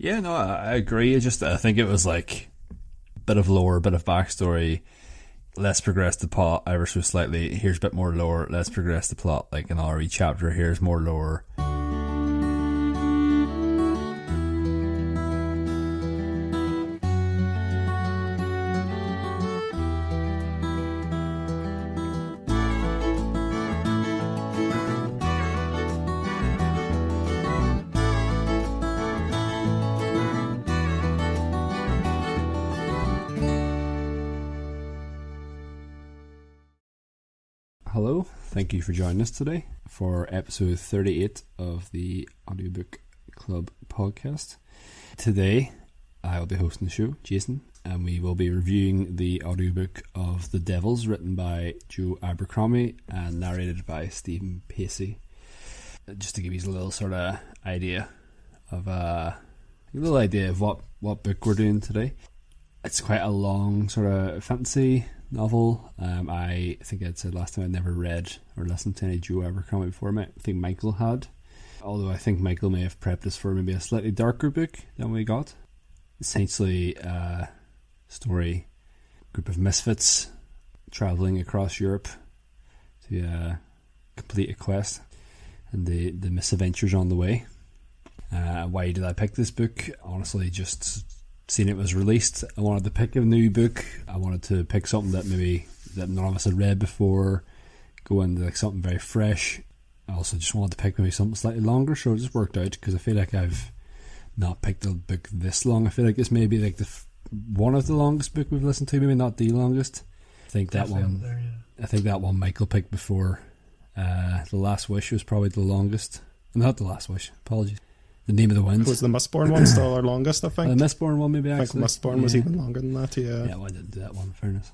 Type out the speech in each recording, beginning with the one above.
Yeah, no, I agree. I think it was like a bit of lore, a bit of backstory. Let's progress the plot ever so slightly. Here's a bit more lore. Let's progress the plot like another wee chapter. Here's more lore. Hello, thank you for joining us today for episode 38 of the Audiobook Club podcast. Today, I will be hosting the show, Jason, and we will be reviewing the audiobook of The Devils, written by Joe Abercrombie and narrated by Stephen Pacey. Just to give you a little sort of idea of what book we're doing today. It's quite a long sort of fantasy novel. I think I'd said last time I'd never read or listened to any Joe Abercrombie before. I think Michael had, although I think Michael may have prepped us for maybe a slightly darker book than we got. Essentially a story, group of misfits travelling across Europe to complete a quest, and the misadventures on the way. Why did I pick this book? Honestly, just seen it was released. I wanted to pick a new book. I wanted to pick something that none of us had read before, go into like something very fresh. I also just wanted to pick maybe something slightly longer, so it just worked out because I feel like I've not picked a book this long. I feel like this may be like one of the longest book we've listened to, maybe not the longest. I think that one Michael picked before The Last Wish was probably the longest. Not The Last Wish, apologies. The Name of the Wind. Was the Mistborn one still our longest, I think? The Mistborn one, maybe, actually. I think Mistborn was even longer than that, yeah. Yeah, well, I didn't do that one, in fairness.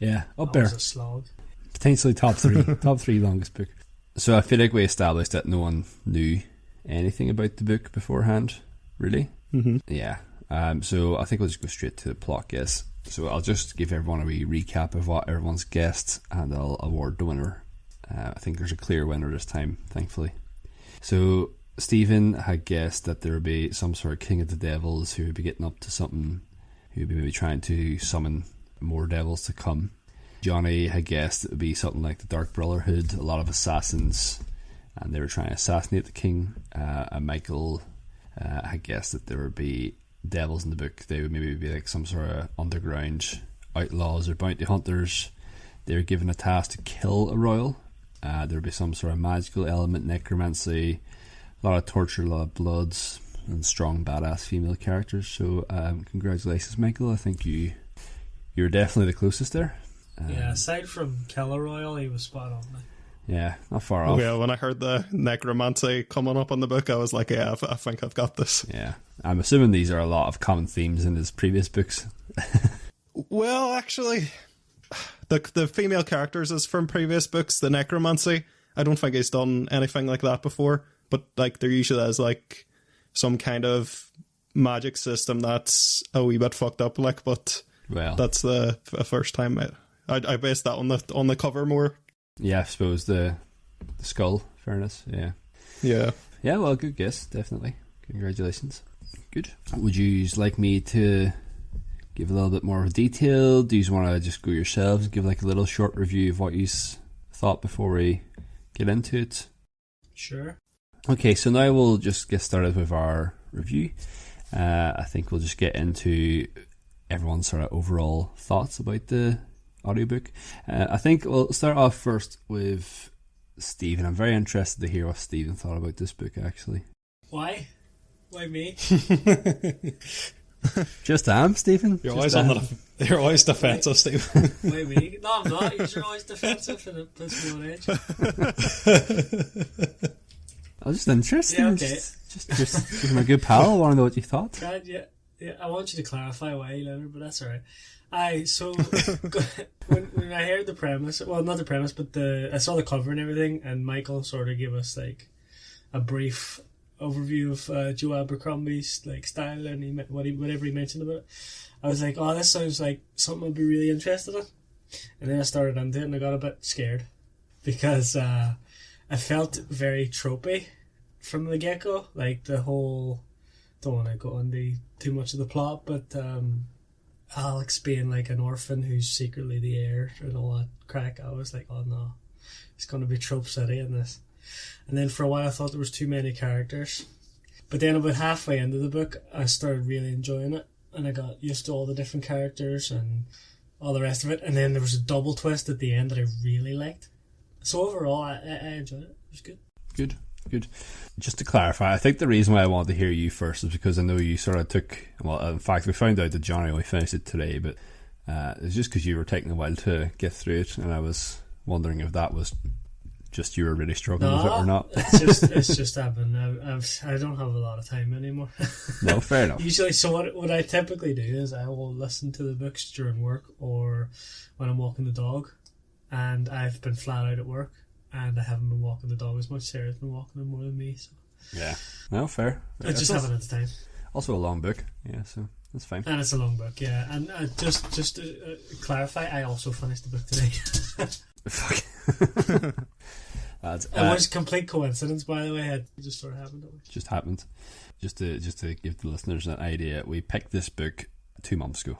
Yeah, up that there. Was a slog. Potentially top three longest book. So I feel like we established that no one knew anything about the book beforehand, really. Mm-hmm. Yeah. So I think we'll just go straight to the plot, guess. So I'll just give everyone a wee recap of what everyone's guessed, and I'll award the winner. I think there's a clear winner this time, thankfully. So Stephen had guessed that there would be some sort of king of the devils who would be getting up to something, who would be maybe trying to summon more devils to come. Johnny had guessed it would be something like the Dark Brotherhood, a lot of assassins, and they were trying to assassinate the king. And Michael had guessed that there would be devils in the book. They would maybe be like some sort of underground outlaws or bounty hunters. They were given a task to kill a royal. There would be some sort of magical element, necromancy, a lot of torture, a lot of bloods, and strong, badass female characters. So, congratulations, Michael. I think you're definitely the closest there. Yeah, aside from Killer Royal, he was spot on. Yeah, not far off. Yeah, when I heard the necromancy coming up on the book, I was like, yeah, I think I've got this. Yeah, I'm assuming these are a lot of common themes in his previous books. Well, actually, the female characters is from previous books. The necromancy, I don't think he's done anything like that before. But like there usually is like some kind of magic system that's a wee bit fucked up. Like, but that's the first time I based that on the cover more. Yeah, I suppose the skull. Fairness. Yeah. Yeah. Yeah. Well, good guess. Definitely. Congratulations. Good. Would you like me to give a little bit more detail? Do you want to just go yourselves and give like a little short review of what you thought before we get into it? Sure. Okay, so now we'll just get started with our review. I think we'll just get into everyone's sort of overall thoughts about the audiobook. I think we'll start off first with Stephen. I'm very interested to hear what Stephen thought about this book, actually. Why? Why me? Just Stephen. You're always defensive, Stephen. Why me? No, I'm not. You're always defensive, and it puts me on edge. I was just interested. Yeah, okay. Just give him a good pal. I want to know what you thought. Yeah. I want you to clarify why later, but that's alright. So when I heard the premise, well, not the premise, but I saw the cover and everything, and Michael sort of gave us like a brief overview of Joe Abercrombie's like style and whatever he mentioned about it. I was like, oh, this sounds like something I'd be really interested in. And then I started into it, and I got a bit scared because I felt very tropey from the get-go, like the whole don't want to go into too much of the plot, but Alex being like an orphan who's secretly the heir and all that crack, I was like, oh no, it's going to be Trope City in this. And then for a while I thought there was too many characters. But then about halfway into the book, I started really enjoying it, and I got used to all the different characters and all the rest of it. And then there was a double twist at the end that I really liked. So overall, I enjoyed it. It was good. Good. Just to clarify, I think the reason why I wanted to hear you first is because I know you sort of took... Well, in fact, we found out that Johnny only finished it today, but it's just because you were taking a while to get through it, and I was wondering if that was just you were really struggling with it or not. It's just happened. I don't have a lot of time anymore. No, fair enough. Usually, so what I typically do is I will listen to the books during work or when I'm walking the dog, and I've been flat out at work, and I haven't been walking the dog as much. Sarah's been walking them more than me. So. Yeah. No, fair. I just haven't had the time. Also a long book, yeah, so that's fine. And it's a long book, yeah. And just to clarify, I also finished the book today. Fuck. It was complete coincidence, by the way. It just sort of happened. Just happened. Just to give the listeners an idea, we picked this book 2 months ago.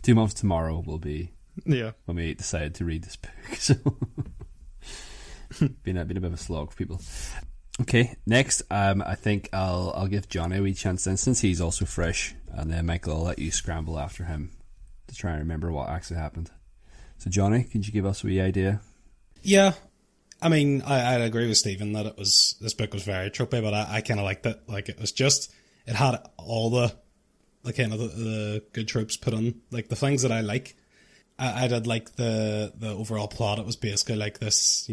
2 months tomorrow will be when we decided to read this book. So been a bit of a slog for people. Okay, next, I think I'll give Johnny a wee chance then, since he's also fresh, and then Michael, I'll let you scramble after him to try and remember what actually happened. So Johnny, could you give us a wee idea? Yeah, I mean, I'd agree with Stephen that this book was very tropey, but I kind of liked it. Like, it had all the kind of the good tropes put on, like the things that I like. I did like the overall plot. It was basically like this,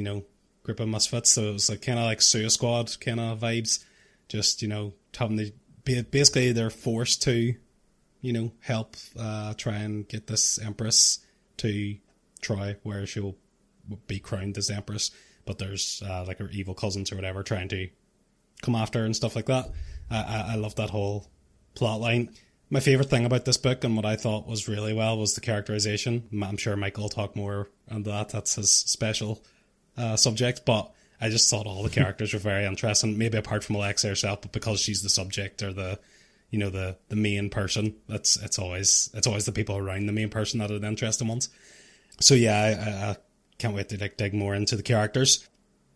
group of misfits, so it was like kind of like Suicide Squad kind of vibes. Just having to basically they're forced to, help try and get this Empress to Troy, where she'll be crowned as Empress. But there's like her evil cousins or whatever trying to come after her and stuff like that. I love that whole plot line. My favourite thing about this book, and what I thought was really well, was the characterization. I'm sure Michael will talk more on that. That's his special subject. But I just thought all the characters were very interesting. Maybe apart from Alexa herself, but because she's the subject or the main person, it's always the people around the main person that are the interesting ones. So yeah, I can't wait to dig more into the characters.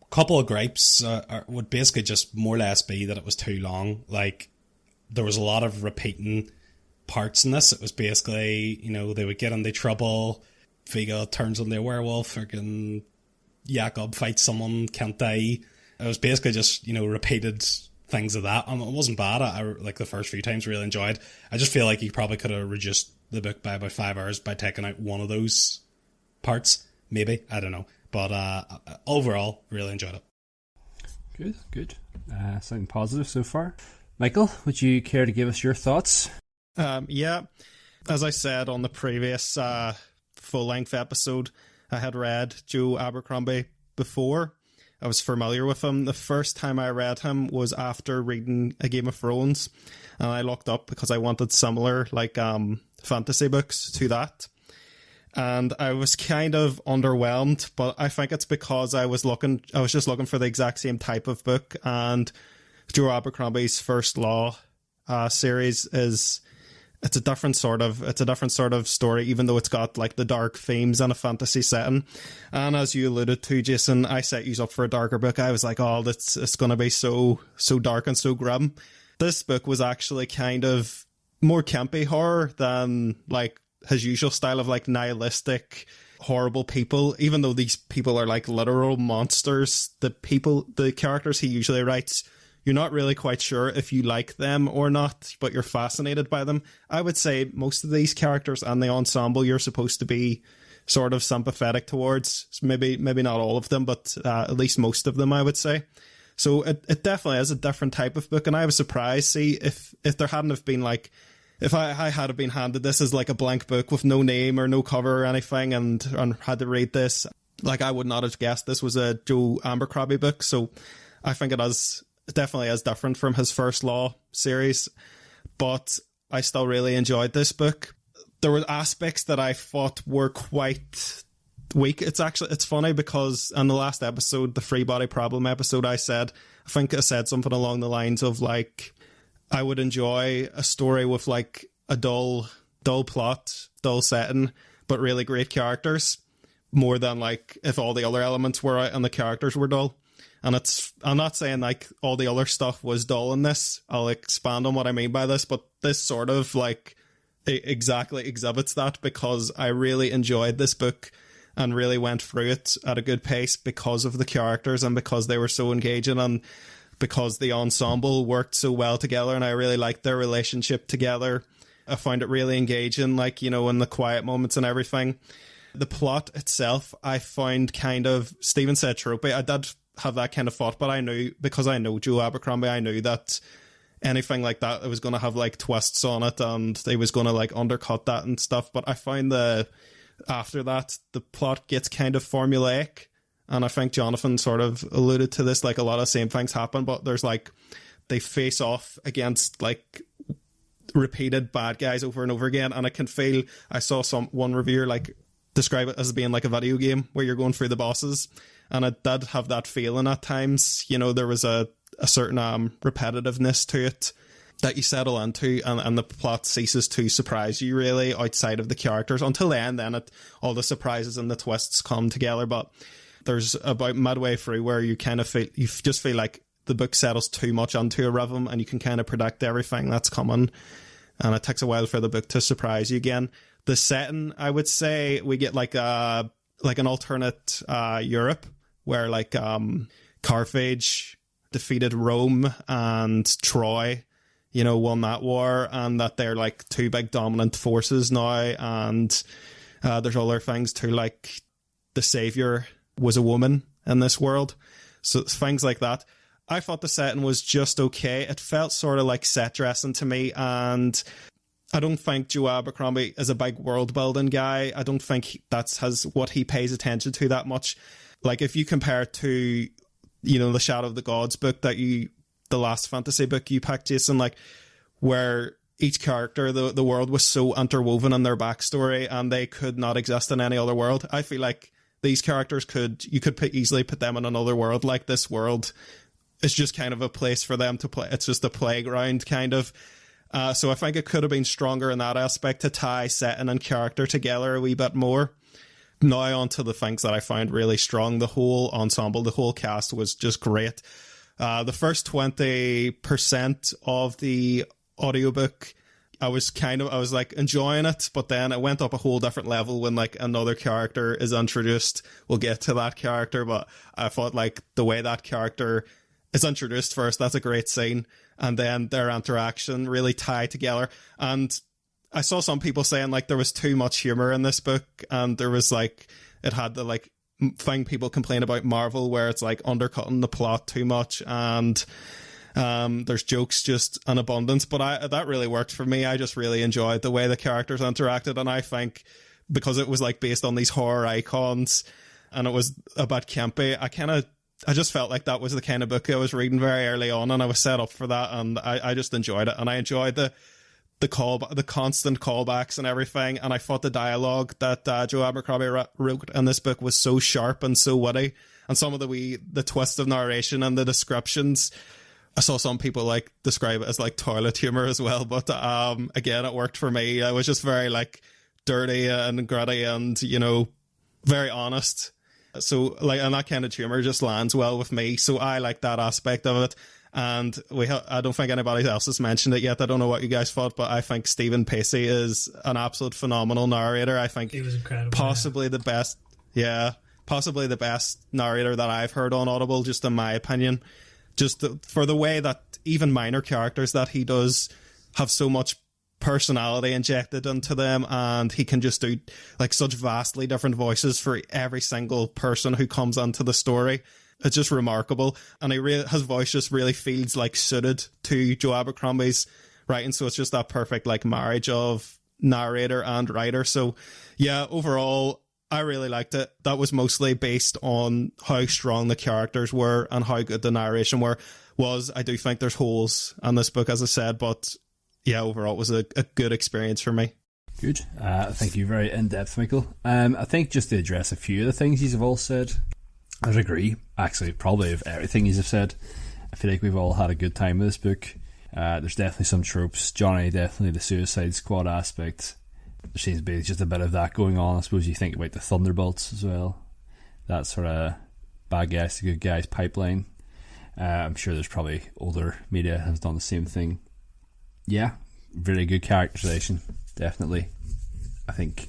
A couple of gripes would basically just more or less be that it was too long. Like, there was a lot of repeating parts in this. It was basically, they would get into trouble, Viga turns into a werewolf, freaking Jakob fights someone, can't die. It was basically just, repeated things of that. It wasn't bad. I like the first few times, really enjoyed. I just feel like you probably could have reduced the book by about 5 hours by taking out one of those parts. Maybe, I don't know. But overall, really enjoyed it. Good. Sounding positive so far. Michael, would you care to give us your thoughts? Yeah. As I said on the previous full-length episode, I had read Joe Abercrombie before. I was familiar with him. The first time I read him was after reading A Game of Thrones, and I looked up because I wanted similar fantasy books to that. And I was kind of underwhelmed, but I think it's because I was just looking for the exact same type of book, and Joe Abercrombie's First Law series it's a different sort of story, even though it's got like the dark themes and a fantasy setting. And as you alluded to, Jason, I set you up for a darker book. I was like, oh, it's going to be so dark and so grim. This book was actually kind of more campy horror than like his usual style of like nihilistic, horrible people. Even though these people are like literal monsters, the characters he usually writes, you're not really quite sure if you like them or not, but you're fascinated by them. I would say most of these characters and the ensemble you're supposed to be sort of sympathetic towards. Maybe not all of them, but at least most of them, I would say. So it definitely is a different type of book, and I was surprised. See, if there hadn't have been like, if I had been handed this as like a blank book with no name or no cover or anything, and had to read this, like I would not have guessed this was a Joe Abercrombie book. So I think it definitely is different from his First Law series, but I still really enjoyed this book. There were aspects that I thought were quite weak. It's funny because in the last episode, the Free Body Problem episode, I think I said something along the lines of like, I would enjoy a story with like a dull plot, dull setting, but really great characters, more than like if all the other elements were out and the characters were dull. And I'm not saying like all the other stuff was dull in this. I'll expand on what I mean by this, but this sort of like exactly exhibits that, because I really enjoyed this book and really went through it at a good pace because of the characters and because they were so engaging and because the ensemble worked so well together, and I really liked their relationship together. I found it really engaging, like, you know, in the quiet moments and everything. The plot itself, I found kind of, Stephen said tropey. I did have that kind of thought, but I knew, because I know Joe Abercrombie, I knew that anything like that, it was going to have like twists on it and they was going to like undercut that and stuff. But I find after that, the plot gets kind of formulaic. And I think Jonathan sort of alluded to this, like a lot of same things happen, but there's like, they face off against like repeated bad guys over and over again. And I can feel, I saw one reviewer like describe it as being like a video game where you're going through the bosses. And I did have that feeling at times. You know, there was a certain repetitiveness to it that you settle into, and the plot ceases to surprise you really outside of the characters until the end. Then all the surprises and the twists come together. But there's about midway through where you kind of feel, you just feel like the book settles too much onto a rhythm and you can kind of predict everything that's coming. And it takes a while for the book to surprise you again. The setting, I would say, we get like an alternate Europe where like Carthage defeated Rome and Troy, you know, won that war, and that they're like two big dominant forces now. And there's other things too, like the savior was a woman in this world. So things like that. I thought the setting was just okay. It felt sort of like set dressing to me, and I don't think Joe Abercrombie is a big world building guy. I don't think that's what he pays attention to that much. Like if you compare it to, you know, the Shadow of the Gods book the last fantasy book you picked, Jason, like where each character, the world was so interwoven in their backstory and they could not exist in any other world. I feel like these characters you could easily put them in another world. Like this world is just kind of a place for them to play. It's just a playground kind of. So I think it could have been stronger in that aspect to tie setting and character together a wee bit more. Now on to the things that I found really strong. The whole ensemble, the whole cast was just great. The first 20% of the audiobook, I was like enjoying it, but then it went up a whole different level when like another character is introduced. We'll get to that character, but I thought like the way that character is introduced first, that's a great scene, and then their interaction really tied together. And I saw some people saying like there was too much humor in this book, and there was like, it had the like thing people complain about Marvel where it's like undercutting the plot too much, and there's jokes just in abundance, but that really worked for me. I just really enjoyed the way the characters interacted, and I think because it was like based on these horror icons and it was a bit campy, I just felt like that was the kind of book I was reading very early on, and I was set up for that, and I just enjoyed it. And I enjoyed the constant callbacks and everything, and I thought the dialogue that Joe Abercrombie wrote in this book was so sharp and so witty, and some of the twist of narration and the descriptions, I saw some people like describe it as like toilet humor as well, but again, it worked for me. I was just very like dirty and gritty and, you know, very honest. So like, and that kind of humor just lands well with me. So I like that aspect of it. And I don't think anybody else has mentioned it yet. I don't know what you guys thought, but I think Stephen Pacey is an absolute phenomenal narrator. I think he was incredible. Possibly the best. Yeah, possibly the best narrator that I've heard on Audible, just in my opinion. Just for the way that even minor characters that he does have so much personality injected into them, and he can just do like such vastly different voices for every single person who comes into the story. It's just remarkable, and his voice just really feels like suited to Joe Abercrombie's writing, so it's just that perfect like marriage of narrator and writer. So yeah, overall I really liked it. That was mostly based on how strong the characters were and how good the narration was. I do think there's holes in this book, as I said, but yeah, overall it was a good experience for me. Good. Thank you. Very in-depth, Michael. I think just to address a few of the things you've all said, I would agree, actually, probably of everything you've said. I feel like we've all had a good time with this book. There's definitely some tropes. Johnny, definitely the Suicide Squad aspect. There seems to be just a bit of that going on. I suppose you think about the Thunderbolts as well. That sort of bad guys to good guys pipeline. I'm sure there's probably older media has done the same thing. Yeah, really good characterization, definitely. I think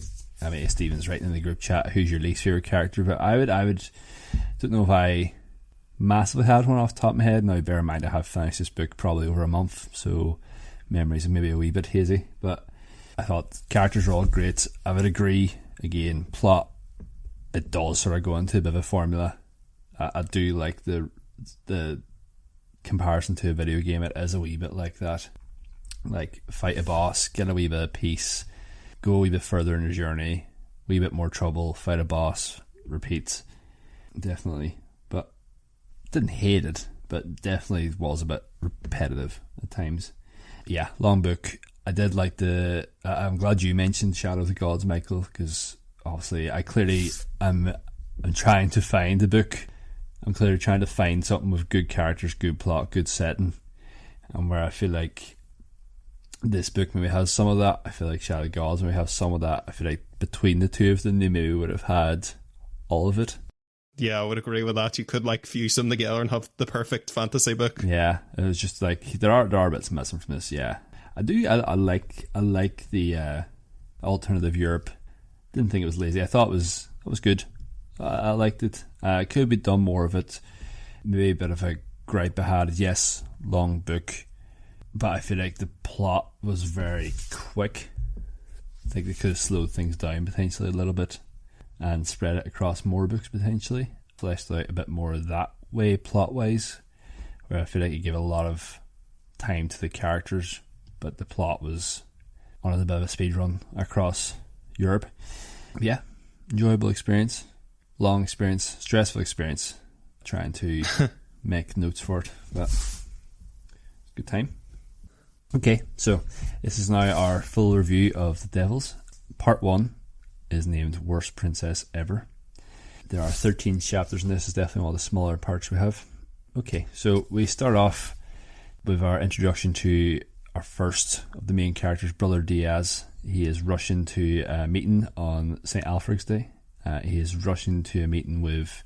Stephen's writing in the group chat who's your least favourite character, but I would don't know if I massively had one off the top of my head. Now bear in mind I have finished this book probably over a month, so memories are maybe a wee bit hazy, but I thought characters are all great. I would agree, again, plot, it does sort of go into a bit of a formula. I do like the comparison to a video game. It is a wee bit like that, like fight a boss, get a wee bit of peace, go a wee bit further in your journey, wee bit more trouble, fight a boss, repeat. Definitely, but didn't hate it, but definitely was a bit repetitive at times. Yeah, long book. I did like I'm glad you mentioned Shadow of the Gods, Michael, because obviously I'm trying to find the book. I'm clearly trying to find something with good characters, good plot, good setting, and where I feel like this book maybe has some of that. I feel like Shadow of the Gods maybe have some of that. I feel like between the two of them, they maybe would have had all of it. Yeah, I would agree with that. You could like fuse them together and have the perfect fantasy book. Yeah, it was just like there are bits missing from this. Yeah, I do. I like the alternative Europe. Didn't think it was lazy. I thought it was good. I liked it. Could be done more of it. Maybe a bit of a gripe I had. Yes, long book, but I feel like the plot was very quick. I think they could have slowed things down potentially a little bit and spread it across more books potentially. Fleshed out a bit more that way plot wise, where I feel like you give a lot of time to the characters, but the plot was on a bit of a speed run across Europe. Yeah, enjoyable experience, long experience, stressful experience, trying to make notes for it, but good time. Okay, so this is now our full review of The Devils. Part 1 is named Worst Princess Ever. There are 13 chapters in this. Is definitely one of the smaller parts we have. Okay, so we start off with our introduction to our first of the main characters, Brother Diaz. He is rushing to a meeting on St. Alfred's Day. He is rushing to a meeting with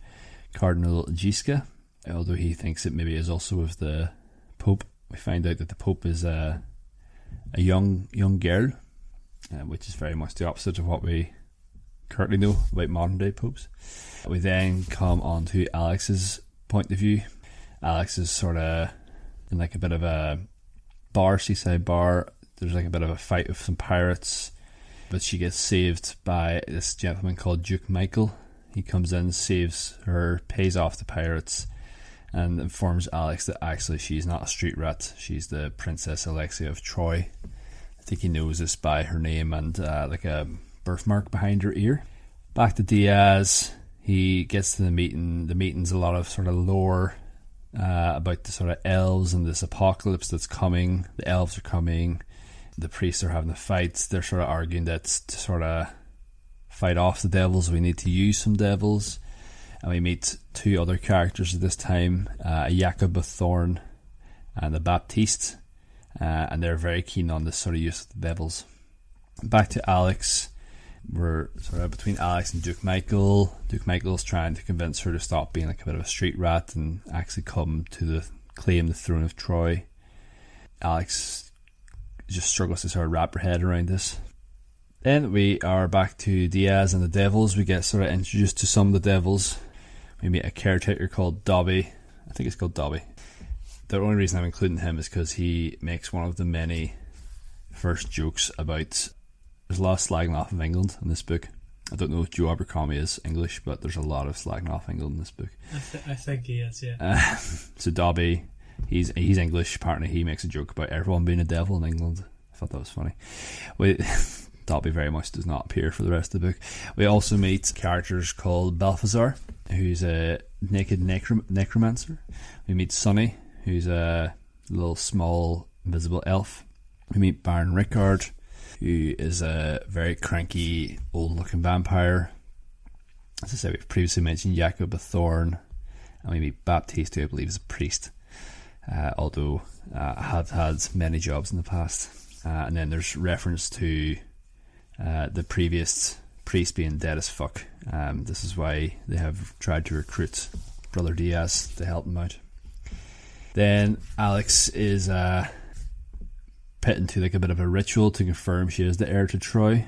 Cardinal Gisca, although he thinks it maybe is also with the Pope. We find out that the Pope is a young girl, which is very much the opposite of what we currently know about modern day popes. We then come on to Alex's point of view. Alex is sort of in like a bit of a seaside bar. There's like a bit of a fight with some pirates, but she gets saved by this gentleman called Duke Michael. He comes in, saves her, pays off the pirates, and informs Alex that actually she's not a street rat. She's the Princess Alexia of Troy. I think he knows this by her name and like a birthmark behind her ear. Back to Diaz. He gets to the meeting. The meeting's a lot of sort of lore about the sort of elves and this apocalypse that's coming. The elves are coming. The priests are having a fight. They're sort of arguing that to sort of fight off the devils, we need to use some devils. And we meet two other characters at this time, a Jacob of Thorn and a Baptiste, and they're very keen on this sort of use of the devils. Back to Alex. We're sort of between Alex and Duke Michael. Duke Michael's trying to convince her to stop being like a bit of a street rat and actually come to claim the throne of Troy. Alex just struggles to sort of wrap her head around this. Then we are back to Diaz and the devils. We get sort of introduced to some of the devils. We meet a caretaker called Dobby. I think it's called Dobby. The only reason I'm including him is because he makes one of the many first jokes about... There's a lot of slagging off of England in this book. I don't know if Joe Abercrombie is English, but there's a lot of slagging off England in this book. I think he is, yeah. So Dobby, he's English. Apparently he makes a joke about everyone being a devil in England. I thought that was funny. Dobby very much does not appear for the rest of the book. We also meet characters called Balthazar, who's a naked necromancer. We meet Sonny, who's a little small invisible elf. We meet Baron Rickard, who is a very cranky old looking vampire. As I said, we've previously mentioned Jacob of Thorn, and we meet Baptiste, who I believe is a priest. although had had many jobs in the past. And then there's reference to the previous priest being dead as fuck. This is why they have tried to recruit Brother Diaz to help him out. Then Alex is put into like a bit of a ritual to confirm she is the heir to Troy.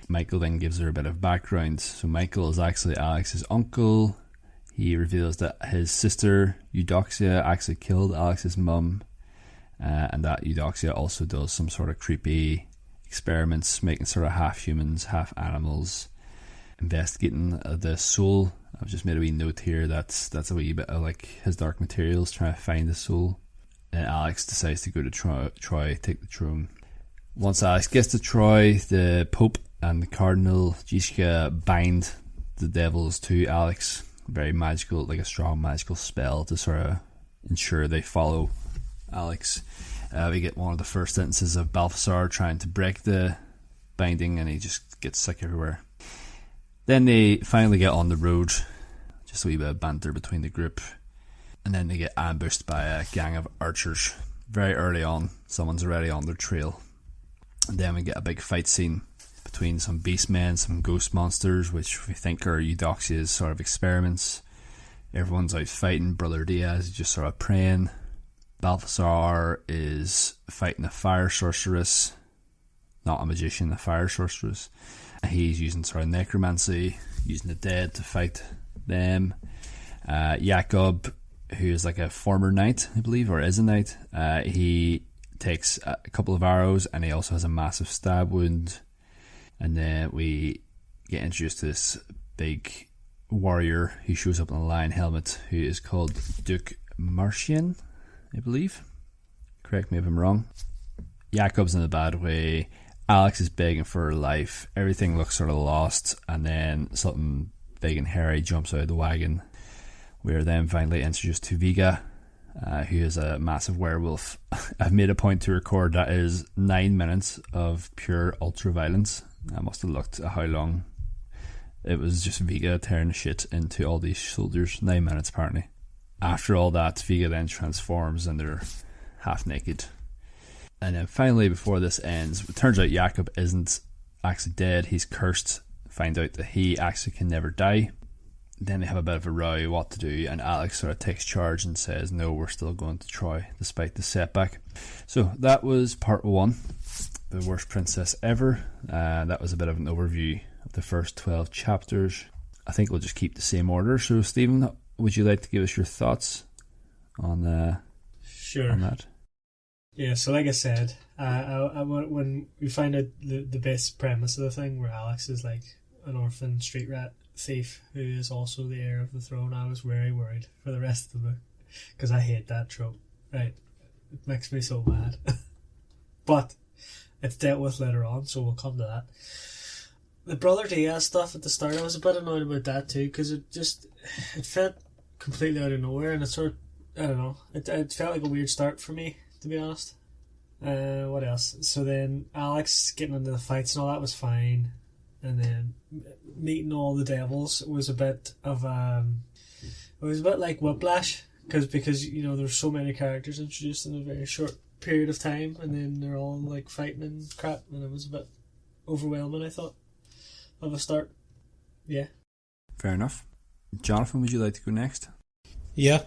Michael then gives her a bit of background. So Michael is actually Alex's uncle. He reveals that his sister Eudoxia actually killed Alex's mum, and that Eudoxia also does some sort of creepy experiments, making sort of half humans, half animals, investigating the soul. I've just made a wee note here that's a wee bit of like his Dark Materials, trying to find the soul. And Alex decides to go to Troy, take the throne. Once Alex gets to Troy, the Pope and the Cardinal Gishka bind the devils to Alex. Very magical, like a strong magical spell to sort of ensure they follow Alex. We get one of the first instances of Balthasar trying to break the binding, and he just gets sick everywhere. Then they finally get on the road, just a wee bit of banter between the group, and then they get ambushed by a gang of archers. Very early on, someone's already on their trail. And then we get a big fight scene between some beastmen, some ghost monsters, which we think are Eudoxia's sort of experiments. Everyone's out fighting. Brother Diaz is just sort of praying. Balthasar is fighting a fire sorceress, not a magician, a fire sorceress. He's using sort of necromancy, using the dead to fight them. Jacob, who is like a former knight, I believe, or is a knight, he takes a couple of arrows, and he also has a massive stab wound. And then we get introduced to this big warrior who shows up in a lion helmet, who is called Duke Marcian, I believe. Correct me if I'm wrong. Jacob's in a bad way. Alex is begging for her life. Everything looks sort of lost, and then something big and hairy jumps out of the wagon. We are then finally introduced to Viga, who is a massive werewolf. I've made a point to record that is 9 minutes of pure ultra violence. I must have looked at how long it was just Viga tearing shit into all these soldiers. 9 minutes apparently. After all that, Viga then transforms and they're half naked. And then finally, before this ends, it turns out Jacob isn't actually dead. He's cursed. Find out that he actually can never die. Then they have a bit of a row what to do, and Alex sort of takes charge and says, no, we're still going to Troy despite the setback. So that was part 1, The Worst Princess Ever. That was a bit of an overview of the first 12 chapters. I think we'll just keep the same order. So Stephen, would you like to give us your thoughts on Sure. on that? Yeah, so like I said, when we find out the basic premise of the thing, where Alex is like an orphan street rat thief who is also the heir of the throne, I was very worried for the rest of the book, because I hate that trope. Right, it makes me so mad. But it's dealt with later on, so we'll come to that. The Brother Diaz stuff at the start, I was a bit annoyed about that too, because it felt completely out of nowhere, and it sort of, I don't know, it felt like a weird start for me, to be honest. What else? So then Alex getting into the fights and all that was fine, and then meeting all the devils was a bit of it was a bit like Whiplash, because you know there's so many characters introduced in a very short period of time, and then they're all like fighting and crap, and it was a bit overwhelming, I thought, of a start. Yeah. Fair enough. Jonathan, would you like to go next? Yeah,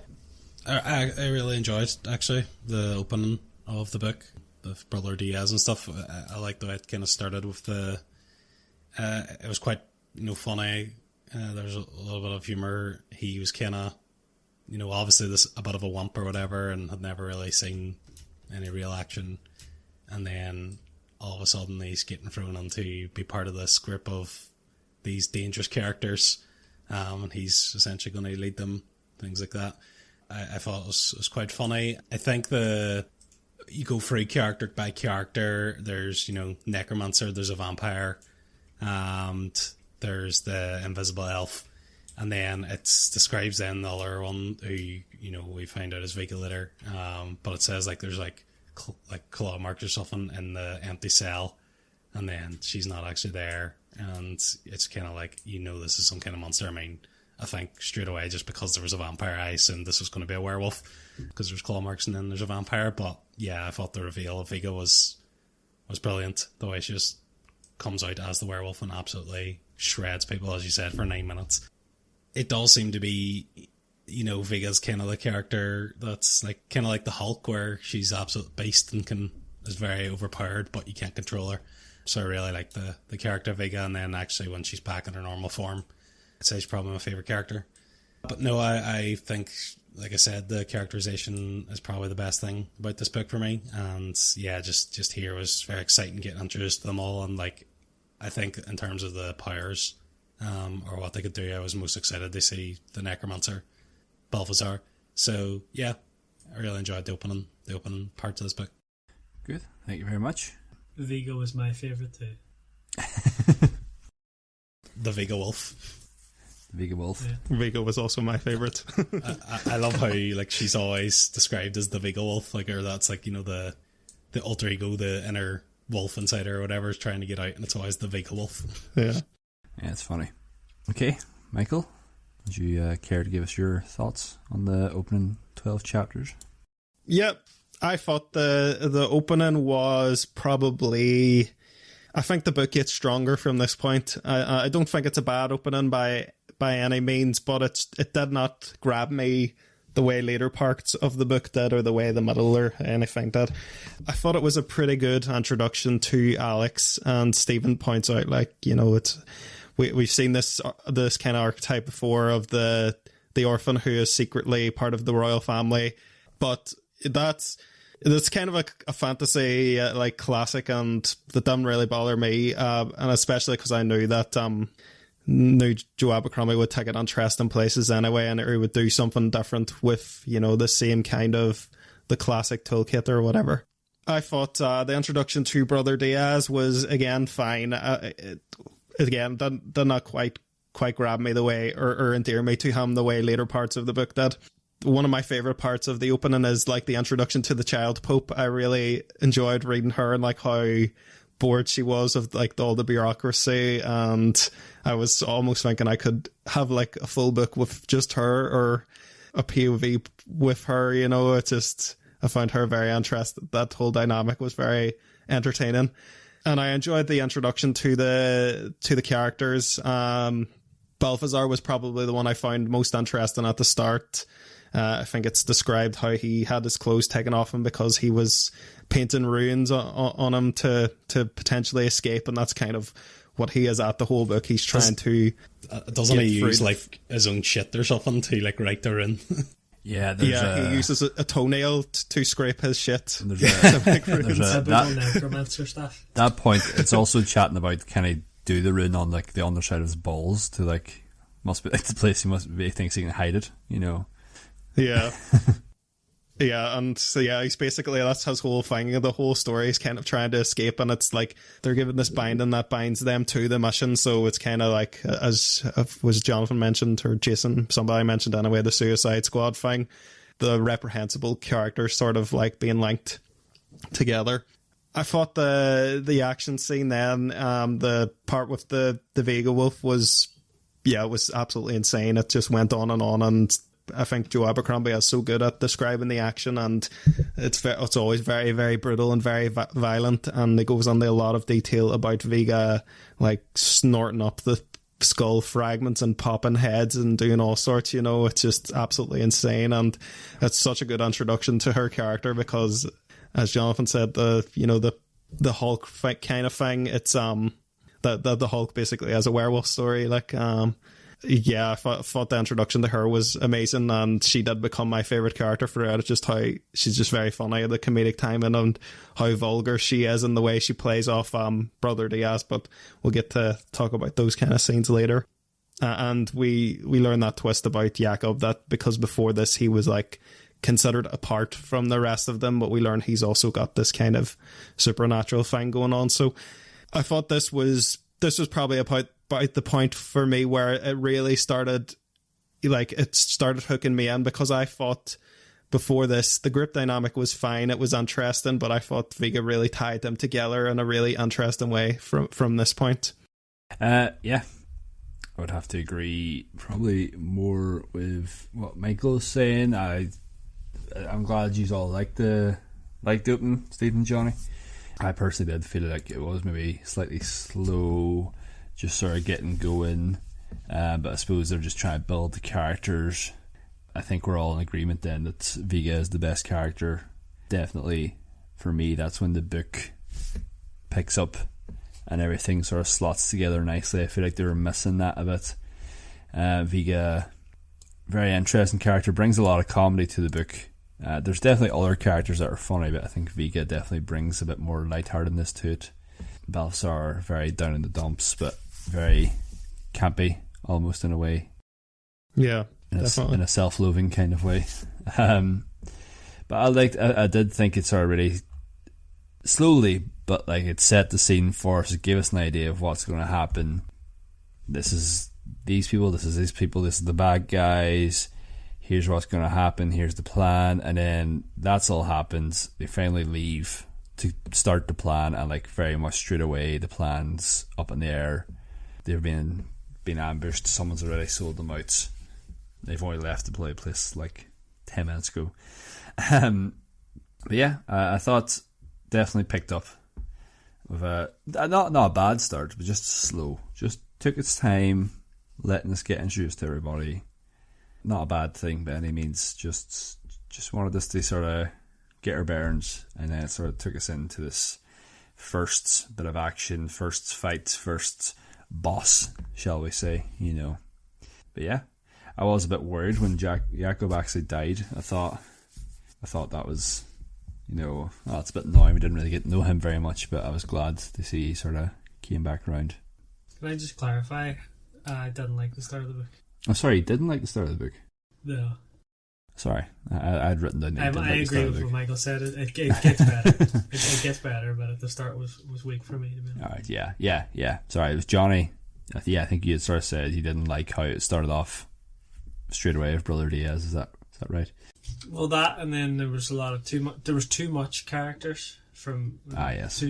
I really enjoyed actually the opening of the book, the Brother Diaz and stuff. I like the way it kind of started with the. It was quite funny. There's a little bit of humor. He was kind of, obviously this a bit of a wimp or whatever, and had never really seen any real action. And then all of a sudden he's getting thrown into be part of this group of these dangerous characters, and he's essentially going to lead them, things like that. I thought it was quite funny. I think you go through character by character. There's necromancer, there's a vampire, and there's the invisible elf, and then it describes then the other one who we find out is Vega later, but it says like there's like claw marks or something in the empty cell, and then she's not actually there, and it's kind of like this is some kind of monster. I mean, I think straight away, just because there was a vampire, I assumed this was going to be a werewolf because there's claw marks and then there's a vampire. But yeah, I thought the reveal of Viga was brilliant. The way she just comes out as the werewolf and absolutely shreds people, as you said, for 9 minutes. It does seem to be, you know, Viga's kind of the character that's like kind of like the Hulk, where she's absolute beast and is very overpowered, but you can't control her. So I really like the character Viga, and then actually when she's back in her normal form, I'd say she's probably my favourite character. But no, I think, like I said, the characterization is probably the best thing about this book for me. And yeah, just here was very exciting getting introduced to them all. And like, I think in terms of the powers, or what they could do, I was most excited to see the Necromancer, Balthazar. So yeah, I really enjoyed the opening parts of this book. Good, thank you very much. Viga was my favourite too. The Viga Wolf. Viga Wolf. Yeah. Viga was also my favourite. I love how like she's always described as the Viga Wolf, like, or that's like, you know, the alter ego, the inner wolf inside her or whatever is trying to get out, and it's always the Viga Wolf. Yeah, it's funny. Okay, Michael, would you care to give us your thoughts on the opening 12 chapters? Yep, I thought the opening was probably, I think the book gets stronger from this point. I don't think it's a bad opening by any means, but it did not grab me the way later parts of the book did, or the way the middle or anything did. I thought it was a pretty good introduction to Alex, and Stephen points out, like, you know, we've seen this kind of archetype before of the orphan who is secretly part of the royal family, but that's kind of a fantasy like classic, and that didn't really bother me, and especially because I knew that knew Joe Abercrombie would take it on interesting places anyway, and it would do something different with, you know, the same kind of the classic toolkit or whatever. I thought the introduction to Brother Diaz was again fine. Again, did not quite grab me the way or endear me to him the way later parts of the book did. One of my favourite parts of the opening is like the introduction to the child pope. I really enjoyed reading her and like how bored she was of like all the bureaucracy, and I was almost thinking I could have like a full book with just her, or a POV with her, you know. I found her very interesting. That whole dynamic was very entertaining, and I enjoyed the introduction to the characters. Balthazar was probably the one I found most interesting at the start. I think it's described how he had his clothes taken off him because he was painting runes on him to potentially escape, and that's kind of what he is at the whole book. He's trying to doesn't he use like his own shit or something to like write the rune? Yeah, he uses a toenail to scrape his shit. There's necromancer stuff. That point, it's also chatting about, can he do the rune on like the underside of his balls to like, must be like the place he thinks he can hide it, you know. Yeah. Yeah, and so yeah, he's basically, that's his whole thing. The whole story is kind of trying to escape, and it's like they're given this binding that binds them to the mission. So it's kind of like, as was Jonathan mentioned, or Jason, somebody mentioned anyway, the Suicide Squad thing, the reprehensible characters sort of like being linked together. I thought the action scene then, the part with the Viga Wolf was absolutely insane. It just went on, and I think Joe Abercrombie is so good at describing the action, and it's always very, very brutal and very violent, and it goes into a lot of detail about Viga like snorting up the skull fragments and popping heads and doing all sorts, you know. It's just absolutely insane, and it's such a good introduction to her character because, as Jonathan said, the Hulk kind of thing, it's the Hulk basically has a werewolf story, like yeah, I thought the introduction to her was amazing, and she did become my favourite character throughout. It's just how she's just very funny, the comedic timing, and how vulgar she is, and the way she plays off Brother Diaz, but we'll get to talk about those kind of scenes later. And we learn that twist about Jakob, that because before this he was like considered apart from the rest of them, but we learn he's also got this kind of supernatural thing going on. So I thought this was probably about the point for me where it really started, like, it started hooking me in, because I thought before this the group dynamic was fine, it was interesting, but I thought Viga really tied them together in a really interesting way from this point. Yeah, I would have to agree probably more with what Michael's saying. I'm glad you all liked the opening, Steve and Johnny. I personally did feel like it was maybe slightly slow, just sort of getting going, but I suppose they're just trying to build the characters. I think we're all in agreement then that Viga is the best character. Definitely, for me, that's when the book picks up and everything sort of slots together nicely. I feel like they were missing that a bit. Viga, very interesting character, brings a lot of comedy to the book. There's definitely other characters that are funny, but I think Viga definitely brings a bit more lightheartedness to it. Balthazar, very down in the dumps, but very campy, almost in a way. Yeah, definitely. In a self-loathing kind of way. But I did think it sort of really slowly, but like it set the scene for us. It gave us an idea of what's going to happen. This is these people, this is the bad guys. Here's what's going to happen. Here's the plan, and then that's all happens. They finally leave to start the plan, and like very much straight away, the plan's up in the air. They've been ambushed. Someone's already sold them out. They've only left the place like 10 minutes ago. But yeah, I thought definitely picked up with a not a bad start, but just slow. Just took its time, letting us get introduced to everybody. Not a bad thing by any means. Just wanted us to sort of get our bearings, and then it sort of took us into this first bit of action, first fight, first boss, shall we say? But yeah, I was a bit worried when Jacob actually died. I thought that was, it's a bit annoying. We didn't really get to know him very much, but I was glad to see he sort of came back around. Can I just clarify? I didn't like the start of the book. Oh, sorry, you didn't like the start of the book? No. Sorry, I had written down. I agree with what Michael said. It gets better. it gets better, but at the start was weak for me. To be honest. All right, yeah. Sorry, it was Johnny. Yeah, I think you had sort of said you didn't like how it started off straight away with Brother Diaz. Is that right? Well, that, and then there was there was too much characters from yes.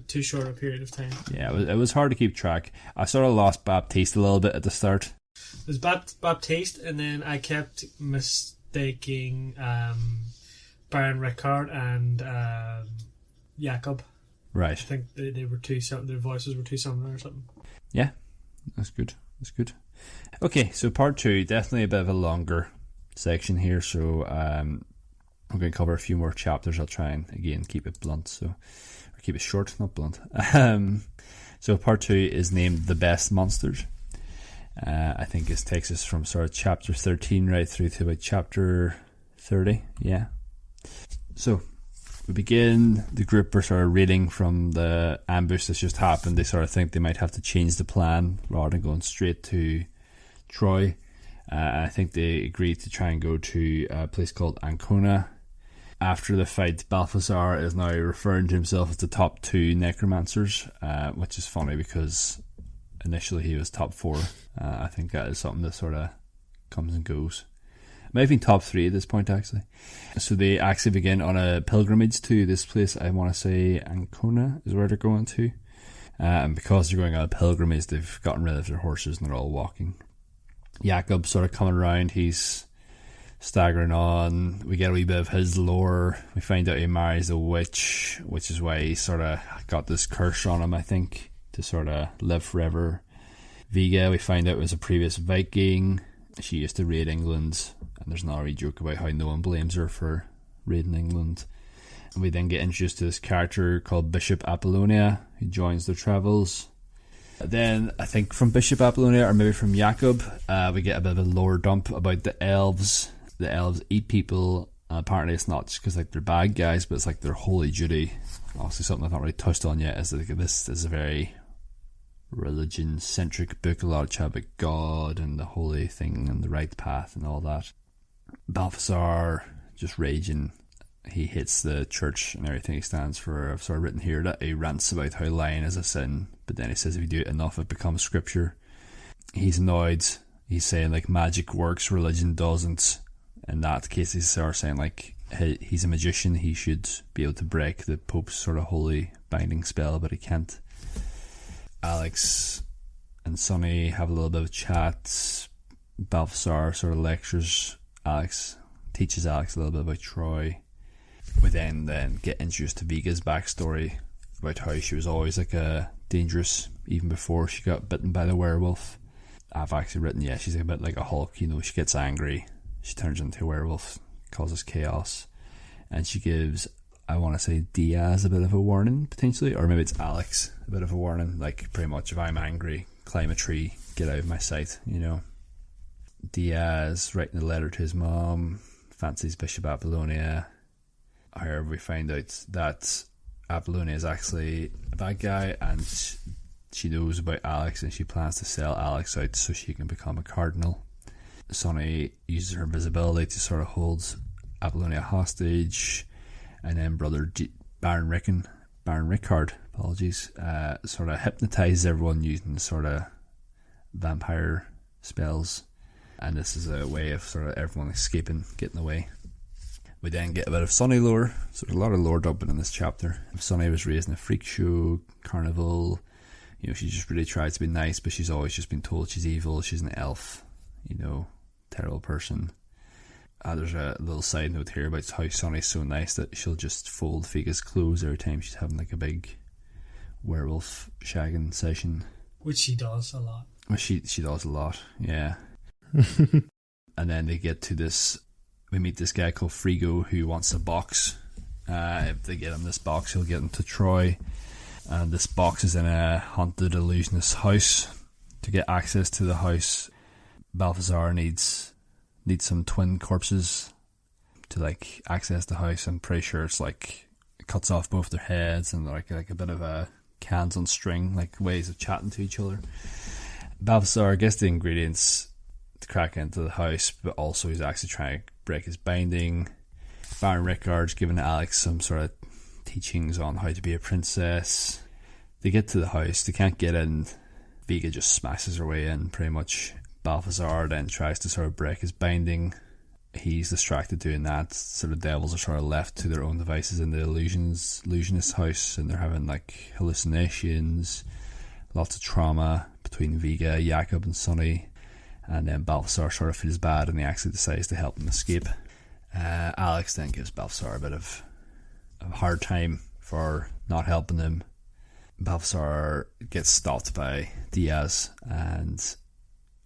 too short a period of time. Yeah, it was hard to keep track. I sort of lost Baptiste a little bit at the start. There's Baptiste, and then I kept mistaking Baron Rickard and Jakob. Right. I think they were their voices were too similar or something. Yeah, that's good. Okay, so part 2, definitely a bit of a longer section here, so I'm going to cover a few more chapters. I'll try and, again, keep it blunt, or keep it short, not blunt. So part 2 is named The Best Monsters. I think this takes us from sort of chapter 13 right through to about chapter 30. Yeah. So we begin. The group are sort of reading from the ambush that's just happened. They sort of think they might have to change the plan rather than going straight to Troy. I think they agreed to try and go to a place called Ancona. After the fight, Balthazar is now referring to himself as the top 2 necromancers, which is funny because initially he was top 4. I think that is something that sort of comes and goes. Might have been top 3 at this point, actually. So they actually begin on a pilgrimage to this place. I want to say Ancona is where they're going to. And because they're going on a pilgrimage, they've gotten rid of their horses and they're all walking. Jacob sort of coming around. He's staggering on. We get a wee bit of his lore. We find out he marries a witch, which is why he sort of got this curse on him, I think, to sort of live forever. Viga, we find out, was a previous Viking. She used to raid England, and there's another wee joke about how no one blames her for raiding England. And we then get introduced to this character called Bishop Apollonia, who joins their travels. Then, I think from Bishop Apollonia, or maybe from Jacob, we get a bit of a lore dump about the elves. The elves eat people, and apparently it's not just because like they're bad guys, but it's like their holy duty. Obviously something I've not really touched on yet is that this is a very religion-centric book. A lot of chat about God and the holy thing and the right path and all that. Balthazar, just raging. He hates the church and everything he stands for. I've sort of written here that he rants about how lying is a sin, but then he says if you do it enough it becomes scripture. He's annoyed. He's saying like magic works, religion doesn't. In that case he's sort of saying like he's a magician, he should be able to break the Pope's sort of holy binding spell, but he can't. Alex and Sonny have a little bit of a chat. Balthazar sort of lectures Alex, teaches Alex a little bit about Troy. We then get introduced to Viga's backstory about how she was always like a dangerous even before she got bitten by the werewolf. I've actually written, she's a bit like a Hulk, you know, she gets angry, she turns into a werewolf, causes chaos, and she gives, I want to say, Diaz a bit of a warning, potentially, or maybe it's Alex a bit of a warning, like pretty much, if I'm angry, climb a tree, get out of my sight, you know. Diaz writing a letter to his mom, fancies Bishop Apollonia. However, we find out that Apollonia is actually a bad guy, and she knows about Alex, and she plans to sell Alex out so she can become a cardinal. Sonny uses her invisibility to sort of hold Apollonia hostage, and then brother Baron Rickard, sort of hypnotizes everyone using sort of vampire spells, and this is a way of sort of everyone escaping, getting away. We then get a bit of Sonny lore, so there's a lot of lore dumping in this chapter. Sonny was raised in a freak show, carnival, you know, she just really tried to be nice, but she's always just been told she's evil, she's an elf, you know, terrible person. There's a little side note here about how Sonny's so nice that she'll just fold Viga's clothes every time she's having like a big werewolf shagging session. Which she does a lot. Well, she does a lot, yeah. And then they get to this, we meet this guy called Frigo who wants a box. If they get him this box, he'll get him to Troy. And this box is in a haunted illusionist house. To get access to the house, Balthazar needs some twin corpses to like access the house. I'm pretty sure it's like it cuts off both their heads and like a bit of a cans on string, like ways of chatting to each other. Balthazar gets the ingredients to crack into the house, but also he's actually trying to break his binding. Baron Rickard's giving Alex some sort of teachings on how to be a princess. They get to the house, they can't get in. Viga just smashes her way in pretty much. Balthazar then tries to sort of break his binding. He's distracted doing that, so the devils are sort of left to their own devices in the illusionist house, and they're having like hallucinations, lots of trauma between Viga, Jakob and Sonny, and then Balthazar sort of feels bad and he actually decides to help them escape. Alex then gives Balthazar a bit of a hard time for not helping him. Balthazar gets stopped by Diaz, and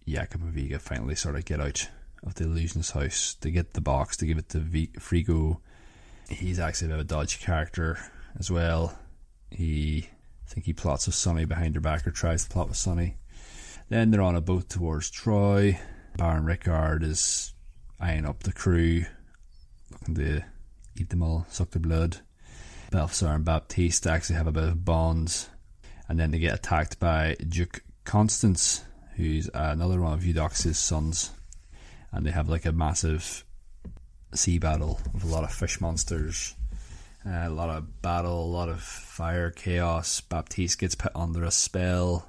Jakob and Viga finally sort of get out of the illusionist house. They get the box, they give it to Frigo. He's actually a bit of a dodgy character as well. I think he plots with Sonny behind her back, or tries to plot with Sonny. Then they're on a boat towards Troy. Baron Rickard is eyeing up the crew, looking to eat them all, suck their blood. Balthazar and Baptiste actually have a bit of a bond, and then they get attacked by Duke Constance, who's another one of Eudox's sons, and they have like a massive sea battle with a lot of fish monsters, a lot of battle, a lot of fire, chaos. Baptiste gets put under a spell.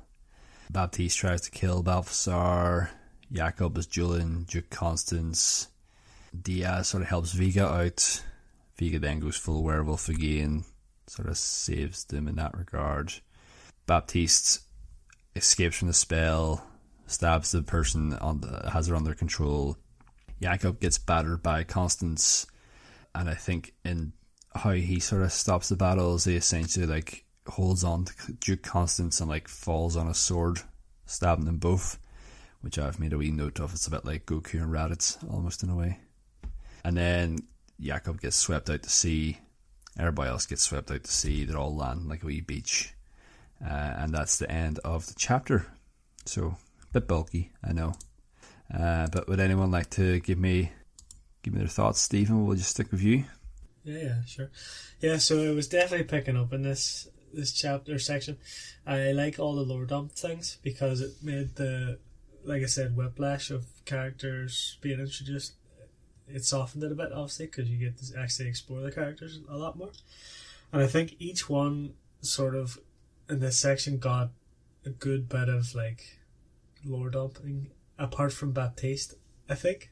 Baptiste tries to kill Balthazar. Jakob is dueling Duke Constance. Diaz sort of helps Viga out. Viga then goes full werewolf again, sort of saves them in that regard. Baptiste escapes from the spell, stabs the person has her under control. Jakob gets battered by Constance, and I think in how he sort of stops the battles, he essentially like holds on to Duke Constance and like falls on a sword, stabbing them both, which I've made a wee note of. It's a bit like Goku and Raditz almost in a way. And then Jakob gets swept out to sea. Everybody else gets swept out to sea. They're all landing like a wee beach. And that's the end of the chapter. So, a bit bulky, I know. But would anyone like to give me their thoughts? Stephen, we'll just stick with you. Yeah, sure. Yeah, so it was definitely picking up in this chapter section. I like all the lore dump things because it made the, like I said, whiplash of characters being introduced. It softened it a bit, obviously, because you get to actually explore the characters a lot more. And I think each one sort of in this section got a good bit of like lore dumping, apart from Baptiste, I think.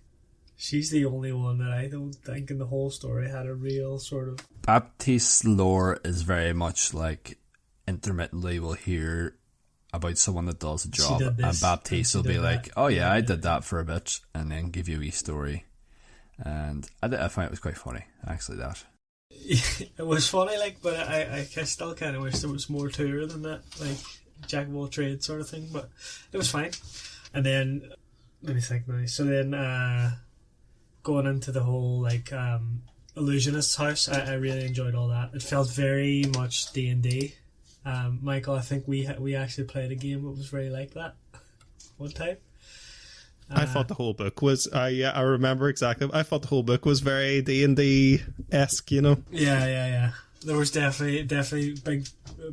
She's the only one that I don't think in the whole story had a real sort of... Baptiste's lore is very much like intermittently we'll hear about someone that does a She job, did and this, Baptiste and will she be did like, that. "Oh yeah, I did that for a bit," and then give you a wee story. And I find it was quite funny, actually. That It was funny, like, but I still kind of wish there was more to her than that, like jack of all trades sort of thing. But it was fine. And then let me think now. So then going into the whole like illusionist's house, I really enjoyed all that. It felt very much D&D. Michael, I think we actually played a game that was very like that one time. I thought the whole book was. I remember exactly. I thought the whole book was very D&D-esque. You know. Yeah. There was definitely big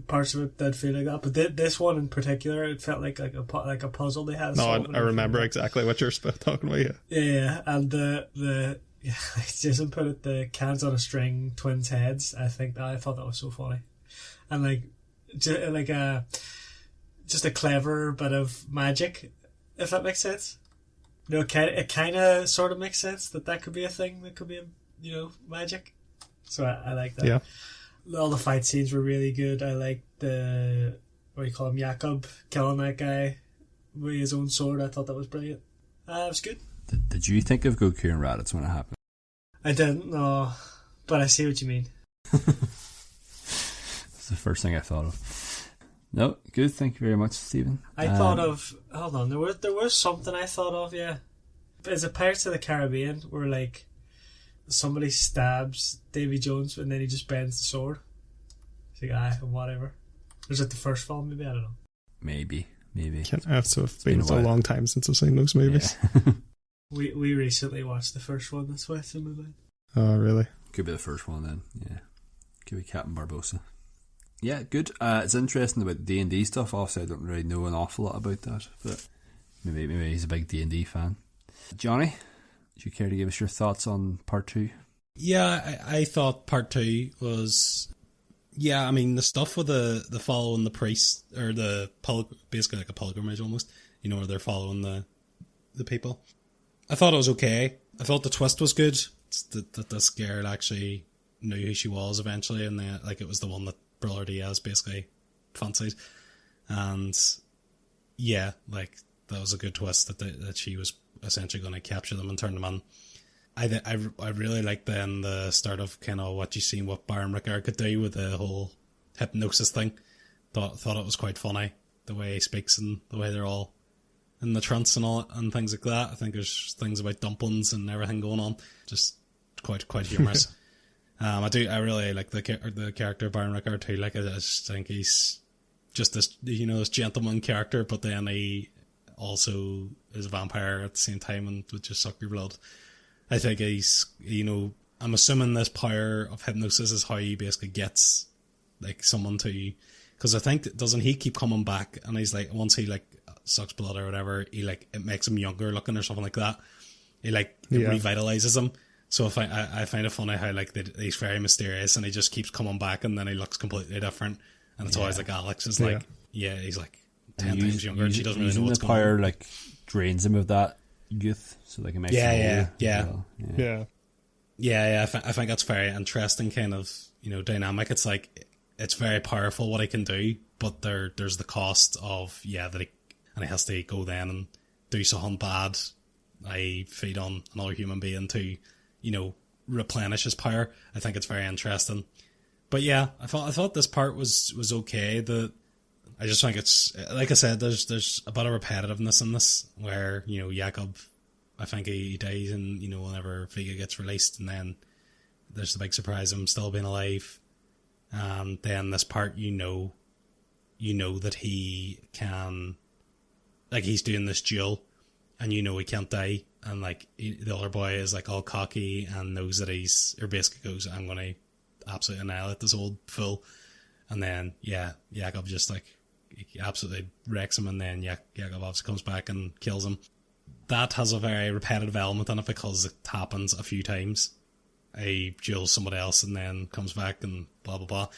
parts of it that feel like that, but this one in particular, it felt like a puzzle they had. No, I remember exactly what you're talking about. Yeah, and the Jason put it, the cans on a string, twins' heads. I thought that was so funny, and like just a clever bit of magic, if that makes sense. You know, it kind of sort of makes sense that could be a thing, that could be magic. So I like that. Yeah. All the fight scenes were really good. I liked the, what do you call him, Jakob killing that guy with his own sword. I thought that was brilliant. It was good. did you think of Goku and Raditz when it happened? I didn't, no, but I see what you mean. That's the first thing I thought of. No, good. Thank you very much, Stephen. I thought of, hold on, there was something I thought of, yeah. Is it Pirates of the Caribbean where like somebody stabs Davy Jones and then he just bends the sword? It's like, whatever. Was it the first film? Maybe, I don't know. Maybe. Can't have so been a so while. long time since I've seen those movies. Yeah. We recently watched the first one. That's why it's in my mind. Oh, really? Could be the first one then. Yeah, could be Captain Barbossa. Yeah, good. It's interesting about D&D stuff. Obviously, I don't really know an awful lot about that, but maybe he's a big D&D fan. Johnny, do you care to give us your thoughts on part 2? Yeah, I thought part 2 was... Yeah, I mean, the stuff with the following the priest, or basically like a pilgrimage almost, you know, where they're following the people. I thought it was okay. I thought the twist was good. It's that this girl actually knew who she was eventually, and then, like, it was the one that Brother Diaz basically fancied. And yeah, like, that was a good twist that she was essentially going to capture them and turn them in. I really liked then the start of kind of what you seen what Baron Rickard could do with the whole hypnosis thing. Thought it was quite funny, the way he speaks and the way they're all in the trance and all and things like that. I think there's things about dumplings and everything going on, just quite humorous. I really like the character of Baron Rickard too. Like, I just think he's just this, you know, this gentleman character, but then he also is a vampire at the same time and would just suck your blood. I think he's, you know, I'm assuming this power of hypnosis is how he basically gets, like, someone to, because I think, doesn't he keep coming back, and he's like, once he, like, sucks blood or whatever, he, like, it makes him younger looking or something like that. He, like, it revitalizes him. So I find it funny how, like, he's very mysterious and he just keeps coming back and then he looks completely different. And it's always like Alex is like, he's like 10 times younger and she doesn't really know what's going on. The power, like, drains him of that youth, so like it makes him older. Yeah, I think that's very interesting kind of, you know, dynamic. It's like, it's very powerful what he can do, but there's the cost of, that he has to go then and do something bad, i.e. feed on another human being to, you know, replenish his power. I think it's very interesting. But yeah, I thought this part was okay. I just think it's, like I said, there's a bit of repetitiveness in this, where, you know, Jakob, I think he dies, and, you know, whenever Vega gets released, and then there's the big surprise of him still being alive. And then this part, you know that he can, like, he's doing this duel, and you know he can't die, and, like, the other boy is, like, all cocky and knows that or basically goes, I'm going to absolutely annihilate this old fool. And then, Jakob just, like, he absolutely wrecks him, and then Jakob obviously comes back and kills him. That has a very repetitive element in it because it happens a few times. He duels somebody else and then comes back and blah blah blah.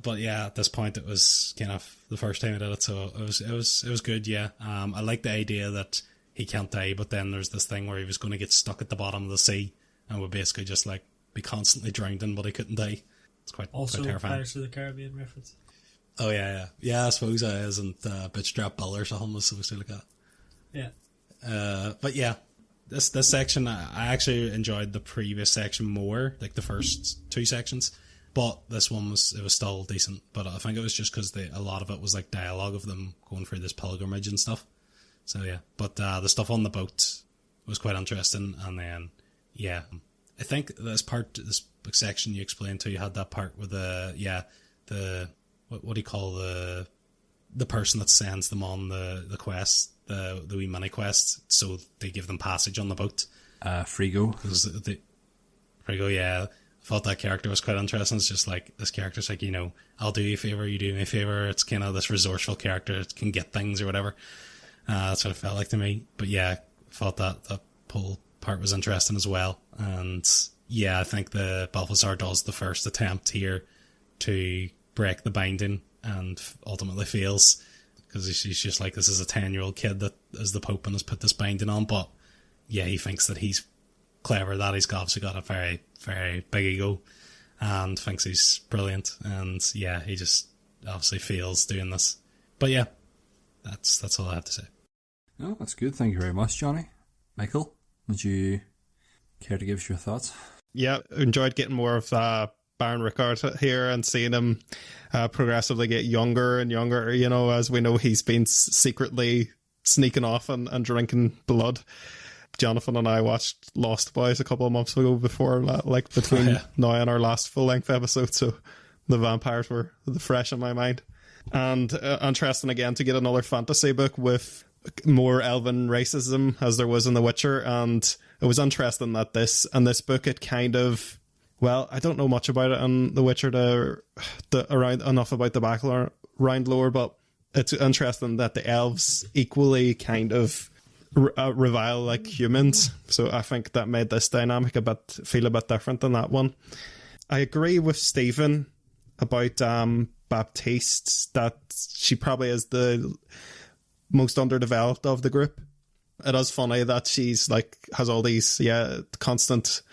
But yeah, at this point it was kind of the first time I did it, so it was good. Yeah, I like the idea that he can't die, but then there's this thing where he was going to get stuck at the bottom of the sea and would basically just, like, be constantly drowning, but he couldn't die. It's quite Also, terrifying. Pirates of the Caribbean reference. Oh yeah. I suppose isn't Bitchtrap Bill or something was supposed to look at. Yeah. But yeah, this section I actually enjoyed the previous section more, like the first two sections. But this one was still decent. But I think it was just because a lot of it was like dialogue of them going through this pilgrimage and stuff. So yeah, but the stuff on the boat was quite interesting. And then yeah, I think this section you explained to, you had that part with what do you call the person that sends them on the quest, the wee mini quest, so they give them passage on the boat. Frigo. Frigo, yeah. I thought that character was quite interesting. It's just like, this character's like, I'll do you a favour, you do me a favour. It's kind of this resourceful character that can get things or whatever. That's what it felt like to me. But yeah, I thought that whole part was interesting as well. And yeah, I think the Balthazar does the first attempt here to break the binding and ultimately fails, because he's just like, this is a 10-year-old kid that is the Pope and has put this binding on. But yeah, he thinks that he's clever, that he's obviously got a very, very big ego and thinks he's brilliant. And yeah, he just obviously fails doing this. But yeah, that's all I have to say. Oh, that's good. Thank you very much, Johnny. Michael, would you care to give us your thoughts? Yeah, enjoyed getting more of Baron Rickard here and seeing him progressively get younger and younger. As we know, he's been secretly sneaking off and drinking blood. Jonathan and I watched Lost Boys a couple of months ago between now and our last full-length episode, so the vampires were fresh in my mind. And interesting again to get another fantasy book with more elven racism as there was in The Witcher, and it was interesting that this book, it kind of, well, I don't know much about it in The Witcher around enough about the background lore, but it's interesting that the elves equally kind of revile like humans, so I think that made this dynamic feel a bit different than that one. I agree with Stephen about Baptiste, that she probably is the most underdeveloped of the group. It is funny that she's like has all these constant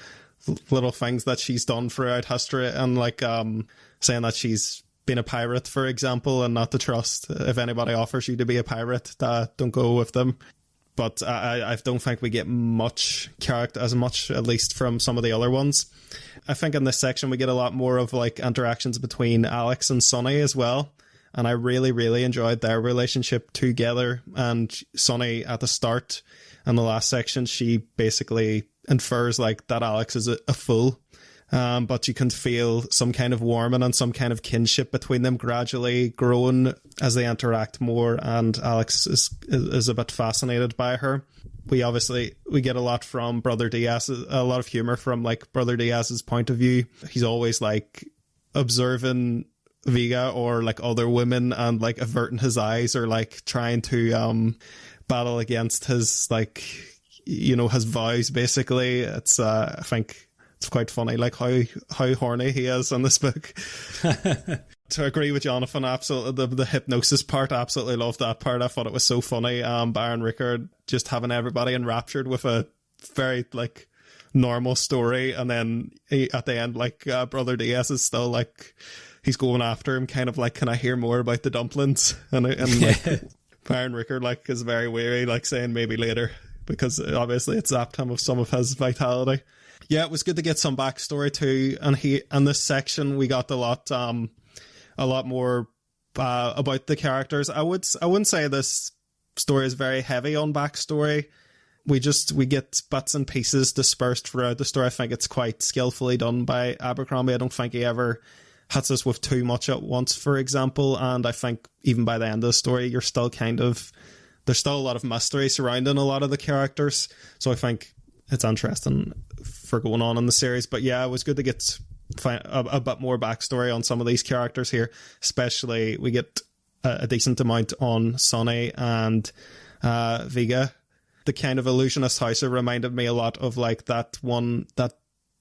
little things that she's done throughout history, and like saying that she's been a pirate, for example, and not to trust if anybody offers you to be a pirate, don't go with them. But I don't think we get much character, as much at least from some of the other ones. I think in this section we get a lot more of like interactions between Alex and Sonny as well, and I really, really enjoyed their relationship together. And Sonny, at the start in the last section, she basically infers like that Alex is a fool, but you can feel some kind of warming and some kind of kinship between them gradually growing as they interact more, and Alex is a bit fascinated by her. We get a lot from Brother Diaz, a lot of humor from like Brother Diaz's point of view. He's always like observing Vega or like other women and like averting his eyes, or like trying to battle against his like his vows basically. It's I think it's quite funny like how horny he is in this book. To agree with Jonathan, absolutely, the hypnosis part, absolutely loved that part. I thought it was so funny. Baron Rickard just having everybody enraptured with a very like normal story, and then at the end like Brother Diaz is still like, he's going after him, kind of like, can I hear more about the dumplings? And like Baron Rickard like is very weary, like saying maybe later, because obviously it's zapped him of some of his vitality. Yeah, it was good to get some backstory too, and in this section we got a lot more about the characters. I wouldn't say this story is very heavy on backstory. We get bits and pieces dispersed throughout the story. I think it's quite skillfully done by Abercrombie. I don't think he ever hits us with too much at once, for example. And I think even by the end of the story, there's still a lot of mystery surrounding a lot of the characters. So I think it's interesting for going on in the series. But yeah, it was good to get a bit more backstory on some of these characters here. Especially we get a decent amount on Sonny and Vega. The kind of illusionist house reminded me a lot of like that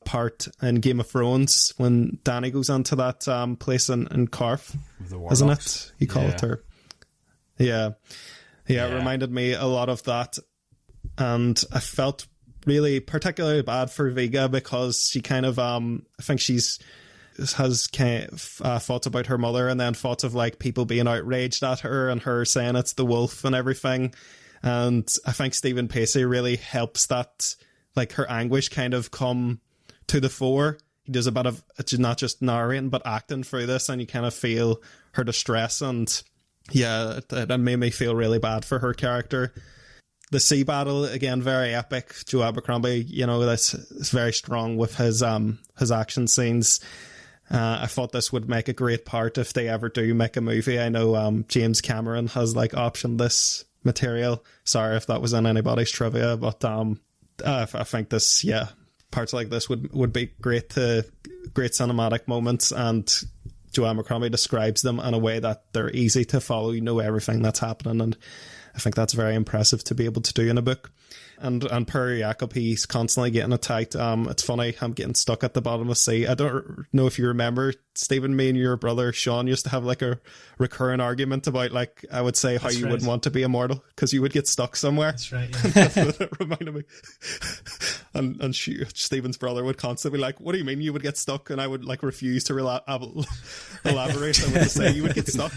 part in Game of Thrones when Dany goes into that place in Carth, isn't it? You call it her. Yeah, it reminded me a lot of that, and I felt really particularly bad for Vega because she kind of I think she's has kind of, thoughts about her mother, and then thoughts of like people being outraged at her and her saying it's the wolf and everything. And I think Stephen Pacey really helps that, like, her anguish kind of come to the fore. He does a bit of, it's not just narrating but acting through this, and you kind of feel her distress. And yeah, it made me feel really bad for her character. The sea battle, again, very epic. Joe Abercrombie, you know, that's very strong with his action scenes. I thought this would make a great part if they ever do make a movie. I know James Cameron has like optioned this material. Sorry if that was in anybody's trivia, but I think this, parts like this would be great cinematic moments, and Joe Abercrombie describes them in a way that they're easy to follow. You know everything that's happening, and I think that's very impressive to be able to do in a book. And Per Jakob, he's constantly getting attacked. It's funny, I'm getting stuck at the bottom of the sea. I don't know if you remember, Stephen, me and your brother Sean used to have like a recurrent argument about, like, I would say how That's you right. wouldn't want to be immortal because you would get stuck somewhere. That's right. Yeah. That's what it reminded me. And Stephen's brother would constantly be like, what do you mean you would get stuck? And I would like refuse to elaborate. I would just say you would get stuck.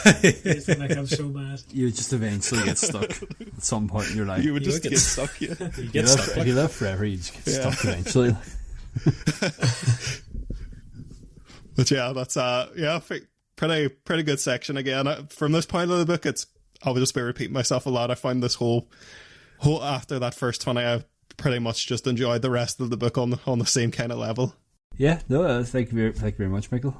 It's like, I'm so mad. You would just eventually get stuck at some point in your life. You would just get stuck. Yeah. You get stuck. If you live forever, you just get stuck eventually. But yeah, that's I think pretty good section again. From this point of the book, I'll just be repeating myself a lot. I find this whole after that first 20, I pretty much just enjoyed the rest of the book on the same kind of level. Yeah, no, thank you very much, Michael.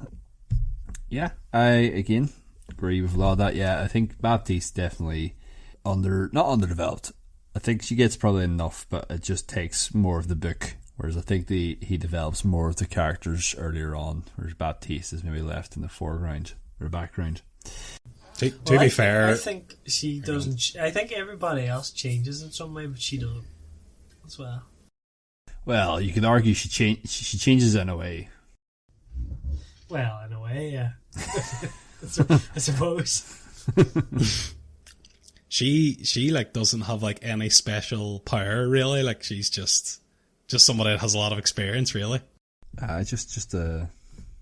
Yeah, I again agree with a lot of that. Yeah, I think Baptiste definitely not underdeveloped. I think she gets probably enough, but it just takes more of the book. Whereas I think he develops more of the characters earlier on, whereas Baptiste is maybe left in the foreground or background. To be fair, I think she doesn't. I think everybody else changes in some way, but she doesn't as well. Well, you can argue she changes in a way. Well, in a way, yeah. I suppose. She like doesn't have like any special power really. Like she's just somebody that has a lot of experience really. Just a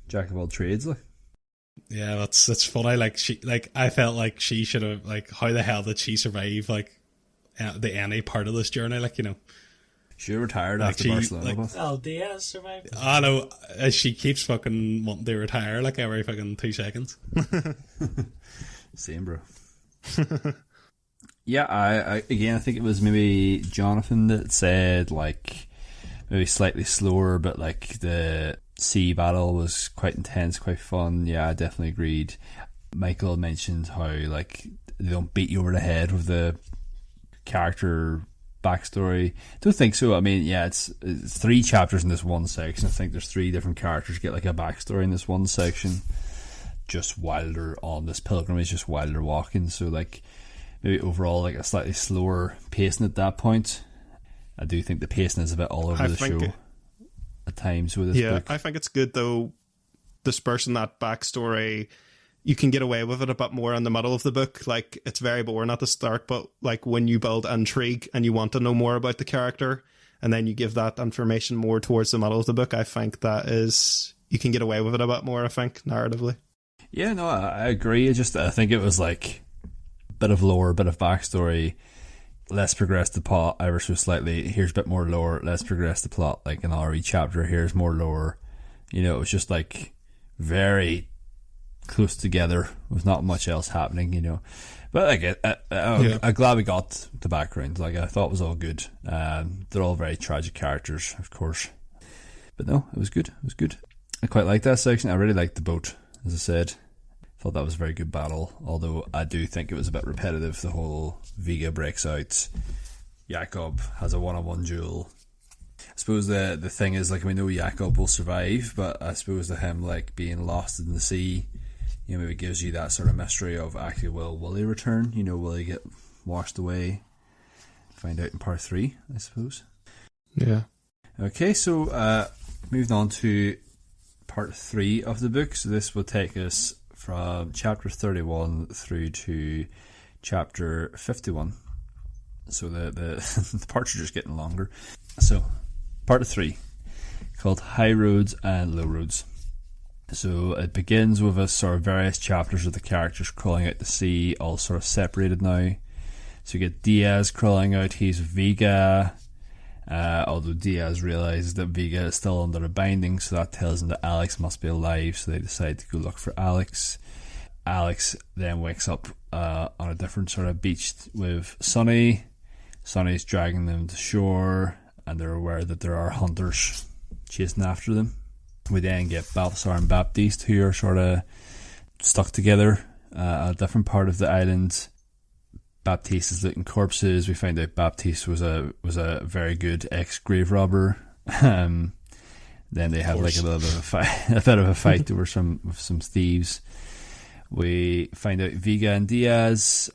jack of all trades, like. Yeah, that's funny. Like I felt like she should have, like, how the hell did she survive like any part of this journey? Like, you know, She retired like after Barcelona. like, But Well, Diaz survived. I know, she keeps fucking wanting to retire like every fucking 2 seconds. same, bro. Yeah, I think it was maybe Jonathan that said, like, maybe slightly slower, but like the sea battle was quite intense, quite fun. Yeah, I definitely agreed. Michael mentioned how, like, they don't beat you over the head with the character backstory. Don't think so. I mean, yeah, it's 3 chapters in this one section. I think there's 3 different characters get like a backstory in this one section, just while they're on this pilgrimage, just while they're walking. So, like, maybe overall, like, a slightly slower pacing at that point. I do think the pacing is a bit all over the show at times with this book. I think it's good though, dispersing that backstory. You can get away with it a bit more in the middle of the book. Like, it's very boring at the start, but like when you build intrigue and you want to know more about the character, and then you give that information more towards the middle of the book, I think you can get away with it a bit more, I think, narratively. Yeah, no, I agree. I think it was like a bit of lore, a bit of backstory. Let's progress the plot ever so slightly. Here's a bit more lore. Let's progress the plot like an RE chapter. Here's more lore. You know, it was just like very close together with not much else happening, you know. But like, I'm glad we got the background. Like, I thought it was all good. They're all very tragic characters, of course. But no, it was good. It was good. I quite liked that section. I really liked the boat, as I said. Thought that was a very good battle, although I do think it was a bit repetitive. The whole Vega breaks out, Jakob has a one-on-one duel. I suppose the thing is, like, we know Jakob will survive, but I suppose to him, like, being lost in the sea, you know, maybe gives you that sort of mystery of, actually, will he return? You know, will he get washed away? Find out in part 3, I suppose. Yeah. Okay, so moving on to part 3 of the book. So this will take us from chapter 31 through to chapter 51. So the parts are just getting longer. So, part 3, called High Roads and Low Roads. So it begins with a sort of various chapters of the characters crawling out to sea, all sort of separated now. So you get Diaz crawling out, he's with Vega, although Diaz realises that Vega is still under a binding, so that tells him that Alex must be alive, so they decide to go look for Alex. Alex then wakes up on a different sort of beach with Sonny. Sonny's dragging them to shore, and they're aware that there are hunters chasing after them. We then get Balthazar and Baptiste, who are sort of stuck together at a different part of the island. Baptiste is looting corpses. We find out Baptiste was a very good ex-grave robber. Then they have like a little bit of a fight over with some thieves. We find out Vega and Diaz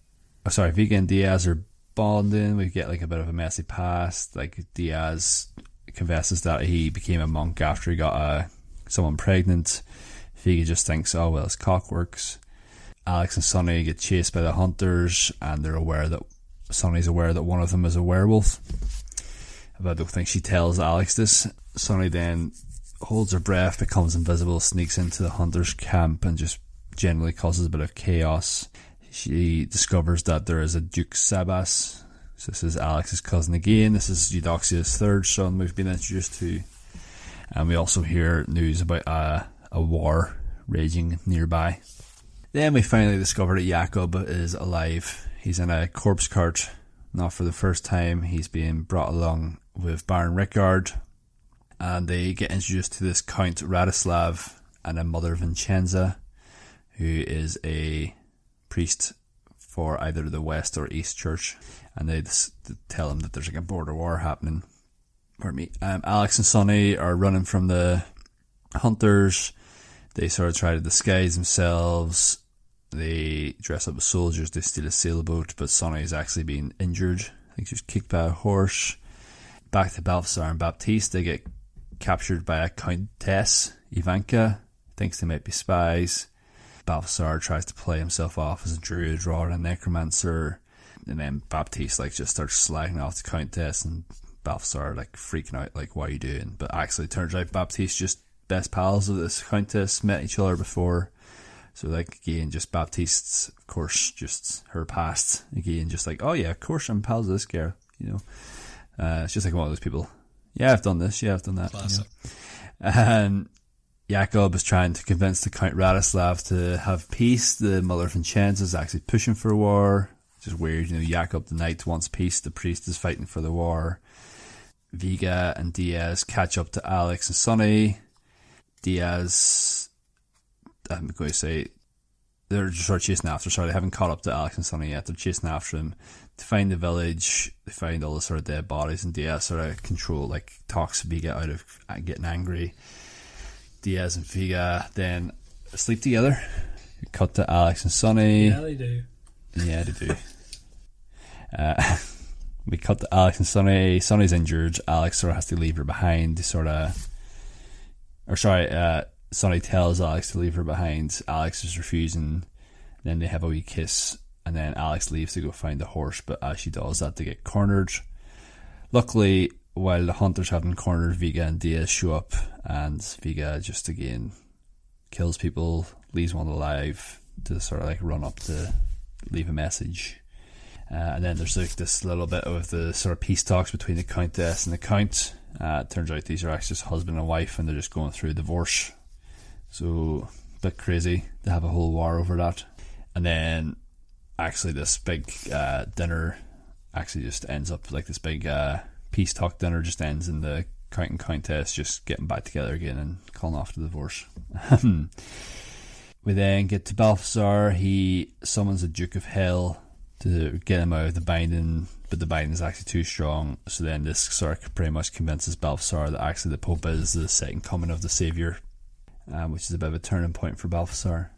are bonding. We get like a bit of a messy past. Like Diaz confesses that he became a monk after he got someone pregnant. Vega just thinks, oh well, his cock works. Alex and Sonny get chased by the hunters, and Sonny's aware that one of them is a werewolf. But I don't think she tells Alex this. Sonny then holds her breath, becomes invisible, sneaks into the hunters' camp, and just generally causes a bit of chaos. She discovers that there is a Duke Sabas. So this is Alex's cousin again. This is Eudoxia's third son we've been introduced to. And we also hear news about a war raging nearby. Then we finally discover that Jakob is alive. He's in a corpse cart. Not for the first time. He's being brought along with Baron Rickard. And they get introduced to this Count Radislav and a Mother Vincenza, who is a priest for either the West or East Church. And they tell him that there's like a border war happening. Pardon me. Alex and Sonny are running from the hunters. They sort of try to disguise themselves. They dress up as soldiers. They steal a sailboat, but Sonny is actually being injured. I think she was kicked by a horse. Back to Balthazar and Baptiste. They get captured by a countess, Ivanka. Thinks they might be spies. Balthazar tries to play himself off as a druid rather than a necromancer. And then Baptiste just starts slagging off the countess, and Balthazar freaking out, what are you doing? But actually it turns out Baptiste just best pals of this countess, met each other before. So again, just Baptiste's, of course, just her past. Again, just oh yeah, of course I'm pals with this girl, it's just one of those people. Yeah, I've done this. Yeah, I've done that. Classic. And Jakob is trying to convince the Count Radislav to have peace. The Mother Vincenza is actually pushing for war. Which is weird, Jakob the Knight wants peace. The priest is fighting for the war. Vega and Diaz catch up to Alex and Sonny. Diaz, I'm going to say, they're just sort of chasing after. Sorry, they haven't caught up to Alex and Sonny yet. They're chasing after him to find the village. They find all the sort of dead bodies, and Diaz sort of talks Vega out of getting angry. Diaz and Vega then sleep together. Cut to Alex and Sonny. Yeah, they do. Yeah, they do. We cut to Alex and Sonny. Sonny's injured. Alex sort of has to leave her behind. Sonny tells Alex to leave her behind. Alex is refusing. Then they have a wee kiss, and then Alex leaves to go find the horse, but as she does that, they get cornered. Luckily, while the hunters haven't cornered, Vega and Diaz show up, and Vega just again kills people, leaves one alive to sort of run up to leave a message. And then there's this little bit of the sort of peace talks between the Countess and the Count. It turns out these are actually just husband and wife, and they're just going through a divorce. So, a bit crazy to have a whole war over that. And then, actually, this big dinner actually just ends up this big peace talk dinner just ends in the Count and Countess just getting back together again and calling off the divorce. We then get to Balthazar. He summons the Duke of Hell to get him out of the binding, but the binding is actually too strong. So then this sort of pretty much convinces Balthazar that actually the Pope is the second coming of the Saviour, which is a bit of a turning point for Balthazar.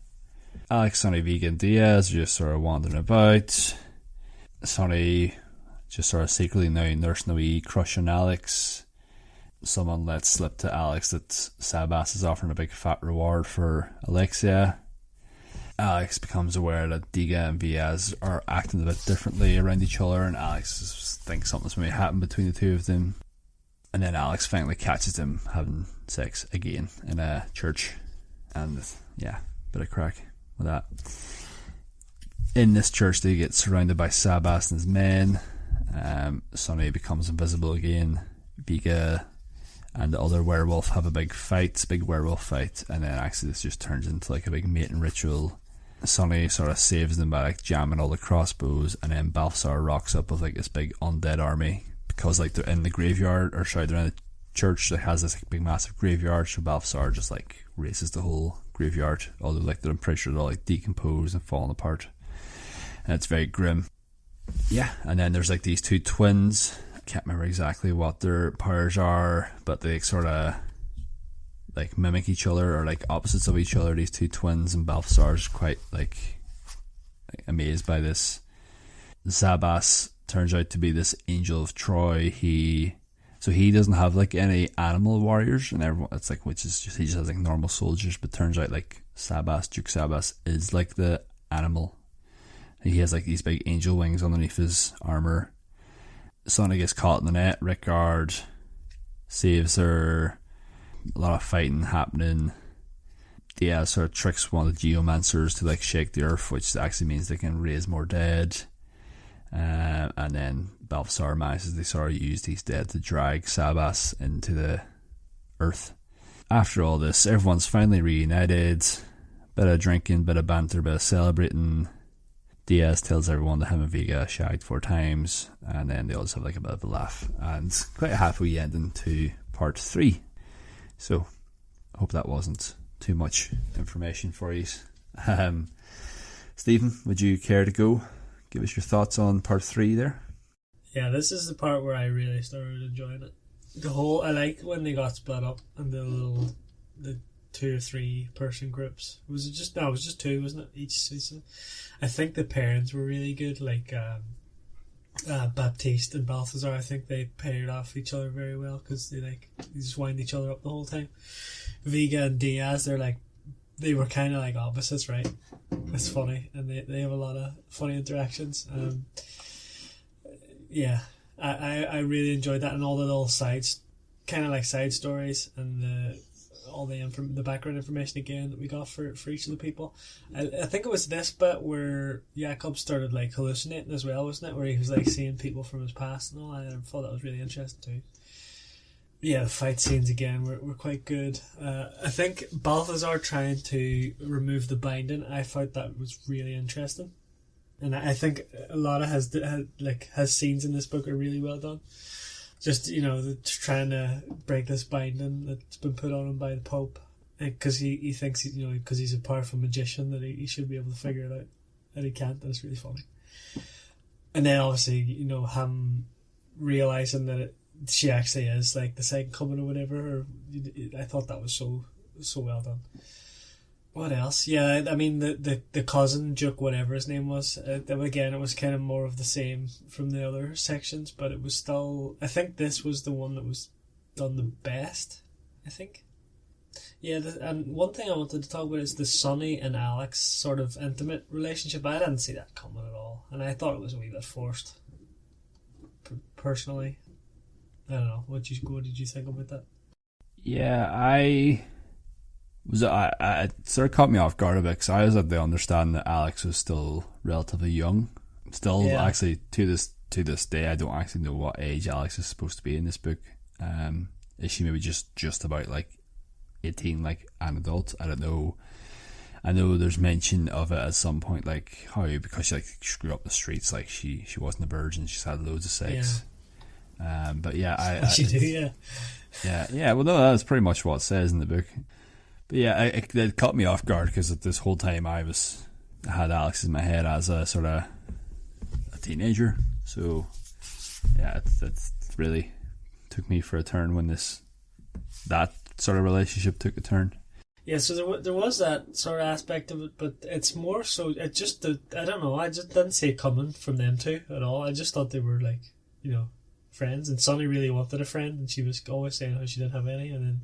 Alex, Sonny, Vega and Diaz are just sort of wandering about. Sonny just sort of secretly now nursing a wee crush on Alex. Someone lets slip to Alex that Sabas is offering a big fat reward for Alexia. Alex becomes aware that Diga and Viaz are acting a bit differently around each other, and Alex thinks something's going to happen between the two of them. And then Alex finally catches them having sex again in a church. And yeah, bit of crack with that. In this church, they get surrounded by Sabas and his men. Sonny becomes invisible again. Vika and the other werewolf have a big werewolf fight, and then actually this just turns into like a big mating ritual. Sonny sort of saves them by like jamming all the crossbows, and then Balthazar rocks up with like this big undead army, because like they're in the graveyard, or sorry, they're in the church that has this like big massive graveyard, so Balthazar just like races the whole graveyard, although like I'm pretty sure they're all like decomposed and falling apart, and it's very grim. Yeah, and then there's like these two twins. I can't remember exactly what their powers are, but they sort of like mimic each other, or like opposites of each other, these two twins, and Balthazar's quite like amazed by this. Sabas turns out to be this angel of Troy. He doesn't have like any animal warriors, and everyone, it's like, which is just, he just has like normal soldiers, but turns out like Duke Sabas is like the animal. He has like these big angel wings underneath his armor. Sonny gets caught in the net. Rickard saves her. A lot of fighting happening. Diaz sort of tricks one of the geomancers to like shake the earth, which actually means they can raise more dead. And then Balthazar manages to sort of use these dead to drag Sabas into the earth. After all this, everyone's finally reunited. Bit of drinking, bit of banter, bit of celebrating. Diaz tells everyone that him and Vega shagged 4 times, and then they all just have like a bit of a laugh, and quite a halfway ending to part 3. So I hope that wasn't too much information for you. Stephen, would you care to go give us your thoughts on part 3 there? Yeah, this is the part where I really started enjoying it. I like when they got split up and the 2 or 3 person groups. It was just 2, wasn't it, each season? I think the pairings were really good, like Baptiste and Balthazar. I think they paired off each other very well, because they just wind each other up the whole time. Vega and Diaz, they were kind of like opposites, right? It's funny, and they have a lot of funny interactions. Yeah, I really enjoyed that, and all the little kind of like side stories, and all the background information again that we got for each of the people. I think it was this bit where Jakob started like hallucinating as well, wasn't it? Where he was like seeing people from his past and all. I thought that was really interesting too. Yeah, the fight scenes again were quite good. I think Balthazar trying to remove the binding, I thought that was really interesting. And I think a lot of his scenes in this book are really well done. Just, trying to break this binding that's been put on him by the Pope, because he thinks because he's a powerful magician, that he should be able to figure it out, and he can't. That's really funny. And then obviously him realizing that she actually is like the second coming or whatever. I thought that was so well done. What else? Yeah, I mean the cousin Duke, whatever his name was. Again, it was kind of more of the same from the other sections, but it was still. I think this was the one that was done the best. I think. Yeah, and one thing I wanted to talk about is the Sonny and Alex sort of intimate relationship. I didn't see that coming at all, and I thought it was a wee bit forced. Personally, I don't know. What did you think about that? Yeah, I sort of caught me off guard a bit, because I was of the understanding that Alex was still relatively young. Still, yeah. Actually, to this day, I don't actually know what age Alex is supposed to be in this book. Is she maybe just about like 18, like an adult? I don't know. I know there's mention of it at some point, like how because she grew up in the streets, like she wasn't a virgin, she's had loads of sex. Yeah. But yeah, she do, yeah. Yeah. Well, no, that's pretty much what it says in the book. But yeah, it caught me off guard, because this whole time I had Alex in my head as a sort of a teenager. So yeah, it really took me for a turn when that sort of relationship took a turn. Yeah, so there was that sort of aspect of it, but it's more so I don't know, I just didn't see it coming from them two at all. I just thought they were like, friends, and Sonny really wanted a friend, and she was always saying how she didn't have any, and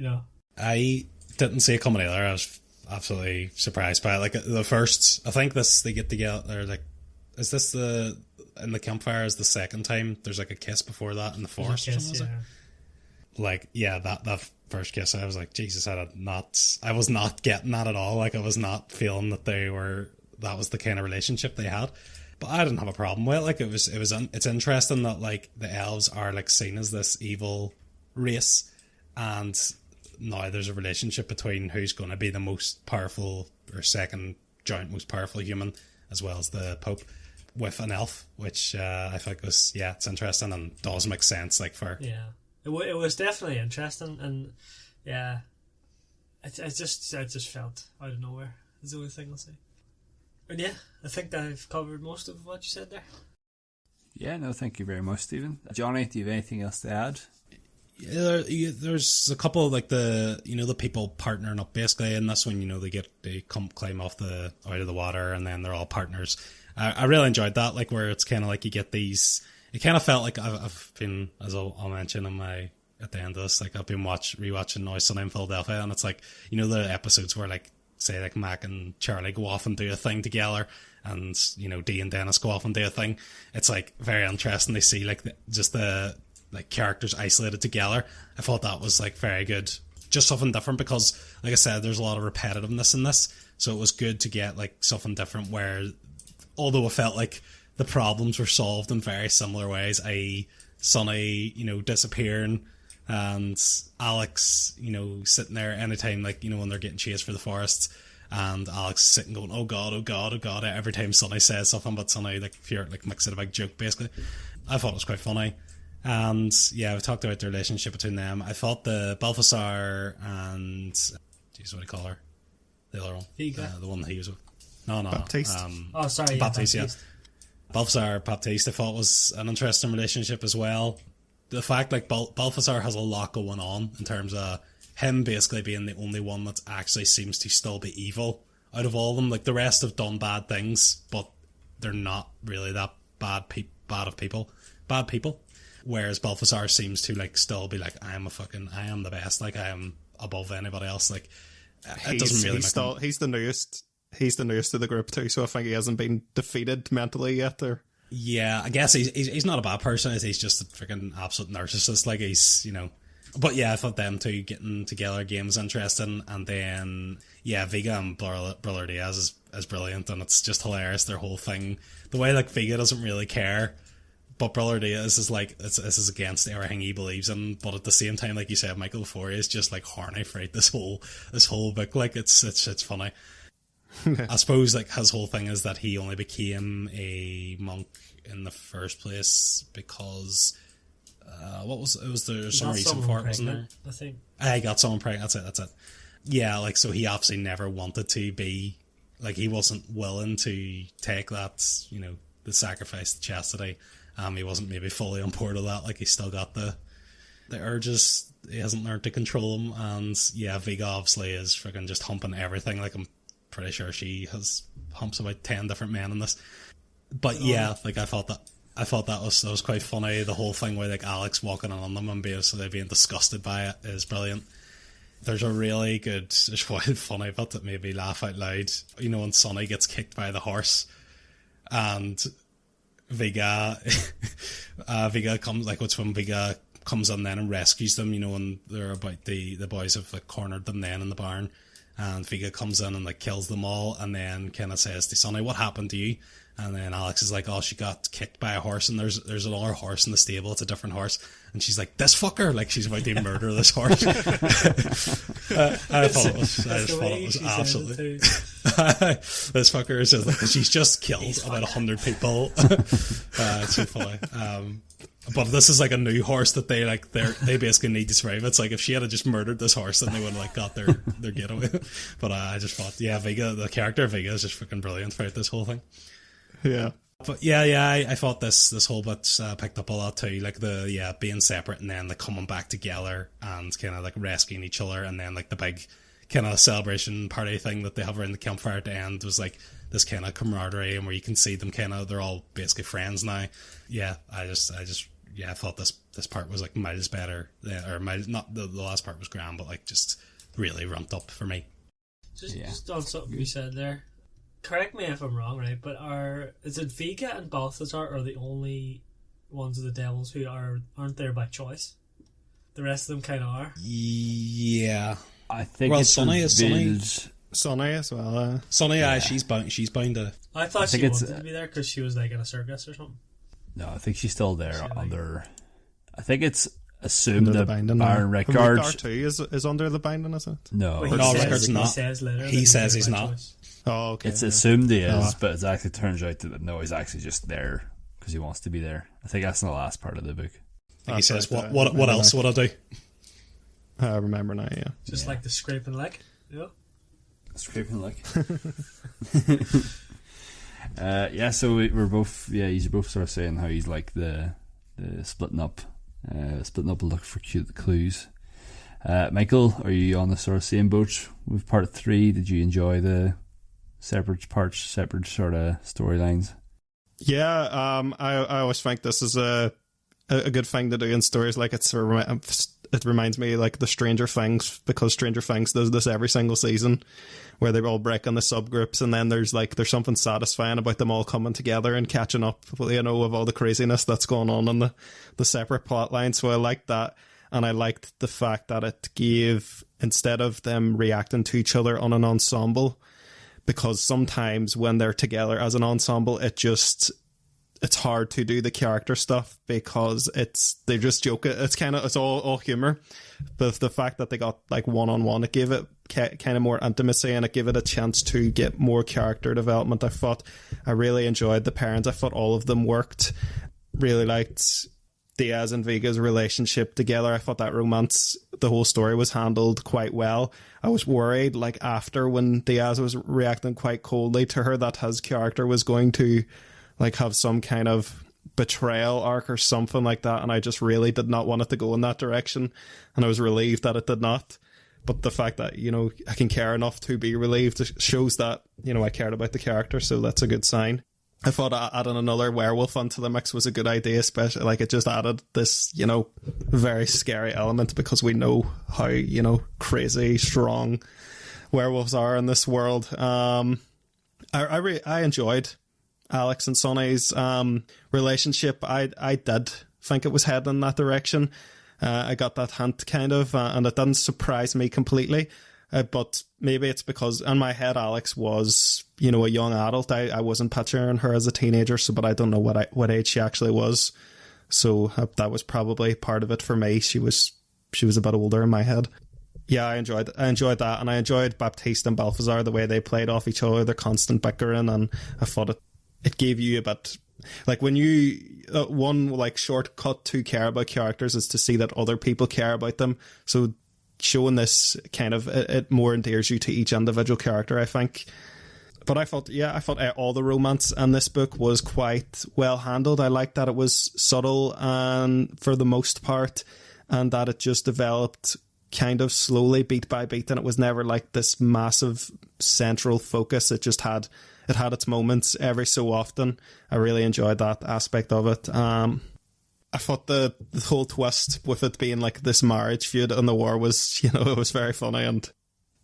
then I didn't see it coming either. I was absolutely surprised by it. Like the first, I think they get together. Like, is this in the campfire? Is the second time there's like a kiss before that in the forest? Kiss, yeah. Like, yeah, that first kiss, I was like, Jesus, I was not getting that at all. Like, I was not feeling that was the kind of relationship they had. But I didn't have a problem with it. Like, it's interesting that, like, the elves are, like, seen as this evil race, and now there's a relationship between who's going to be the most powerful, or second joint most powerful human, as well as the Pope, with an elf, which I think was, it's interesting and does make sense, like, for... Yeah. It was definitely interesting, and, yeah, I just felt out of nowhere, is the only thing I'll say. And yeah, I think I've covered most of what you said there. Yeah, no, thank you very much, Stephen. Johnny, do you have anything else to add? Yeah, there's a couple of, like, the people partnering up basically, and that's when, they climb off out of the water, and then they're all partners. I really enjoyed that, like, where it's kind of like you get these. It kind of felt like I've been, as I'll mention at the end of this, like, I've been rewatching Always Sunny in Philadelphia, and it's like, the episodes where, like, say, like, Mac and Charlie go off and do a thing together, and Dee and Dennis go off and do a thing. It's, like, very interesting to see, like, the characters isolated together. I thought that was, like, very good, just something different, because, like I said, there's a lot of repetitiveness in this, so it was good to get, like, something different where, although it felt like the problems were solved in very similar ways, i.e. Sonny, disappearing, and Alex, sitting there anytime, like, when they're getting chased for the forests, and Alex sitting going, oh god, oh god, oh god, every time Sonny says something, but Sonny, like, makes it a big joke, basically. I thought it was quite funny. And yeah, we talked about the relationship between them. I thought the Balthazar and, geez, what do you call her? The other one. The one that he was with. No. Baptiste. Sorry. Baptiste, yeah. Balthazar, Baptiste, I thought was an interesting relationship as well. The fact, like, Balthazar has a lot going on in terms of him basically being the only one that actually seems to still be evil out of all of them. Like, the rest have done bad things, but they're not really that bad people. Whereas Balthazar seems to, like, still be like, I am the best, like, I am above anybody else. Like, it doesn't really he's the newest. He's the newest of the group too, so I think he hasn't been defeated mentally yet. Or yeah, I guess he's not a bad person. He's just a freaking absolute narcissist. Like, he's, But yeah, I thought them two getting together again was interesting. And then, yeah, Vega and Brother Diaz is brilliant, and it's just hilarious, their whole thing. The way, like, Vega doesn't really care, but Brother Diaz is like, this is against everything he believes in, but at the same time, like you said, Michael, before, is just, like, horny for it, this whole book. Like, it's funny. I suppose, like, his whole thing is that he only became a monk in the first place because there's some reason for it, wasn't there? I think I got someone pregnant. That's it. Yeah, like, so he obviously never wanted to be, like, he wasn't willing to take that, the sacrifice, the chastity. He wasn't maybe fully on board with that. Like, he's still got the urges. He hasn't learned to control them. And yeah, Vega obviously is freaking just humping everything. Like, I'm pretty sure she humps about 10 different men in this. But yeah, like, I thought that was quite funny. The whole thing with, like, Alex walking on them and being disgusted by it is brilliant. There's a really good, it's quite funny bit that made me laugh out loud. When Sonny gets kicked by the horse, and Vega comes, like, it's when Vega comes in then and rescues them, and they're about the boys have, like, cornered them then in the barn, and Vega comes in and, like, kills them all, and then kind of says to Sonny, what happened to you? And then Alex is like, oh, she got kicked by a horse, and there's another horse in the stable, it's a different horse. And she's like, this fucker, like, she's about to murder this horse. I just thought it was absolutely this fucker is just like, she's just killed about 100 people. It's so funny. But this is, like, a new horse that they basically need to survive. It's like, if she had just murdered this horse, then they would have, like, got their getaway. But I just thought, yeah, Vega, the character of Vega is just freaking brilliant throughout this whole thing. Yeah. But yeah, I thought this whole bit picked up a lot too, like, being separate and then, like, coming back together and kind of, like, rescuing each other, and then, like, the big kind of celebration party thing that they have around the campfire at the end was, like, this kind of camaraderie, and where you can see them they're all basically friends now. Yeah, I thought this part was, like, miles better, or not the last part was grand, but, like, just really ramped up for me. Just on something you said there. Correct me if I'm wrong, right? But is it Vega and Balthazar are the only ones of the devils who aren't there by choice? The rest of them kind of are. Yeah. I think Well, it's Sonny is revealed- Sonny as well. Sonny, she's bound to. I thought think she it's- wanted to be there because she was like in a circus or something. No, I think she's still there Shit, like- under. I think it's assumed Under the that binding. Baron Rickard Rickard. too is under the binding, is it? No, Well, No, says- Rickard's not. He says later. He that says made he's the right not. choice. Oh, okay. it's assumed he is, Oh. but it actually turns out that no, he's actually just there because he wants to be there. I think that's in the last part of the book. He That's says, right, what else would I do? I remember now, yeah. Just like the scraping leg. Yeah. Scraping like. Yeah, so we're both. Yeah, he's both sort of saying how he's like the splitting up will look for cute clues. Michael, are you on the sort of same boat with part 3? Did you enjoy the separate parts, separate sort of storylines? Yeah, I always think this is a good thing to do in stories. Like it reminds me like the Stranger Things, because Stranger Things does this every single season, where they all break into subgroups, and then there's something satisfying about them all coming together and catching up, you know, of all the craziness that's going on in the separate plot lines. So I liked that, and I liked the fact that it gave, instead of them reacting to each other on an ensemble, because sometimes when they're together as an ensemble, it's hard to do the character stuff because they just joke. It's all humor, but the fact that they got like one-on-one, it gave it kind of more intimacy, and it gave it a chance to get more character development. I really enjoyed the parents. I thought all of them worked. Really liked Diaz and Vega's relationship together. I thought that romance, the whole story was handled quite well. I was worried, like after when Diaz was reacting quite coldly to her, that his character was going to like have some kind of betrayal arc or something like that, and I just really did not want it to go in that direction, and I was relieved that it did not. But the fact that, you know, I can care enough to be relieved shows that, you know, I cared about the character, so that's a good sign. I thought adding another werewolf onto the mix was a good idea, especially like it just added this, you know, very scary element, because we know how, you know, crazy strong werewolves are in this world. I enjoyed Alex and Sonny's relationship. I did think it was heading in that direction. I got that hint kind of, and it didn't surprise me completely. But maybe it's because in my head Alex was, you know, a young adult. I wasn't picturing her as a teenager, but I don't know what age she actually was. So that was probably part of it for me. She was a bit older in my head. Yeah, I enjoyed that, and I enjoyed Baptiste and Balthazar, the way they played off each other, their constant bickering, and I thought it gave you a bit, like when you one like shortcut to care about characters is to see that other people care about them. So showing this kind of it more endears you to each individual character, I think. But I thought all the romance in this book was quite well handled. I liked that it was subtle and for the most part, and that it just developed kind of slowly, beat by beat, and it was never like this massive central focus. It just had its moments every so often. I really enjoyed that aspect of it. I thought the whole twist with it being like this marriage feud and the war was, you know, it was very funny, and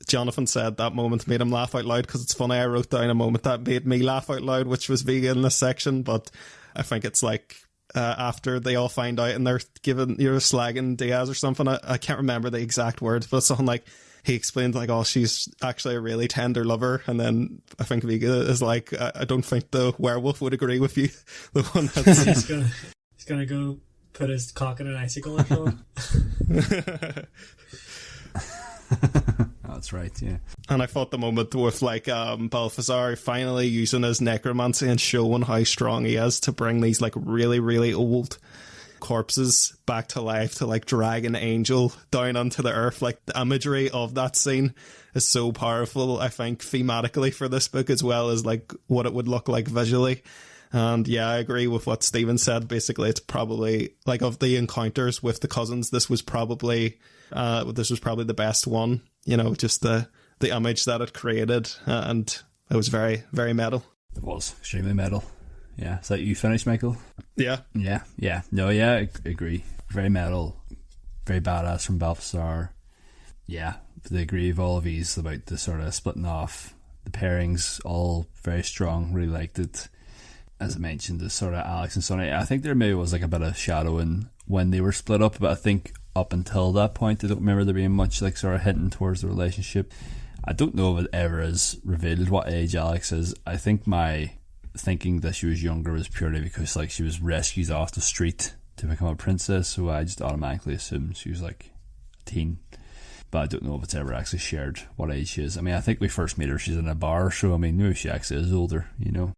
Jonathan said that moment made him laugh out loud, because it's funny, I wrote down a moment that made me laugh out loud, which was Vega in this section, but I think it's like after they all find out and they're slagging Diaz or something. I can't remember the exact words, but it's something like, he explained like, oh, she's actually a really tender lover, and then I think Vega is like, I don't think the werewolf would agree with you. The one that's he's gonna go put his cock in an icicle or something. That's right, yeah. And I thought the moment with like Balthazar finally using his necromancy and showing how strong he is to bring these like really, really old corpses back to life, to like drag an angel down onto the earth, like the imagery of that scene is so powerful, I think, thematically for this book, as well as like what it would look like visually. And yeah, I agree with what Stephen said. Basically, it's probably like, of the encounters with the cousins, this was probably the best one. You know, just the image that it created, and it was very, very metal. It was extremely metal. Yeah, is that you finished, Michael? Yeah. No, yeah, I agree. Very metal, very badass from Balthazar. Yeah, the agree of all of these about the sort of splitting off, the pairings, all very strong. Really liked it. As I mentioned, the sort of Alex and Sonny, I think there maybe was like a bit of shadowing when they were split up, but I think up until that point, I don't remember there being much like sort of hinting towards the relationship. I don't know if it ever is revealed what age Alex is. I think my thinking that she was younger was purely because like she was rescued off the street to become a princess, so I just automatically assumed she was like a teen. But I don't know if it's ever actually shared what age she is. I mean, I think we first meet her, she's in a bar, so I mean, maybe she actually is older, you know.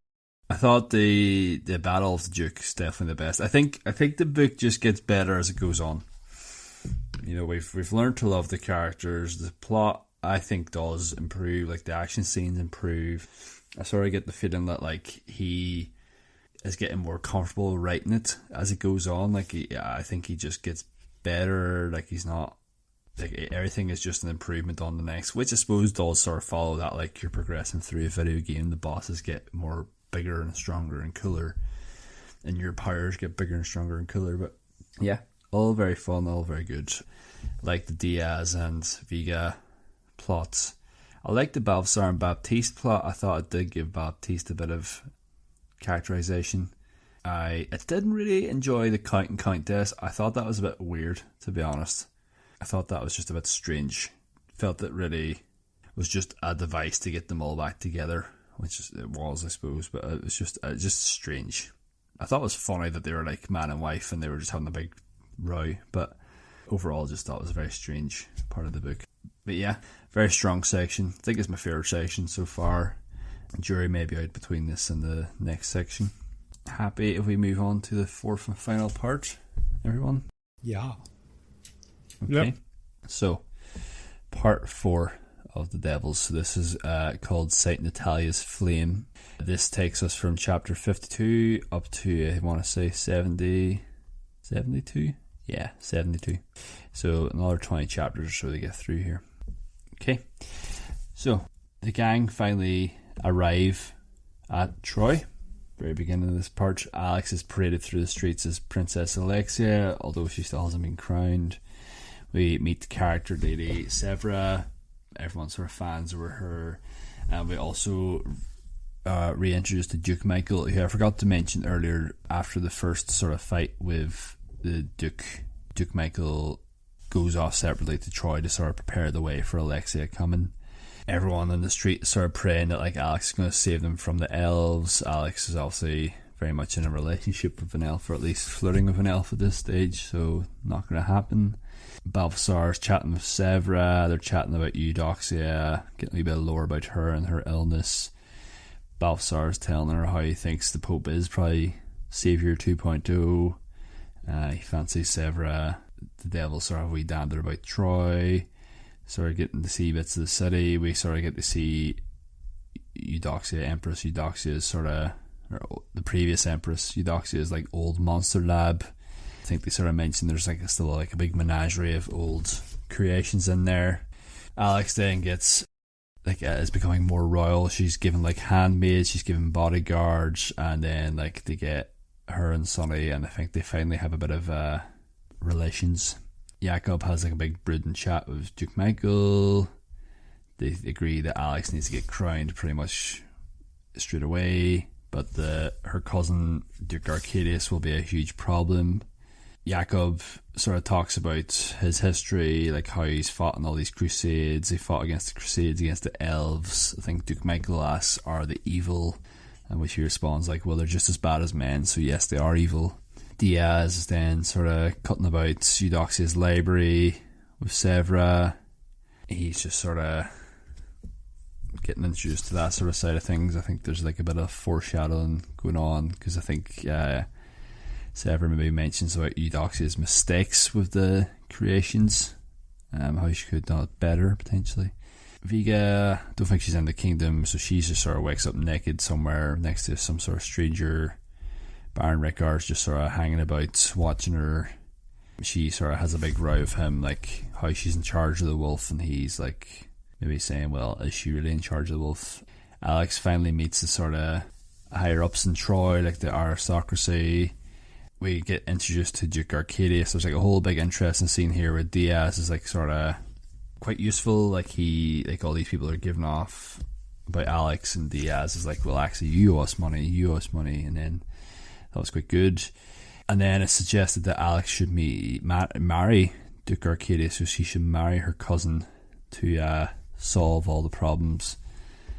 I thought the Battle of the Duke is definitely the best. I think the book just gets better as it goes on. You know, we've learned to love the characters. The plot, I think, does improve. Like, the action scenes improve. I sort of get the feeling that, like, he is getting more comfortable writing it as it goes on. Like, I think he just gets better. Like, he's not... Like, everything is just an improvement on the next, which I suppose does sort of follow that, like, you're progressing through a video game. The bosses get more bigger and stronger and cooler, and your powers get bigger and stronger and cooler. But, yeah, all very fun, all very good. Like the Diaz and Vega plots. I like the Balthazar and Baptiste plot. I thought it did give Baptiste a bit of characterization. I didn't really enjoy the Count and Countess. I thought that was a bit weird, to be honest. I thought that was just a bit strange. Felt it really was just a device to get them all back together, which it was, I suppose, but it was just strange. I thought it was funny that they were like man and wife and they were just having a big row, but overall just thought it was a very strange part of the book. But yeah, very strong section. I think it's my favourite section so far. Jury may be out between this and the next section. Happy if we move on to the fourth and final part, everyone? Yeah. Okay. Yep. So, part 4 of The Devils. So this is called Saint Natalia's Flame. This takes us from chapter 52 up to, I want to say, 72? Yeah, 72. So another 20 chapters or so to get through here. Okay. So, the gang finally arrive at Troy. Very beginning of this part. Alex is paraded through the streets as Princess Alexia, although she still hasn't been crowned. We meet the character lady Severa. Everyone sort of fans over her. And we also reintroduced to Duke Michael, who I forgot to mention earlier. After the first sort of fight with the Duke Michael goes off separately to Troy to sort of prepare the way for Alexia coming. Everyone in the street is sort of praying that like Alex is going to save them from the elves. Alex is obviously very much in a relationship with an elf, or at least flirting with an elf at this stage, so not going to happen. Balthazar's chatting with Severa. They're chatting about Eudoxia, getting a wee bit of lore about her and her illness. Balthazar's telling her how he thinks the Pope is probably Saviour 2.0. He fancies Severa. The Devils sort of wee dander about Troy. Sort of getting to see bits of the city. We sort of get to see Eudoxia, Empress Eudoxia's sort of, or the previous Empress Eudoxia's like old monster lab. I think they sort of mentioned there's like still like a big menagerie of old creations in there. Alex then gets like is becoming more royal. She's given like handmaids, she's given bodyguards, and then like they get her and Sonny, and I think they finally have a bit of relations. Jacob has like a big brooding chat with Duke Michael. They agree that Alex needs to get crowned pretty much straight away, but her cousin Duke Arcadius will be a huge problem. Jacob sort of talks about his history, like how he's fought in all these crusades. He fought against the crusades against the elves. I think Duke Michael asks, are they evil? And which he responds like, well, they're just as bad as men, so yes, they are evil. Diaz is then sort of cutting about Eudoxia's library with Severa. He's just sort of getting introduced to that sort of side of things. I think there's like a bit of foreshadowing going on, because I think Severa maybe mentions about Eudoxia's mistakes with the creations, how she could have done it better potentially. Vega, don't think she's in the kingdom, so she just sort of wakes up naked somewhere next to some sort of stranger. Baron Rickard's just sort of hanging about, watching her. She sort of has a big row with him, like how she's in charge of the wolf, and he's like maybe saying, well, is she really in charge of the wolf? Alex finally meets the sort of higher ups in Troy, like the aristocracy. We get introduced to Duke Arcadius. There's like a whole big interesting scene here where Diaz is like sort of quite useful, like all these people are giving off about Alex, and Diaz is like, well, actually you owe us money, and then that was quite good. And then it's suggested that Alex should marry Duke Arcadius so she should marry her cousin to solve all the problems.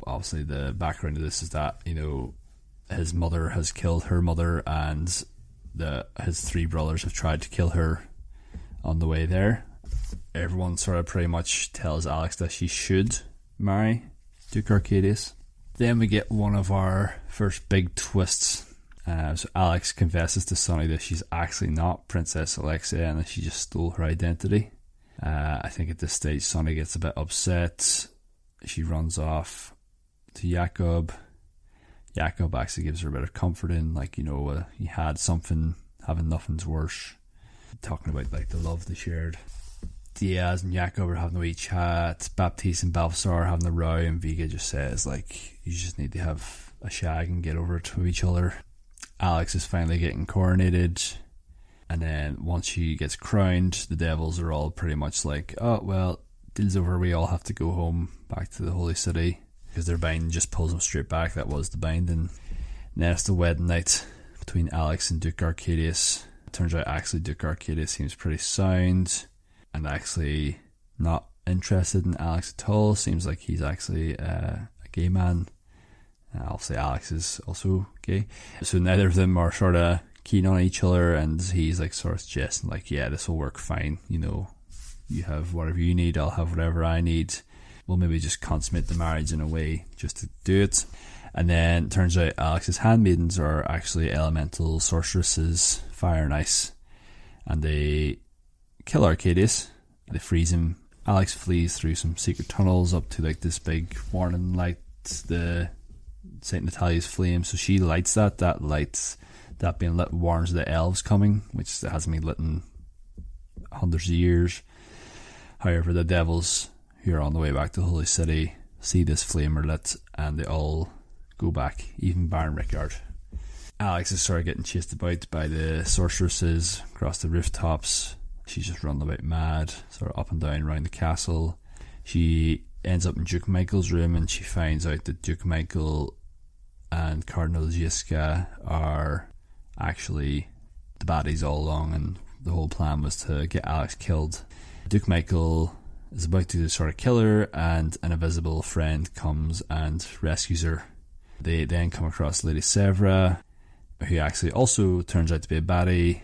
Obviously, the background of this is that, you know, his mother has killed her mother, and his 3 brothers have tried to kill her on the way there. Everyone sort of pretty much tells Alex that she should marry Duke Arcadius. Then we get one of our first big twists. So Alex confesses to Sonny that she's actually not Princess Alexia and that she just stole her identity. I think at this stage Sonny gets a bit upset. She runs off to Jacob. Jacob actually gives her a bit of comforting, like, you know, he had something, having nothing's worse. Talking about like the love they shared. Diaz and Jacob are having a wee chat. Baptiste and Balthasar are having a row, and Vega just says, like, you just need to have a shag and get over it with each other. Alex is finally getting coronated, and then once she gets crowned, the devils are all pretty much like, oh, well, deal's over, we all have to go home, back to the Holy City, because their binding just pulls them straight back. That was the binding. And then it's the wedding night between Alex and Duke Arcadius. It turns out actually Duke Arcadius seems pretty sound and actually not interested in Alex at all. Seems like he's actually a gay man. Obviously Alex is also gay, so neither of them are sort of keen on each other, and he's like sort of suggesting like, yeah, this will work fine, you know, you have whatever you need, I'll have whatever I need, we'll maybe just consummate the marriage in a way just to do it. And then it turns out Alex's handmaidens are actually elemental sorceresses, fire and ice, and they kill Arcadius, they freeze him. Alex flees through some secret tunnels up to like this big warning light, the St. Natalia's flame, so she lights that light, that being lit warns the elves coming, which hasn't been lit in hundreds of years. However, the devils who are on the way back to the Holy City see this flame lit, and they all go back, even Baron Rickard. Alex is sort of getting chased about by the sorceresses across the rooftops. She's just running about mad, sort of up and down around the castle. She ends up in Duke Michael's room, and she finds out that Duke Michael and Cardinal Gisca are actually the baddies all along, and the whole plan was to get Alex killed. Duke Michael is about to sort of kill her, and an invisible friend comes and rescues her. They then come across Lady Severa, who actually also turns out to be a baddie.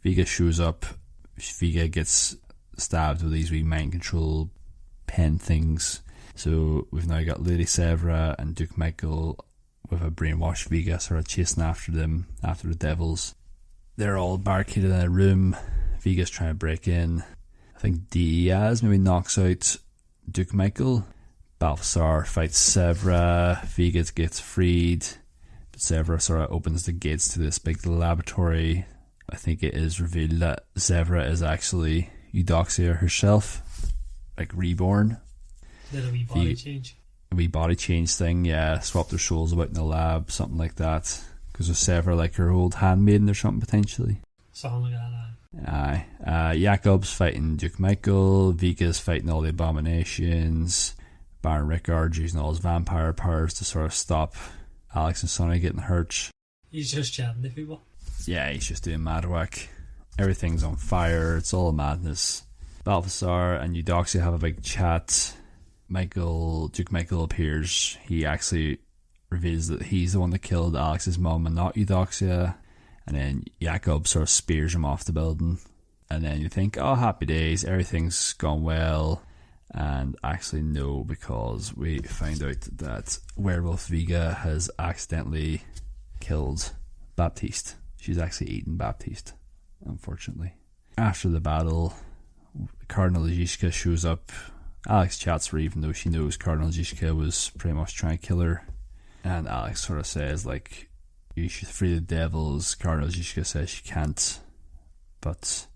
Vega shows up. Vega gets stabbed with these wee mind control pen things. So we've now got Lady Severa and Duke Michael with a brainwashed Vega sort of chasing after them, after the devils. They're all barricaded in a room. Vega's trying to break in. I think Diaz maybe knocks out Duke Michael. Balthasar fights Severa. Vega gets freed. But Severa sort of opens the gates to this big laboratory. I think it is revealed that Severa is actually Eudoxia herself, like reborn. Did a wee body change? A wee body change thing, yeah. Swapped their souls about in the lab, something like that. Because of Severa, like her old handmaiden or something, potentially. Something like that, Aye. Jacob's fighting Duke Michael. Vika's fighting all the abominations. Baron Rickard using all his vampire powers to sort of stop Alex and Sonny getting hurt. He's just chatting to people. Yeah, he's just doing mad whack. Everything's on fire. It's all madness. Balthasar and Eudoxia have a big chat. Duke Michael appears. He actually reveals that he's the one that killed Alex's mum and not Eudoxia. And then Jacob sort of spears him off the building. And then you think, oh, happy days, everything's gone well. And actually no, because we find out that Werewolf Vega has accidentally killed Baptiste. She's actually eaten Baptiste, unfortunately. After the battle, Cardinal Gisca shows up. Alex chats her even though she knows Cardinal Gisca was pretty much trying to kill her. And Alex sort of says, like, you should free the devils. Cardinal Gisca says she can't. But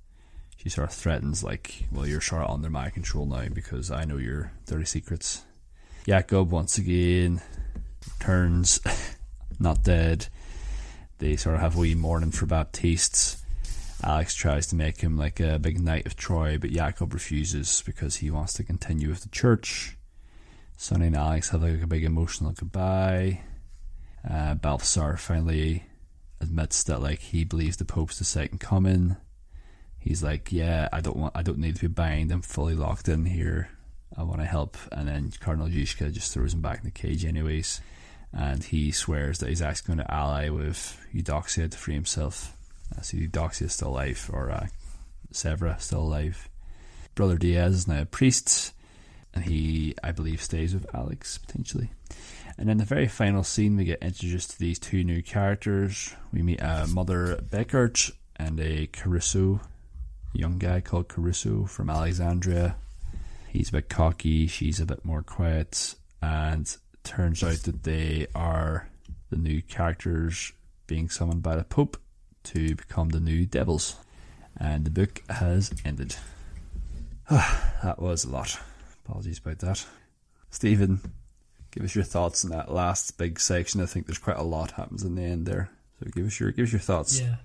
she sort of threatens, like, well, you're sort of under my control now because I know your dirty secrets. Jacob, once again, turns not dead. They sort of have a wee mourning for Baptiste. Alex tries to make him like a big knight of Troy, but Jacob refuses because he wants to continue with the church. Sonny and Alex have like a big emotional goodbye. Balthasar finally admits that like he believes the Pope's the second coming. he's like, yeah, I don't need to be bound, I'm fully locked in here, I want to help. And then Cardinal Yushka just throws him back in the cage anyways, and he swears that he's actually going to ally with Eudoxia to free himself. So Eudoxia is still alive, or Severa still alive. Brother Diaz is now a priest, and he, I believe, stays with Alex potentially. And in the very final scene, we get introduced to these two new characters. We meet a Mother Beckert and a Caruso, young guy called Caruso from Alexandria. He's a bit cocky, she's a bit more quiet, and turns out that they are the new characters being summoned by the Pope to become the new devils. And the book has ended. That was a lot. Apologies about that. Stephen, give us your thoughts on that last big section. I think there's quite a lot happens in the end there. So give us your thoughts. Yeah,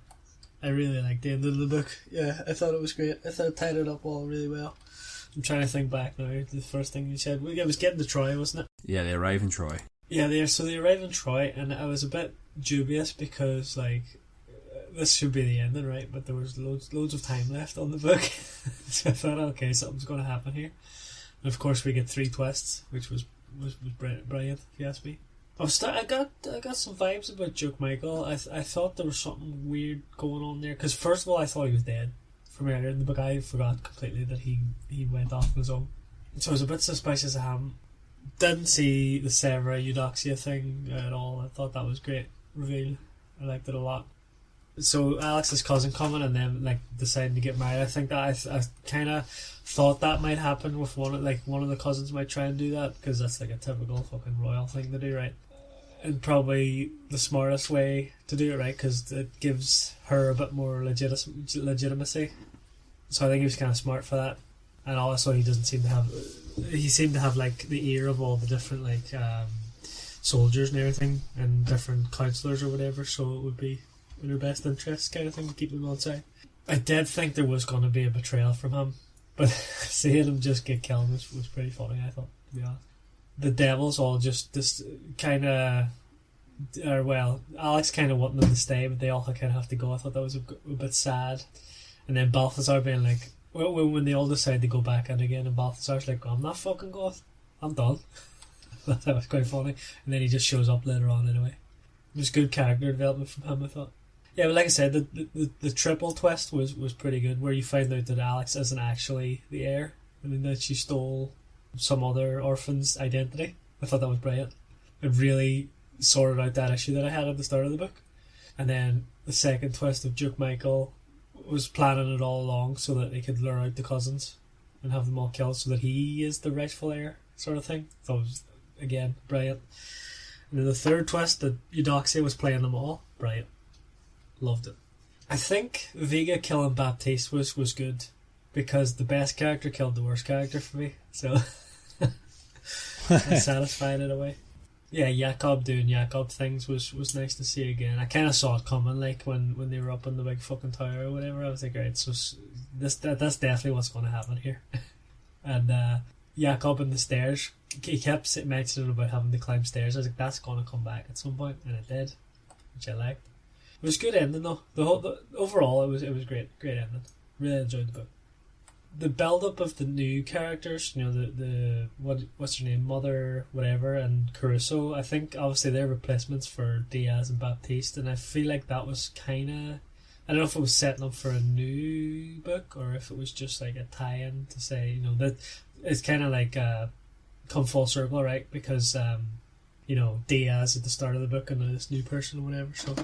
I really liked the end of the book. Yeah, I thought it was great. I thought it tied it up all really well. I'm trying to think back now. The first thing you said, it was getting to Troy, wasn't it? Yeah, they arrive in Troy. Yeah, they arrive in Troy, and I was a bit dubious because, like, this should be the ending, right? But there was loads of time left on the book. So I thought, okay, something's going to happen here. And of course we get 3 twists, which was brilliant, if you ask me. I got some vibes about Duke Michael. I thought there was something weird going on there, because first of all I thought he was dead from earlier in the book. I forgot completely that he went off on his own, so I was a bit suspicious of him. Didn't see the Severa Eudoxia thing at all. I thought that was great reveal. I liked it a lot. So Alex's cousin coming and then like deciding to get married. I think that I kind of thought that might happen with one of the cousins might try and do that, because that's like a typical fucking royal thing to do, right? And probably the smartest way to do it, right? Because it gives her a bit more legitimacy. So I think he was kind of smart for that. And also he seemed to have like the ear of all the different like soldiers and everything, and different councillors or whatever. So it would be in her best interest kind of thing to keep them on side. I did think there was going to be a betrayal from him, but seeing him just get killed was pretty funny, I thought, to be honest. The devils all just kind of, or well, Alex kind of wanted them to stay, but they all kind of have to go. I thought that was a bit sad. And then Balthazar being like, well, when they all decide to go back in again, and Balthazar's like, I'm not fucking going, I'm done. That was quite funny. And then he just shows up later on anyway. It was good character development from him, I thought. Yeah, but like I said, the triple twist was pretty good, where you find out that Alex isn't actually the heir. I mean, that she stole some other orphan's identity. I thought that was brilliant. It really sorted out that issue that I had at the start of the book. And then the second twist of Duke Michael was planning it all along so that he could lure out the cousins and have them all killed so that he is the rightful heir, sort of thing. I thought it was, again, brilliant. And then the third twist, that Eudoxia was playing them all, brilliant. Loved it. I think Vega killing Baptiste was good, because the best character killed the worst character for me, so I'm satisfied in a way. Yeah, Jakob doing Jakob things was nice to see again. I kind of saw it coming, like when they were up in the big fucking tower or whatever. I was like, right, so that's definitely what's going to happen here. And Jakob and the stairs, he kept mentioning about having to climb stairs. I was like, that's going to come back at some point, and it did, which I liked. It was a good ending though. Overall, it was great ending. Really enjoyed the book. The build up of the new characters, you know, the what's her name, Mother whatever, and Caruso. I think obviously they're replacements for Diaz and Baptiste, and I feel like that was kind of, I don't know if it was setting up for a new book or if it was just like a tie-in to say, you know, that it's kind of like come full circle, right? Because you know, Diaz at the start of the book and this new person or whatever. So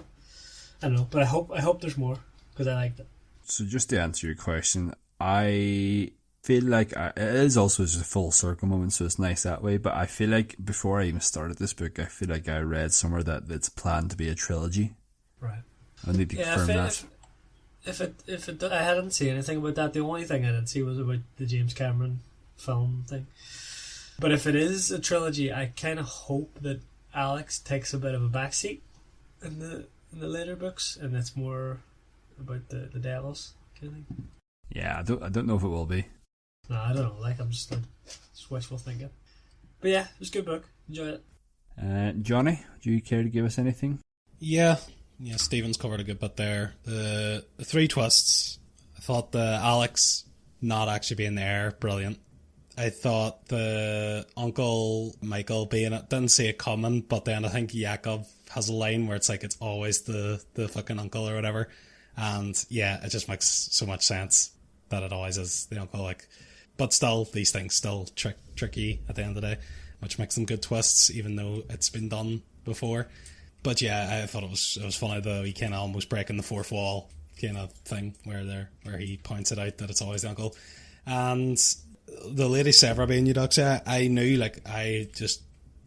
I don't know, but I hope there's more, because I liked it. So just to answer your question, I feel like it is also just a full circle moment, so it's nice that way. But I feel like before I even started this book, I feel like I read somewhere that it's planned to be a trilogy. Right. I need to confirm that. If it, I hadn't seen anything about that. The only thing I didn't see was about the James Cameron film thing. But if it is a trilogy, I kind of hope that Alex takes a bit of a backseat in the later books, and it's more about the devils kind of thing. Yeah, I don't know if it will be. No, I don't know. Like, I'm just wishful thinking. But yeah, it was a good book. Enjoyed it. Johnny, do you care to give us anything? Yeah, Stephen's covered a good bit there. The 3 twists, I thought the Alex not actually being there, brilliant. I thought the Uncle Michael being it, didn't see it coming, but then I think Yakov has a line where it's like it's always the fucking uncle or whatever. And yeah, it just makes so much sense that it always is the uncle. Like, but still, these things still tricky at the end of the day, which makes them good twists, even though it's been done before. But yeah, I thought it was funny though. He kind of almost breaking the fourth wall kind of thing where he points it out that it's always the uncle. And the Lady Severa being Eudoxia, I knew, like, I just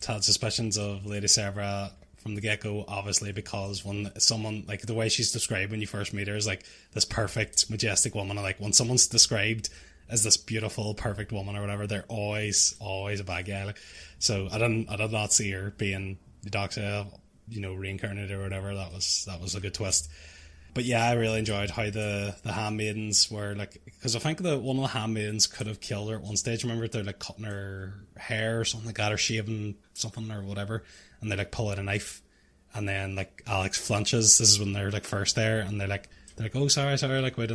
had suspicions of Lady Severa from the get-go, obviously, because when someone, like, the way she's described when you first meet her is like this perfect, majestic woman, and like when someone's described as this beautiful, perfect woman or whatever, they're always a bad guy. Like, so I did not see her being Eudoxia, you know, reincarnated or whatever. That was a good twist. But yeah, I really enjoyed how the handmaidens were, like, because I think one of the handmaidens could have killed her at one stage. Remember, they're like cutting her hair or something like that, or shaving something or whatever, and they like pull out a knife, and then like Alex flinches. This is when they're like first there, and they're like, oh, sorry, like, wait,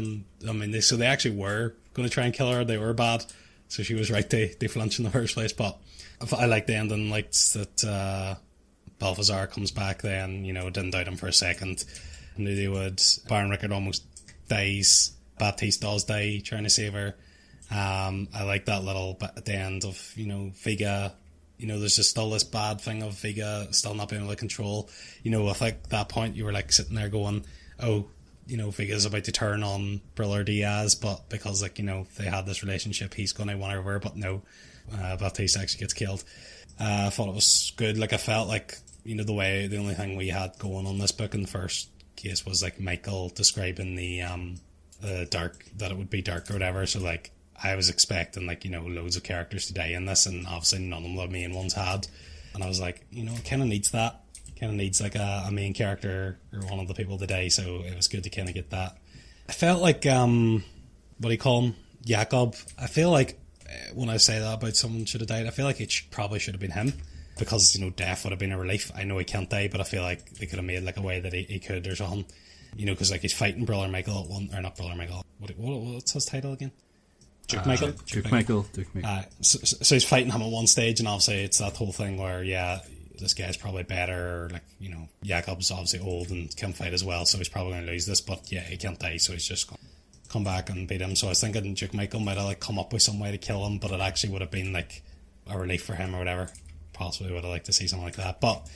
so they actually were going to try and kill her. They were bad, so she was right to flinch in the first place. But I like the ending, like that Balthazar comes back then, you know, didn't doubt him for a second. Knew they would. Baron Rickard almost dies. Baptiste does die trying to save her. I like that little bit at the end of, you know, Vega. You know, there's just still this bad thing of Vega still not being able to control. You know, I think that point you were like sitting there going, oh, you know, Vega's about to turn on Briller Diaz, but because, like, you know, they had this relationship, he's going to win over. But no, Baptiste actually gets killed. I thought it was good. Like, I felt like, you know, the only thing we had going on this book in the first case was like Michael describing the dark, that it would be dark or whatever. So like I was expecting, like, you know, loads of characters to die in this, and obviously none of the main ones had. And I was like, you know, it kind of needs that. Kind of needs like a main character or one of the people to die. So it was good to kind of get that. I felt like what do you call him, Jakob. I feel like when I say that about someone should have died, I feel like it probably should have been him. Because, you know, death would have been a relief. I know he can't die, but I feel like they could have made like a way that he could or something. You know, because like he's fighting Brother Michael at one, or not Brother Michael. What's his title again? Duke Michael. Duke Michael. So he's fighting him at one stage, and obviously it's that whole thing where, yeah, this guy's probably better. Or like, you know, Jakob's obviously old and can't fight as well, so he's probably going to lose this. But yeah, he can't die, so he's just going to come back and beat him. So I was thinking Duke Michael might have like come up with some way to kill him, but it actually would have been like a relief for him or whatever. Possibly would have liked to see something like that, but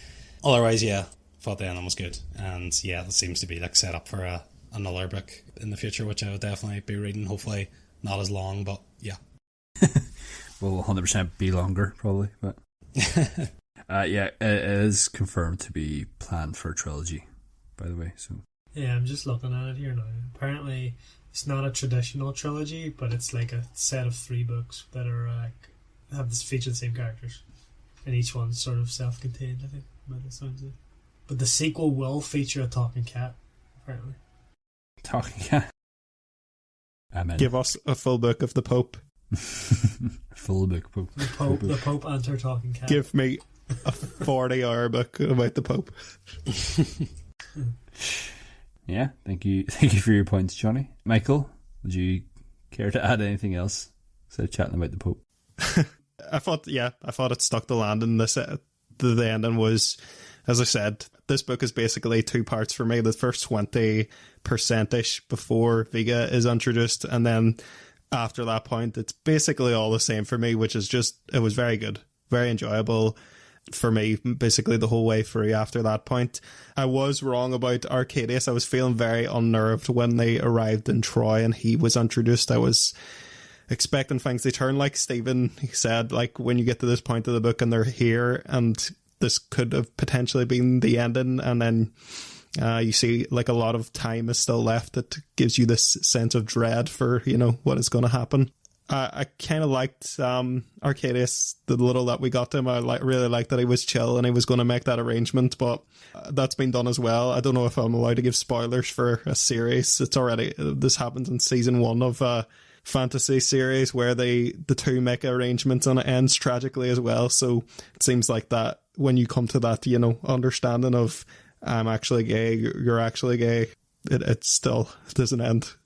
otherwise, yeah, thought the ending was good, and yeah, it seems to be like set up for another book in the future, which I would definitely be reading. Hopefully, not as long, but yeah, will 100% be longer probably, but yeah, it is confirmed to be planned for a trilogy, by the way. So yeah, I'm just looking at it here now. Apparently, it's not a traditional trilogy, but it's like a set of 3 books that are have this feature the same characters. And each one's sort of self-contained, I think, by the sounds of it. But the sequel will feature a talking cat, apparently. Talking cat? Amen. Give us a full book of the Pope. Full book Pope. The Pope and her talking cat. Give me a 40-hour book about the Pope. Yeah, thank you for your points, Johnny. Michael, would you care to add anything else instead of chatting about the Pope? I thought it stuck the landing. The ending was, as I said, this book is basically 2 parts for me. The first 20%-ish before Vega is introduced, and then after that point, it's basically all the same for me, which is just, it was very good, very enjoyable for me, basically the whole way through after that point. I was wrong about Arcadius. I was feeling very unnerved when they arrived in Troy and he was introduced. I was expecting things to turn, like Stephen said, like when you get to this point of the book and they're here, and this could have potentially been the ending, and then you see like a lot of time is still left that gives you this sense of dread for, you know, what is going to happen. I kind of liked Arcadius, the little that we got him. I really liked that he was chill and he was going to make that arrangement, but that's been done as well. I don't know if I'm allowed to give spoilers for a series. This happens in season 1 of fantasy series where the two make arrangements and it ends tragically as well. So it seems like that when you come to that, you know, understanding of I'm actually gay, you're actually gay, it still doesn't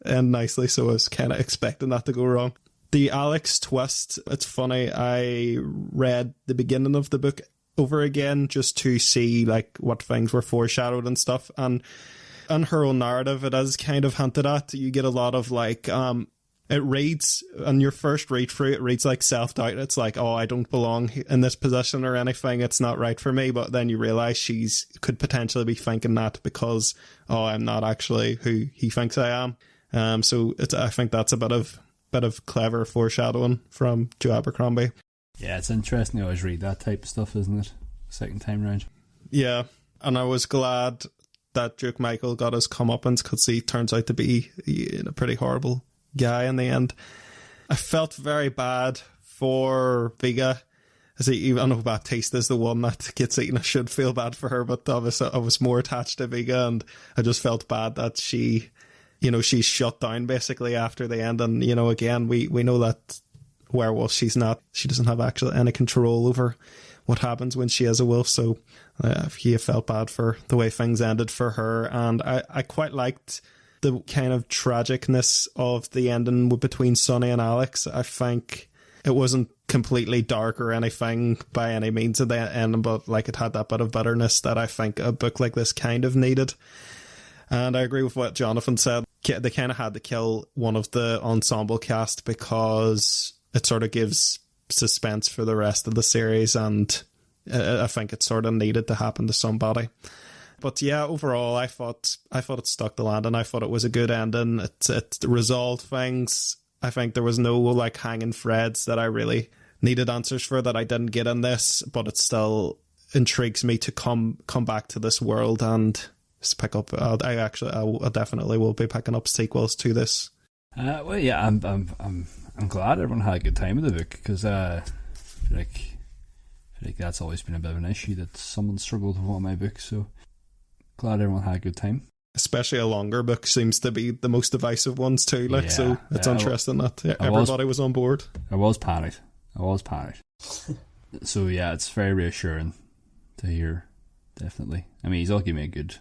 end nicely, so I was kind of expecting that to go wrong. The Alex twist, it's funny, I read the beginning of the book over again just to see like what things were foreshadowed and stuff, and in her own narrative it is kind of hinted at. You get a lot of like it reads, on your first read through, it reads like self-doubt. It's like, oh, I don't belong in this position or anything, it's not right for me. But then you realise she's could potentially be thinking that because, oh, I'm not actually who he thinks I am. So I think that's a bit of clever foreshadowing from Joe Abercrombie. Yeah, it's interesting. I always read that type of stuff, isn't it? Second time round. Yeah, and I was glad that Duke Michael got his comeuppance, because he turns out to be a pretty horrible guy in the end. I felt very bad for Vega. I know Baptiste is the one that gets eaten. I should feel bad for her, but obviously I was more attached to Vega, and I just felt bad that she's shut down basically after the end. And, again, we know that werewolf, she doesn't have actually any control over what happens when she is a wolf. So he felt bad for the way things ended for her. And I quite liked the kind of tragicness of the ending between Sonny and Alex. I think it wasn't completely dark or anything by any means at the end, but like it had that bit of bitterness that I think a book like this kind of needed. And I agree with what Jonathan said. They kind of had to kill one of the ensemble cast because it sort of gives suspense for the rest of the series, and I think it sort of needed to happen to somebody. But yeah, overall, I thought it stuck the landing. I thought it was a good ending. It resolved things. I think there was no like hanging threads that I really needed answers for that I didn't get in this, but it still intrigues me to come back to this world and just pick up. I definitely will be picking up sequels to this. Well, yeah, I'm glad everyone had a good time with the book, because I feel like that's always been a bit of an issue, that someone struggled with one of my books. So glad everyone had a good time. Especially a longer book seems to be the most divisive ones too. So it's interesting that everybody was on board. I was panicked. So yeah, it's very reassuring to hear. Definitely. I mean, he's all giving me a good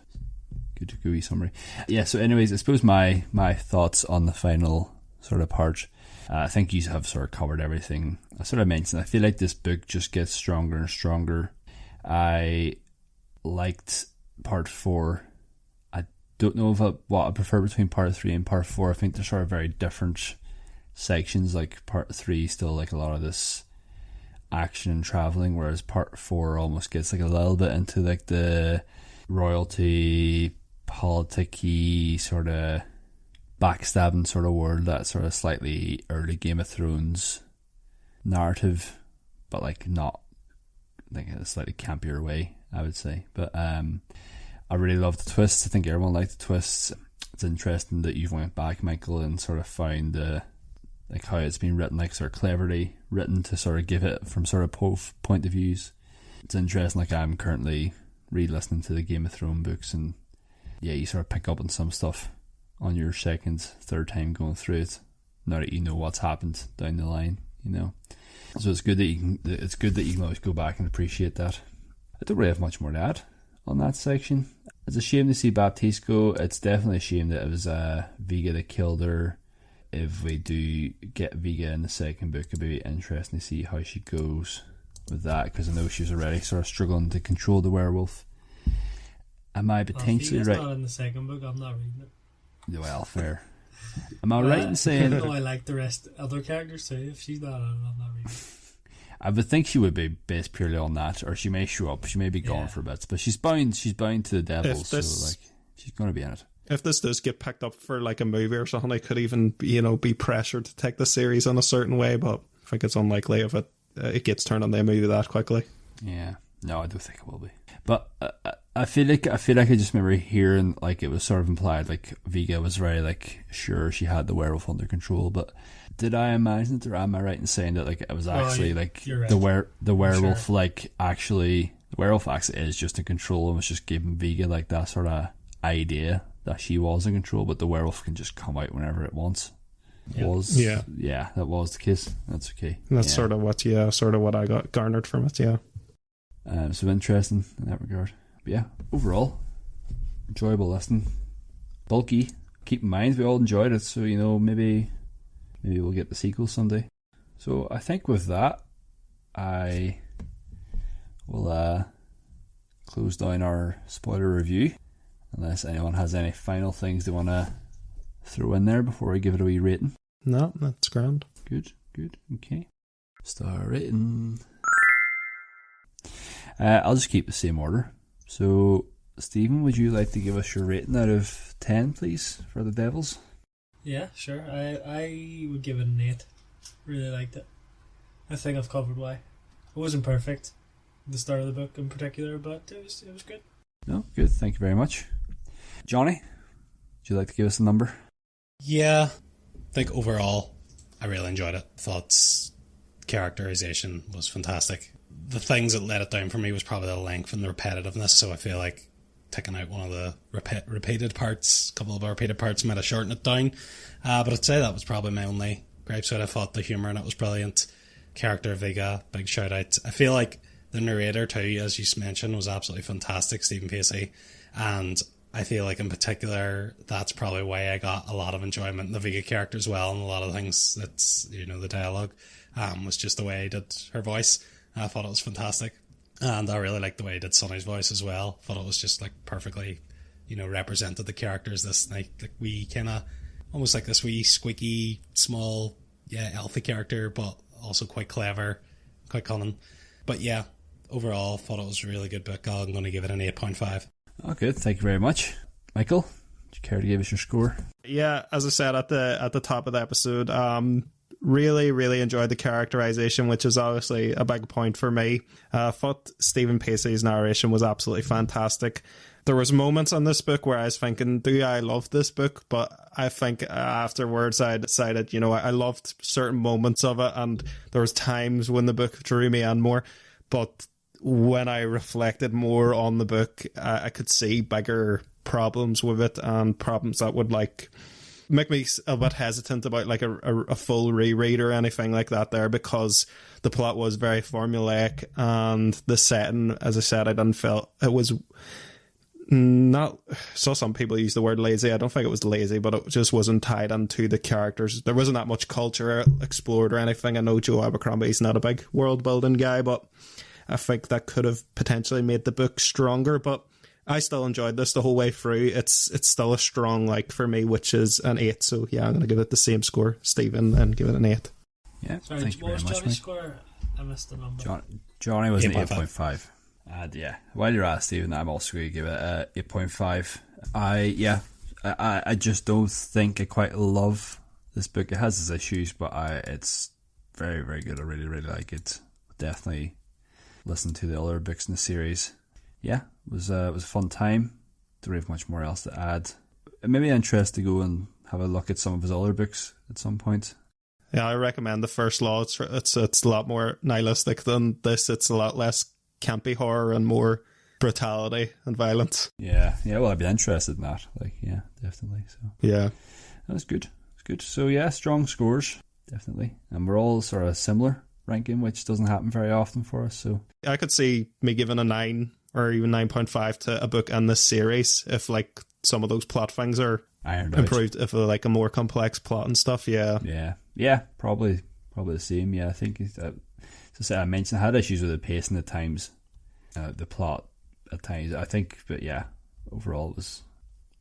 gooey summary. Yeah. So, anyways, I suppose my thoughts on the final sort of part. I think you have sort of covered everything. I sort of mentioned, I feel like this book just gets stronger and stronger. I liked part 4. I don't know what I prefer between part 3 and part 4. I think they're sort of very different sections. Like part 3 still like a lot of this action and traveling, whereas part 4 almost gets like a little bit into like the royalty, politicky sort of backstabbing sort of world, that sort of slightly early Game of Thrones narrative, but like not like in a slightly campier way, I would say. But I really love the twists. I think everyone liked the twists. It's interesting that you've went back, Michael, and sort of found like how it's been written, like sort of cleverly written to sort of give it from sort of point of views. It's interesting. Like I'm currently re-listening to the Game of Thrones books, and yeah, you sort of pick up on some stuff on your second, third time going through it, now that you know what's happened down the line, So it's good that you can always go back and appreciate that. I don't really have much more to add on that section. It's a shame to see Baptiste go. It's definitely a shame that it was Vega that killed her. If we do get Vega in the second book, it'll be interesting to see how she goes with that, because I know she's already sort of struggling to control the werewolf. Am I potentially right? Not in the second book. I'm not reading it. Well, fair. Am I right in saying? No, I like the rest other characters too. If she's not on it, I'm not reading it. I would think she would be based purely on that, or she may show up. She may be gone for a bit, but she's bound to the devil, so like she's going to be in it. If this does get picked up for like a movie or something, I could even be pressured to take the series in a certain way, but I think it's unlikely if it gets turned into a movie that quickly. Yeah, no, I don't think it will be. But I feel like I just remember hearing like it was sort of implied like Vega was very like sure she had the werewolf under control. But did I imagine it, or am I right in saying that like it was actually right. the werewolf the werewolf actually is just in control and was just giving Vega like that sort of idea that she was in control, but the werewolf can just come out whenever it wants. That was the case. That's okay. That's sort of what I got garnered from it. Yeah. So interesting in that regard. But yeah, overall, enjoyable listening. bulky. Keep in mind we all enjoyed it, so maybe we'll get the sequel someday. So I think with that, I will close down our spoiler review, unless anyone has any final things they want to throw in there before I give it a wee rating. No, that's grand. Good, okay. Star rating. I'll just keep the same order. So, Stephen, would you like to give us your rating out of 10, please, for The Devils? Yeah, sure. I would give it an 8. Really liked it. I think I've covered why. It wasn't perfect, the start of the book in particular, but it was good. No, good. Thank you very much. Johnny, would you like to give us a number? Yeah, I think overall I really enjoyed it. Thought characterization was fantastic. The things that let it down for me was probably the length and the repetitiveness, so I feel like taking out one of the repeated parts, a couple of the repeated parts might have shortened it down. But I'd say that was probably my only gripe. So I thought the humour in it was brilliant. Character Vega, big shout out. I feel like the narrator too, as you mentioned, was absolutely fantastic, Stephen Pacey. And I feel like in particular, that's probably why I got a lot of enjoyment in the Vega character as well, and a lot of things that's, the dialogue was just the way he did her voice. I thought it was fantastic. And I really liked the way he did Sonny's voice as well. Thought it was just like perfectly, represented the characters. This like wee kind of almost like this wee squeaky, small, elfy character, but also quite clever, quite cunning. But yeah, overall, thought it was a really good book. I'm going to give it an 8.5. Oh, good. Thank you very much, Michael. Would you care to give us your score? Yeah, as I said at the top of the episode, really, really enjoyed the characterization, which is obviously a big point for me. Thought Stephen Pacey's narration was absolutely fantastic. There was moments in this book where I was thinking, do I love this book? But I think afterwards I decided, I loved certain moments of it, and there was times when the book drew me in more. But when I reflected more on the book, I could see bigger problems with it, and problems that would make me a bit hesitant about a full reread or anything like that there, because the plot was very formulaic, and the setting, as I said, I didn't feel it was not. Saw some people use the word lazy. I don't think it was lazy, but it just wasn't tied into the characters. There wasn't that much culture explored or anything. I know Joe Abercrombie's not a big world building guy, but I think that could have potentially made the book stronger. But I still enjoyed this the whole way through. It's still a strong for me, which is an 8. So yeah, I'm going to give it the same score, Stephen, and give it an 8. Yeah, sorry, thank you very much, Johnny's score? I missed the number. Johnny was an 8.5. And yeah, while you're at Stephen, I'm also going to give it a 8.5. I just don't think I quite love this book. It has its issues, but it's very, very good. I really, really like it. Definitely listen to the other books in the series. Yeah, it was a fun time. Don't have much more else to add. It made me interested to go and have a look at some of his other books at some point. Yeah, I recommend The First Law. It's a lot more nihilistic than this. It's a lot less campy horror and more brutality and violence. Yeah. Well, I'd be interested in that. Yeah, definitely. So yeah, that's good. It's good. So yeah, strong scores, definitely, and we're all sort of similar ranking, which doesn't happen very often for us. So I could see me giving a 9 or even 9.5 to a book in this series if some of those plot things are improved, if a more complex plot and stuff. Yeah, probably the same. Yeah, I think I mentioned I had issues with the pacing at times, the plot at times, I think, but yeah, overall it was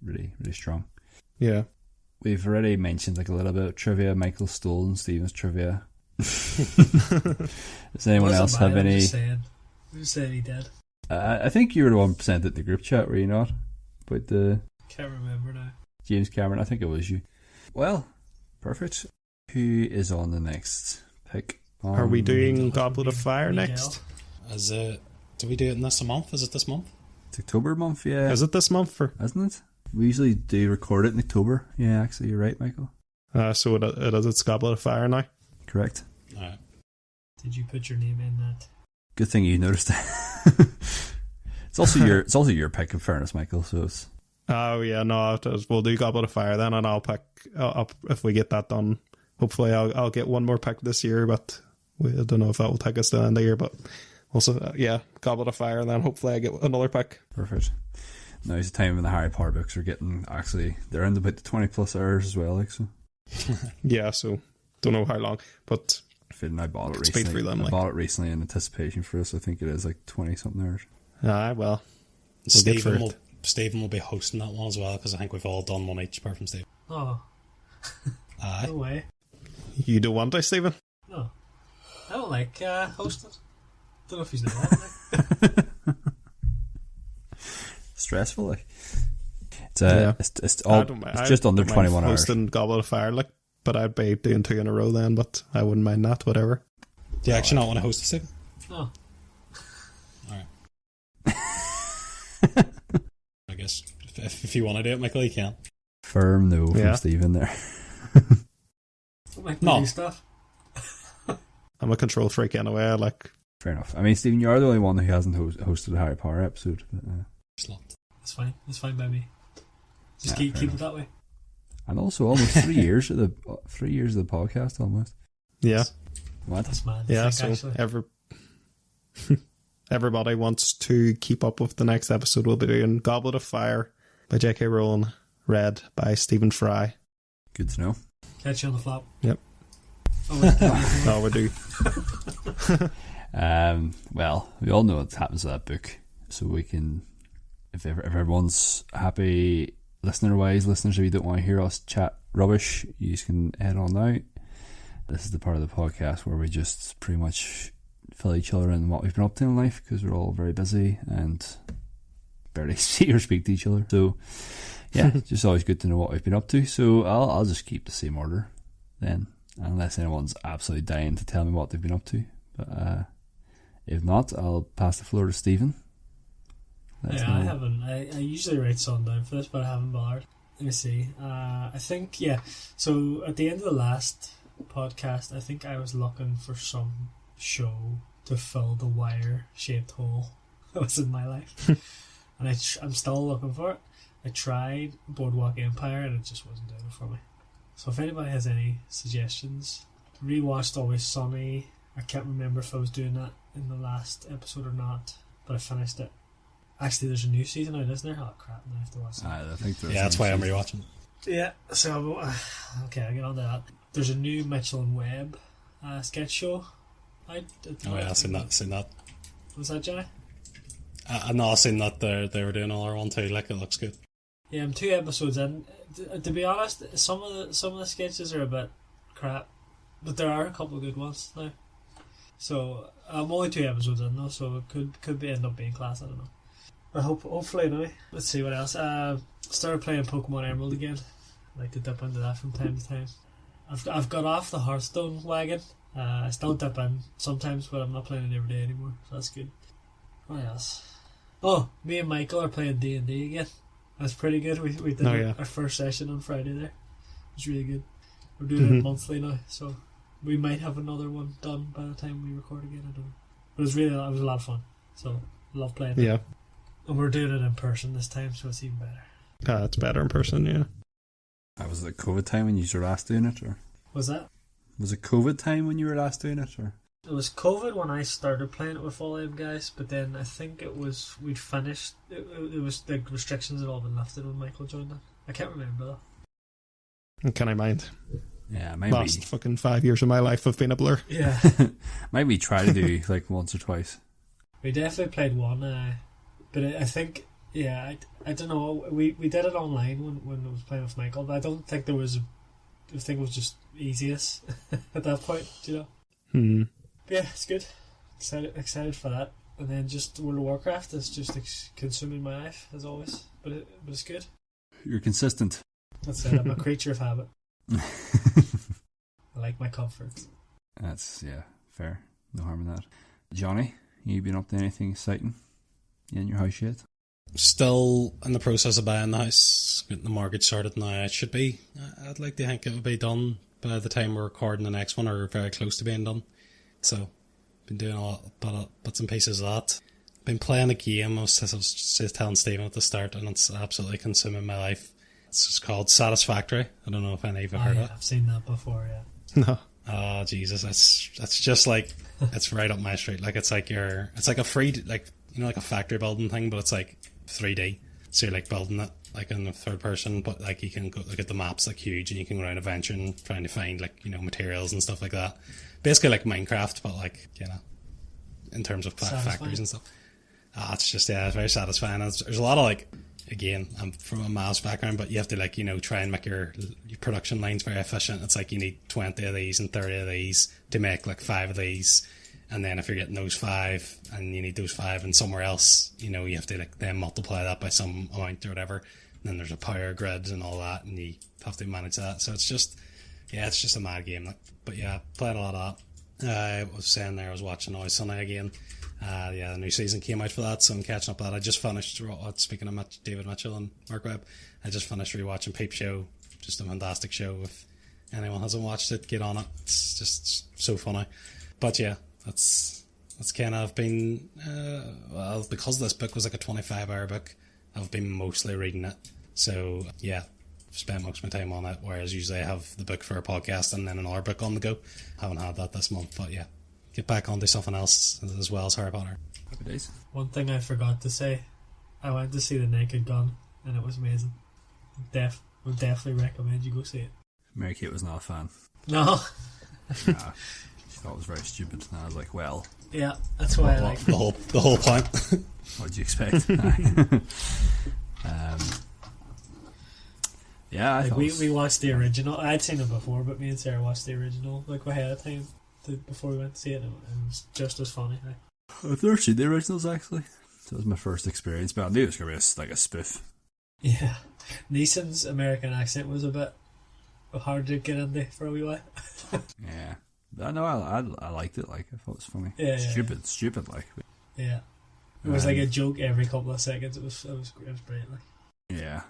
really, really strong. Yeah, we've already mentioned a little bit of trivia. Michael stole Stephen's trivia. Does anyone else have any? Who said he did? I think you were the one presented in the group chat, were you not? About the can't remember now. James Cameron, I think it was you. Well, perfect. Who is on the next pick? Are we doing Goblet of Fire next? Do we do it in this month? Is it this month? It's October month, yeah. Is it this month? Isn't it? We usually do record it in October. Yeah, actually, you're right, Michael. So it is. It's Goblet of Fire now. Correct. All right. Did you put your name in that? Good thing you noticed that. It's also your pick, in fairness, Michael. So it's. Oh yeah, no, we'll do Goblet of Fire then, and I'll pick up if we get that done. Hopefully, I'll get one more pick this year, but I don't know if that will take us to the end of the year. But also, yeah, Goblet of Fire, and then hopefully I get another pick. Perfect. now's the time when the Harry Potter books are getting, actually, they're in about the 20 plus hours as well, like, so. Yeah, so don't know how long, but I bought it speed recently. through them, I like. bought it recently in anticipation for this. I think it is like 20 something hours. Well, we'll get through it. Stephen will be hosting that one as well, because I think we've all done one each apart from Stephen. Oh. Aye. No way. You don't want to, Stephen? No. I don't like hosting. Don't know if he's doing that. Stressful, like. It's It's just under 21 hours. Hosting Goblet of Fire, like, but I'd be doing 2 in a row then, but I wouldn't mind that, whatever. Do you actually not want to host it, Stephen? No. Alright. I guess if you want to do it, Michael, you can. Firm no from Stephen there. Don't like No. new stuff. I'm a control freak anyway. I like. Fair enough. I mean, Stephen, you are the only one who hasn't hosted a Harry Potter episode. But, Slot. It's fine. It's fine by me. Just Yeah, keep fair it that way. and also almost 3 years of the 3 years of the podcast almost. Yeah. What? That's mad. Yeah, Think, so actually. everybody wants to keep up with the next episode. We'll be doing Goblet of Fire by J.K. Rowling, read by Stephen Fry. Good to know. Catch you on the flop. Yep. Oh, No, we do. Well, we all know what happens to that book, so we can, if everyone's happy listeners, if you don't want to hear us chat rubbish, you can head on out. This is the part of the podcast where we just pretty much fill each other in what we've been up to in life, because we're all very busy and barely see or speak to each other. So yeah, it's just always good to know what we've been up to. So I'll just keep the same order then, unless anyone's absolutely dying to tell me what they've been up to. But if not, I'll pass the floor to Stephen. I haven't. I usually write something down for this, but I haven't bothered. Let me see. I think, yeah. So at the end of the last podcast, I think I was looking for some show to fill the wire-shaped hole that was in my life. And I'm still looking for it. I tried Boardwalk Empire and it just wasn't doing it for me. So if anybody has any suggestions, rewatched Always Sunny. I can't remember if I was doing that in the last episode or not, but I finished it. Actually, there's a new season out, isn't there? Oh crap, I have to watch that. I think Yeah, that's why I'm rewatching. Yeah, so okay, I'll get on to that. There's a new Mitchell and Webb sketch show. Oh yeah, I've seen that. Was that Johnny? I've not seen that they were doing another one too. Like, it looks good. Yeah, I'm 2 episodes in. To be honest, some of the sketches are a bit crap, but there are a couple of good ones now. So I'm only 2 episodes in though, so it could end up being class. I don't know. But hopefully now. Let's see what else. Started playing Pokemon Emerald again. I like to dip into that from time to time. I've got off the Hearthstone wagon. I still dip in sometimes, but I'm not playing it every day anymore, so that's good. What else? Oh, me and Michael are playing D&D again. That's pretty good. We did our first session on Friday there. It was really good. We're doing it monthly now, so we might have another one done by the time we record again. I don't know. But it was a lot of fun. So I love playing. Yeah. And we're doing it in person this time, so it's even better. It's better in person, yeah. Was it COVID time when you were last doing it, or Was that? was it COVID time when you were last doing it, or? It was COVID when I started playing it with all them guys, but then I think we'd finished. It was the restrictions had all been lifted when Michael joined it. I can't remember that. And can I mind? Yeah, maybe. Last fucking 5 years of my life have been a blur. Yeah, Maybe try to do like once or twice. we definitely played one, but I think I don't know. We did it online when I was playing with Michael, but I don't think there was. I think it was just easiest at that point, you know. But yeah, it's good. Excited for that. And then just World of Warcraft is just consuming my life as always, but it's good. You're consistent. That's it. I'm a creature of habit. I like my comforts. That's fair. No harm in that. Johnny, you been up to anything exciting in your house yet? Still in the process of buying the house, getting the mortgage sorted now. It should be. I'd like to think it would be done by the time we're recording the next one, or very close to being done. So, been doing a lot, bits and pieces of that. Been playing a game. I was just telling Stephen at the start, and it's absolutely consuming my life. It's just called Satisfactory. I don't know if any of you heard of it. I've seen that before. Yeah. No. Oh Jesus, it's just like it's right up my street. Like it's like a free, like, you know, like a factory building thing, but it's like 3D. So you're like building it like in the third person, but like you can go look at the maps like huge, and you can go around adventuring, trying to find like, you know, materials and stuff like that. Basically like Minecraft, but like, you know, in terms of factories and stuff. It's just, yeah, it's very satisfying. There's a lot of like, again, I'm from a maths background, but you have to like, you know, try and make your production lines very efficient. It's like you need 20 of these and 30 of these to make like 5 of these. And then if you're getting those 5 and you need those 5 and somewhere else, you know, you have to like then multiply that by some amount or whatever. And then there's a power grid and all that, and you have to manage that. So it's just, yeah, it's just a mad game. But yeah, played a lot of that. I was saying there, I was watching Always Sunny again. Yeah, the new season came out for that, so I'm catching up on that. I just finished, speaking of David Mitchell and Mark Webb, I just finished rewatching Peep Show. Just a fantastic show. If anyone hasn't watched it, get on it. It's just so funny. But yeah, that's kind of been, well, because this book was like a 25-hour book, I've been mostly reading it. So yeah, I've spent most of my time on it, whereas usually I have the book for a podcast and then another book on the go. Haven't had that this month, but yeah, get back onto something else as well as Harry Potter. Happy days. One thing I forgot to say, I went to see The Naked Gun and it was amazing. Would definitely recommend you go see it. Mary Kate was not a fan. No. She thought it was very stupid, and I was like, well, yeah, that's why I like the whole point. what did you expect? Yeah, I like thought we watched the original. I'd seen it before, but me and Sarah watched the original like ahead of time before we went to see it, and it was just as funny. I've never seen the originals actually, so it was my first experience, but I knew it was going to be like a spoof. Yeah, Neeson's American accent was a bit hard to get into for a wee while. Yeah, but no, I liked it. Like, I thought it was funny. Yeah, stupid. Like, yeah, it was like a joke every couple of seconds. It was brilliant. Like. Yeah,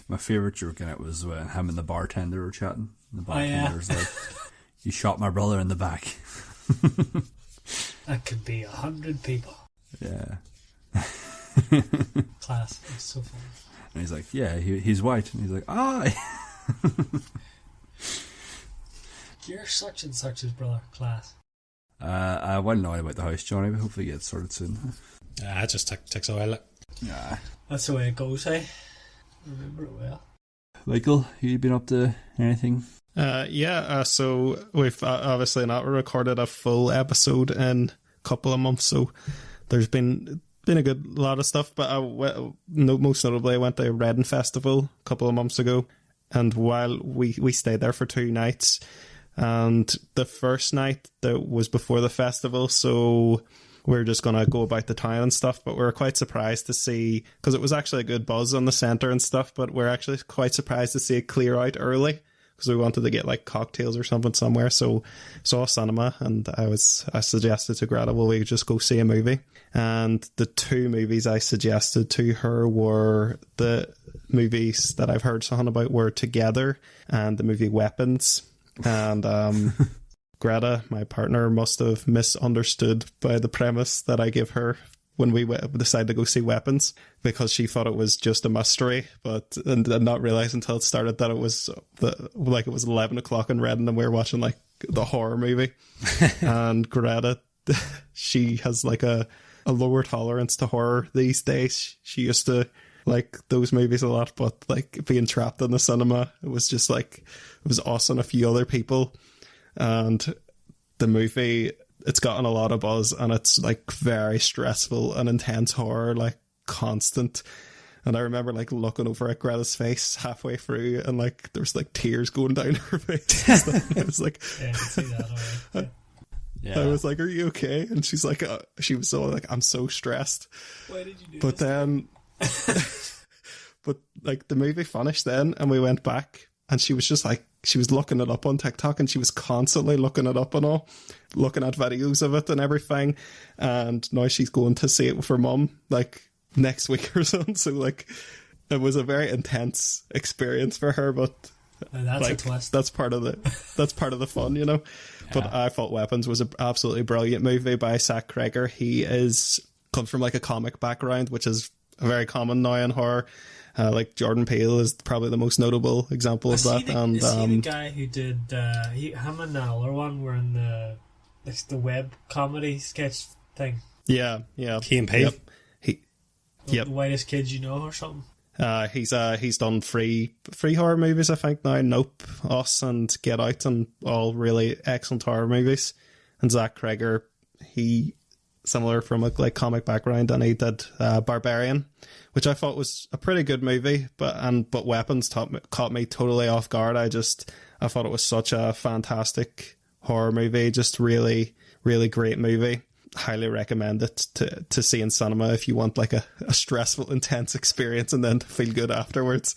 my favourite joke in it was when him and the bartender were chatting. The bartender's like, "You shot my brother in the back." That could be 100 people. Yeah. Class. It's so funny. And he's like, "Yeah, he's white." And he's like, "Aye." You're such and such's brother. Class. I wasn't knowing about the house, Johnny, but hopefully it gets sorted soon. It just takes a while. Yeah. That's the way it goes, hey? Remember it well. Michael, you been up to anything? So we've obviously not recorded a full episode in a couple of months, so there's been a good lot of stuff, but most notably I went to Reading Festival a couple of months ago, and while we stayed there for 2 nights, and the first night that was before the festival, so we're just going to go about the town and stuff, but we were quite surprised to see, because it was actually a good buzz on the centre and stuff, but we're actually quite surprised to see it clear out early, because we wanted to get like cocktails or something somewhere, so saw a cinema, and I suggested to Greta, well, we just go see a movie, and the 2 movies I suggested to her were the movies that I've heard something about were Together and the movie Weapons, and Greta, my partner, must have misunderstood by the premise that I give her when we decided to go see Weapons, because she thought it was just a mystery, and did not realise until it started that it was it was 11 o'clock in Reading and we were watching like the horror movie. And Greta, she has like a lower tolerance to horror these days. She used to like those movies a lot, but like being trapped in the cinema, it was just like, it was us and a few other people, and the movie, it's gotten a lot of buzz, and it's like very stressful and intense horror, like constant. And I remember like looking over at Greta's face halfway through, and like there was like tears going down her face. I was like, yeah, I can see that. All right. Yeah. I was like, "Are you okay?" And she's like, she was so like, "I'm so stressed." Why did you do But this? then, but like the movie finished then, and we went back, and she was just like, she was looking it up on TikTok, and she was constantly looking it up and all, looking at videos of it and everything. And now she's going to see it with her mum like next week or something. So like, it was a very intense experience for her, but That's like, a twist. that's part of the fun, you know. Yeah. But I thought Weapons was an absolutely brilliant movie by Zach Cregger. He comes from like a comic background, which is very common now in horror. Like Jordan Peele is probably the most notable example of that. And is he the guy who did him and the other one were in the web comedy sketch thing? yeah, Key and Peele. Yep. The whitest kids you know or something. He's done three horror movies, I think now. Nope, Us, and Get Out, and all really excellent horror movies. And Zach Kreger, he similar from a like comic background, and he did Barbarian, which I thought was a pretty good movie, but Weapons caught me totally off guard. I thought it was such a fantastic horror movie, just really, really great movie. Highly recommend it to see in cinema if you want like a stressful, intense experience and then to feel good afterwards.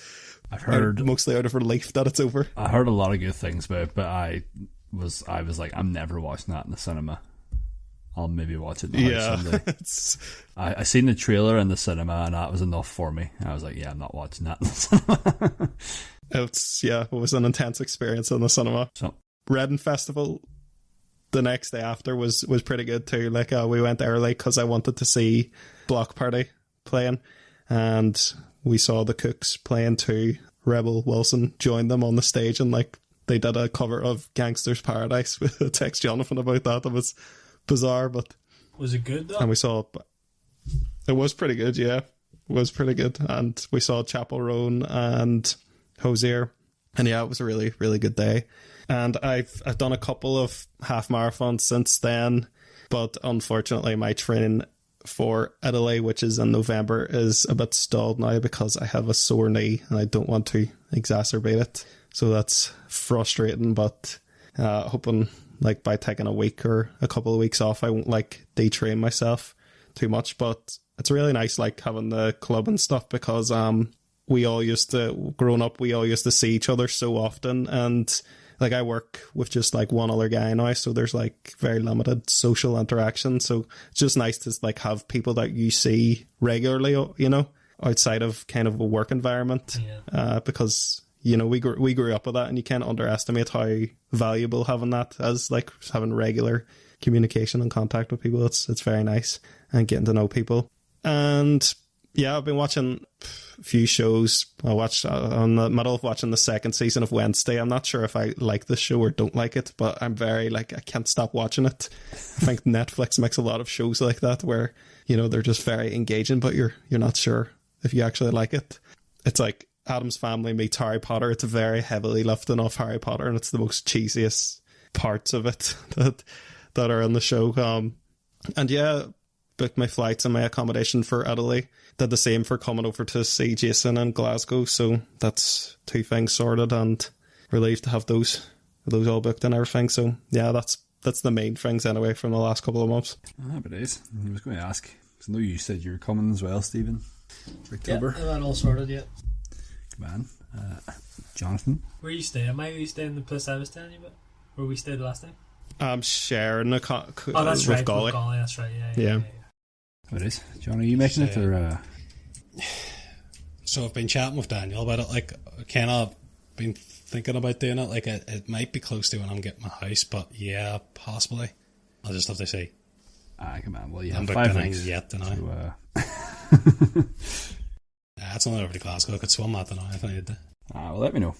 I've heard mostly out of relief that it's over. I heard a lot of good things about it, but I was like, I'm never watching that in the cinema. I'll maybe watch it in the house someday. I seen the trailer in the cinema and that was enough for me. I was like, yeah, I'm not watching that in the cinema. It was an intense experience in the cinema. So, Reading Festival the next day after was pretty good too. Like we went early because I wanted to see Block Party playing, and we saw the Cooks playing too. Rebel Wilson joined them on the stage, and like they did a cover of Gangster's Paradise. With a text Jonathan about that. It was bizarre, but was it good though? And we saw it was pretty good. Yeah, it was pretty good, and we saw Chapel Roan and Hosier, and yeah, it was a really, really good day. And I've done a couple of half marathons since then, but unfortunately my training for Italy, which is in November, is a bit stalled now because I have a sore knee and I don't want to exacerbate it. So that's frustrating, but hoping like by taking a week or a couple of weeks off, I won't like detrain myself too much. But it's really nice like having the club and stuff, because we all used to, growing up, we all used to see each other so often, and like I work with just like one other guy now, so there's like very limited social interaction. So it's just nice to like have people that you see regularly, you know, outside of kind of a work environment. Yeah. Because you know we grew up with that, and you can't underestimate how valuable having that as like having regular communication and contact with people. It's very nice, and getting to know people. And yeah, I've been watching a few shows. I watched on the middle of watching the second season of Wednesday. I'm not sure if I like this show or don't like it, but I'm very like, I can't stop watching it. I think Netflix makes a lot of shows like that where, you know, they're just very engaging, but you're not sure if you actually like it. It's like Addams Family meets Harry Potter. It's very heavily lifting off Harry Potter, and it's the most cheesiest parts of it that are in the show. And yeah, booked my flights and my accommodation for Italy. Did the same for coming over to see Jason in Glasgow, so that's two things sorted, and relieved to have those all booked and everything. So yeah, that's the main things anyway from the last couple of months. But it is. I was going to ask, because I know you said you were coming as well, Stephen, for October. Yeah, that all sorted yet. Good man. Jonathan, where are you staying? Am I staying in the place I was telling you about, where we stayed last time? I'm sharing a that's with right, Golly. with Golly, that's right. Yeah. It is. John, are you making it, or So I've been chatting with Daniel about it. Like, kind of been thinking about doing it. Like, it might be close to when I'm getting my house, but yeah, possibly. I'll just have to see. Come on. Well, you I'm have 5 booked weeks yet, don't I? So, It's only over to Glasgow. I could swim that, don't I? If I need to. well, let me know.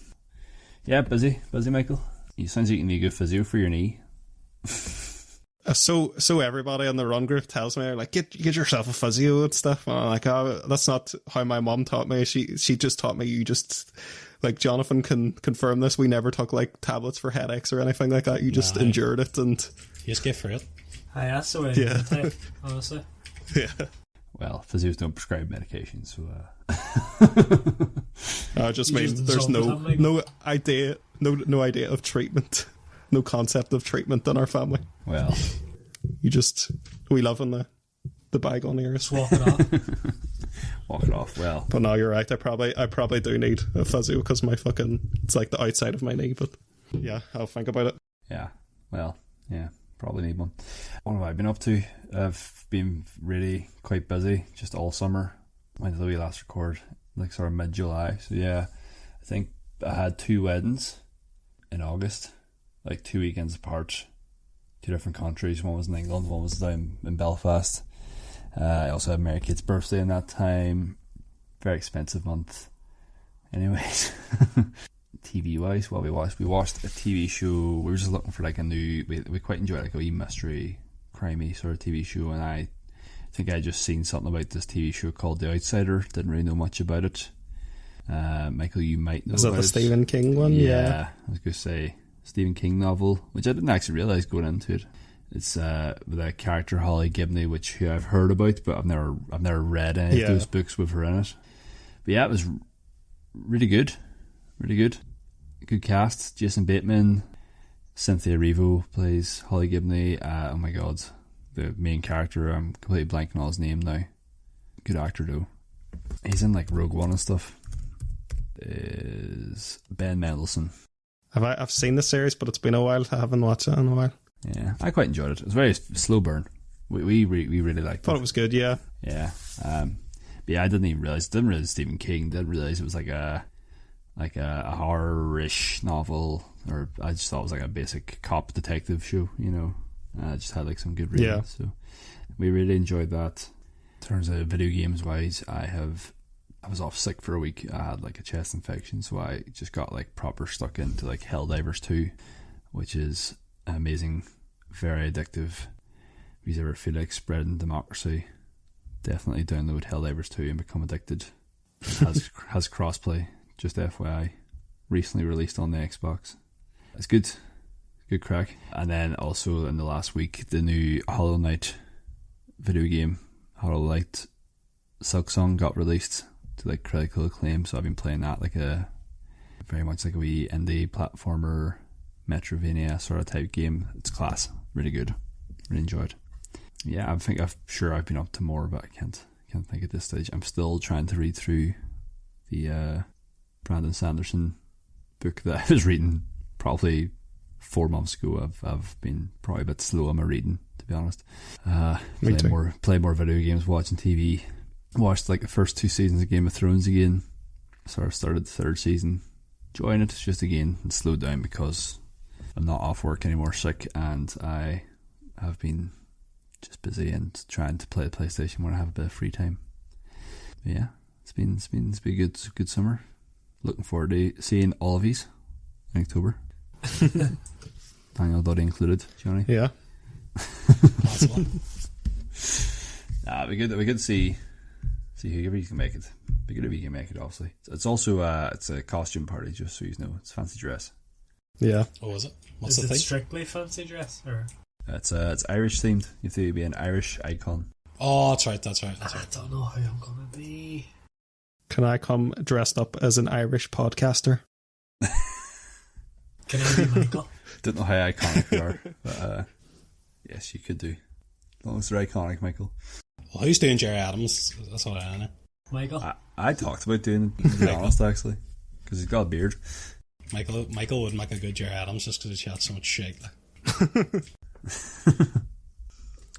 Yeah, busy, Michael. You sounds like you need a good physio for your knee. So everybody in the run group tells me, like, get yourself a physio and stuff. And I'm like, oh, that's not how my mum taught me. She just taught me, you just, like, Jonathan can confirm this, we never took like tablets for headaches or anything like that. You just endured it, and you just get through it. That's the way to take, honestly. Yeah. Well, physios don't prescribe medication, so I just mean there's no idea of treatment, no concept of treatment in our family. Well, we love in the bygone years. Just walk it off. Walk it off. Well, but no, you're right. I probably do need a physio because it's like the outside of my knee. But yeah, I'll think about it. Yeah. Well, yeah. Probably need one. What have I been up to? I've been really quite busy just all summer. When did we last record? Like sort of mid-July. So yeah, I think I had 2 weddings in August, like 2 weekends apart, 2 different countries. One was in England, one was down in Belfast. I also had Mary Kate's birthday in that time. Very expensive month. Anyways. TV wise, what we watched a TV show. We were just looking for like a new, we quite enjoy like a wee mystery crimey sort of TV show, and I think I just seen something about this TV show called The Outsider. Didn't really know much about it. Michael, you might know Is that about the it. Stephen King one? Yeah. I was going to say Stephen King novel, which I didn't actually realise going into it. It's with a character Holly Gibney, who I've heard about, but I've never read any of those books with her in it. But yeah, it was really good, really good. Good cast. Jason Bateman, Cynthia Erivo plays Holly Gibney. Oh my god, the main character. I'm completely blanking on his name now. Good actor though. He's in like Rogue One and stuff. Is Ben Mendelsohn. I've seen the series, but it's been a while. I haven't watched it in a while. Yeah, I quite enjoyed it. It was a very slow burn. We really liked it. Thought it was good, yeah. Yeah. But yeah, I didn't even realise. Didn't realize Stephen King. Didn't realise it was like a horror-ish novel, or I just thought it was like a basic cop detective show. You know, I just had like some good reading. Yeah. So we really enjoyed that. In terms of video games wise, I was off sick for a week. I had like a chest infection, so I just got like proper stuck into like Helldivers 2, which is amazing, very addictive. If you ever feel like spreading democracy, definitely download Helldivers 2 and become addicted. It has crossplay, just FYI. Recently released on the Xbox. It's good crack. And then also in the last week, the new Hollow Knight video game, Hollow Knight Silksong, got released to like critical acclaim. So I've been playing that like very much like a wee indie platformer Metrovania sort of type game. It's class, really good, really enjoyed. Yeah, I'm sure I've been up to more, but I can't think at this stage. I'm still trying to read through the Brandon Sanderson book that I was reading probably 4 months ago. I've been probably a bit slow on my reading, to be honest. Play more video games, watching TV. Watched like the first 2 seasons of Game of Thrones again. Sort of started the 3rd season, enjoying it just again, and slowed down because I'm not off work anymore, sick, and I have been just busy and trying to play the PlayStation when I have a bit of free time. But yeah, it's been a good summer. Looking forward to seeing all of yous in October. Daniel Duddy included, Johnny. Yeah. Possible. We could see whoever you can make it. Be good if you can make it, obviously. It's also it's a costume party, just so you know. It's fancy dress. Yeah. Oh, is it? What's Is the it thing? strictly fancy dress? Or? It's Irish themed. You have to be an Irish icon. Oh, that's right. I don't know how I'm gonna be. Can I come dressed up as an Irish podcaster? Can I be Michael? Don't know how iconic you are, but yes, you could do. As long as they're iconic, Michael. Well, who's doing Jerry Adams? That's what I know. Michael? I talked about doing it, to be honest, actually, because he's got a beard. Michael would make a good Jerry Adams just because he had so much shake.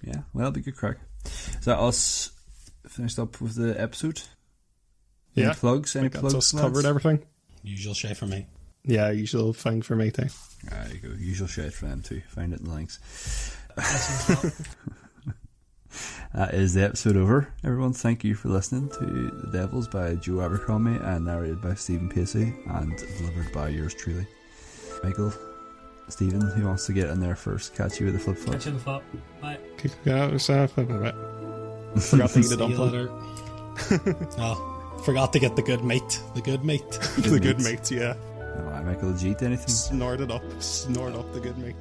Yeah, well, it'll be good crack. Is that us finished up with the episode? Yeah. Any plugs? Any That's plugs? us lads? covered everything. Usual shit for me. Yeah, usual thing for me too. There you go. Usual shit for them too. Find it in the links. That is the episode over. Everyone, thank you for listening to The Devils by Joe Abercrombie and narrated by Stephen Pacey and delivered by yours truly, Michael. Stephen, who wants to get in there first? Catch you with the flip flop. Catch you in the flop. Bye. Forgot to eat See the you dumpling. later. Oh, forgot to get the good mate. The good mate. The good mates, yeah. Michael, did you eat anything? Snort up the good mate.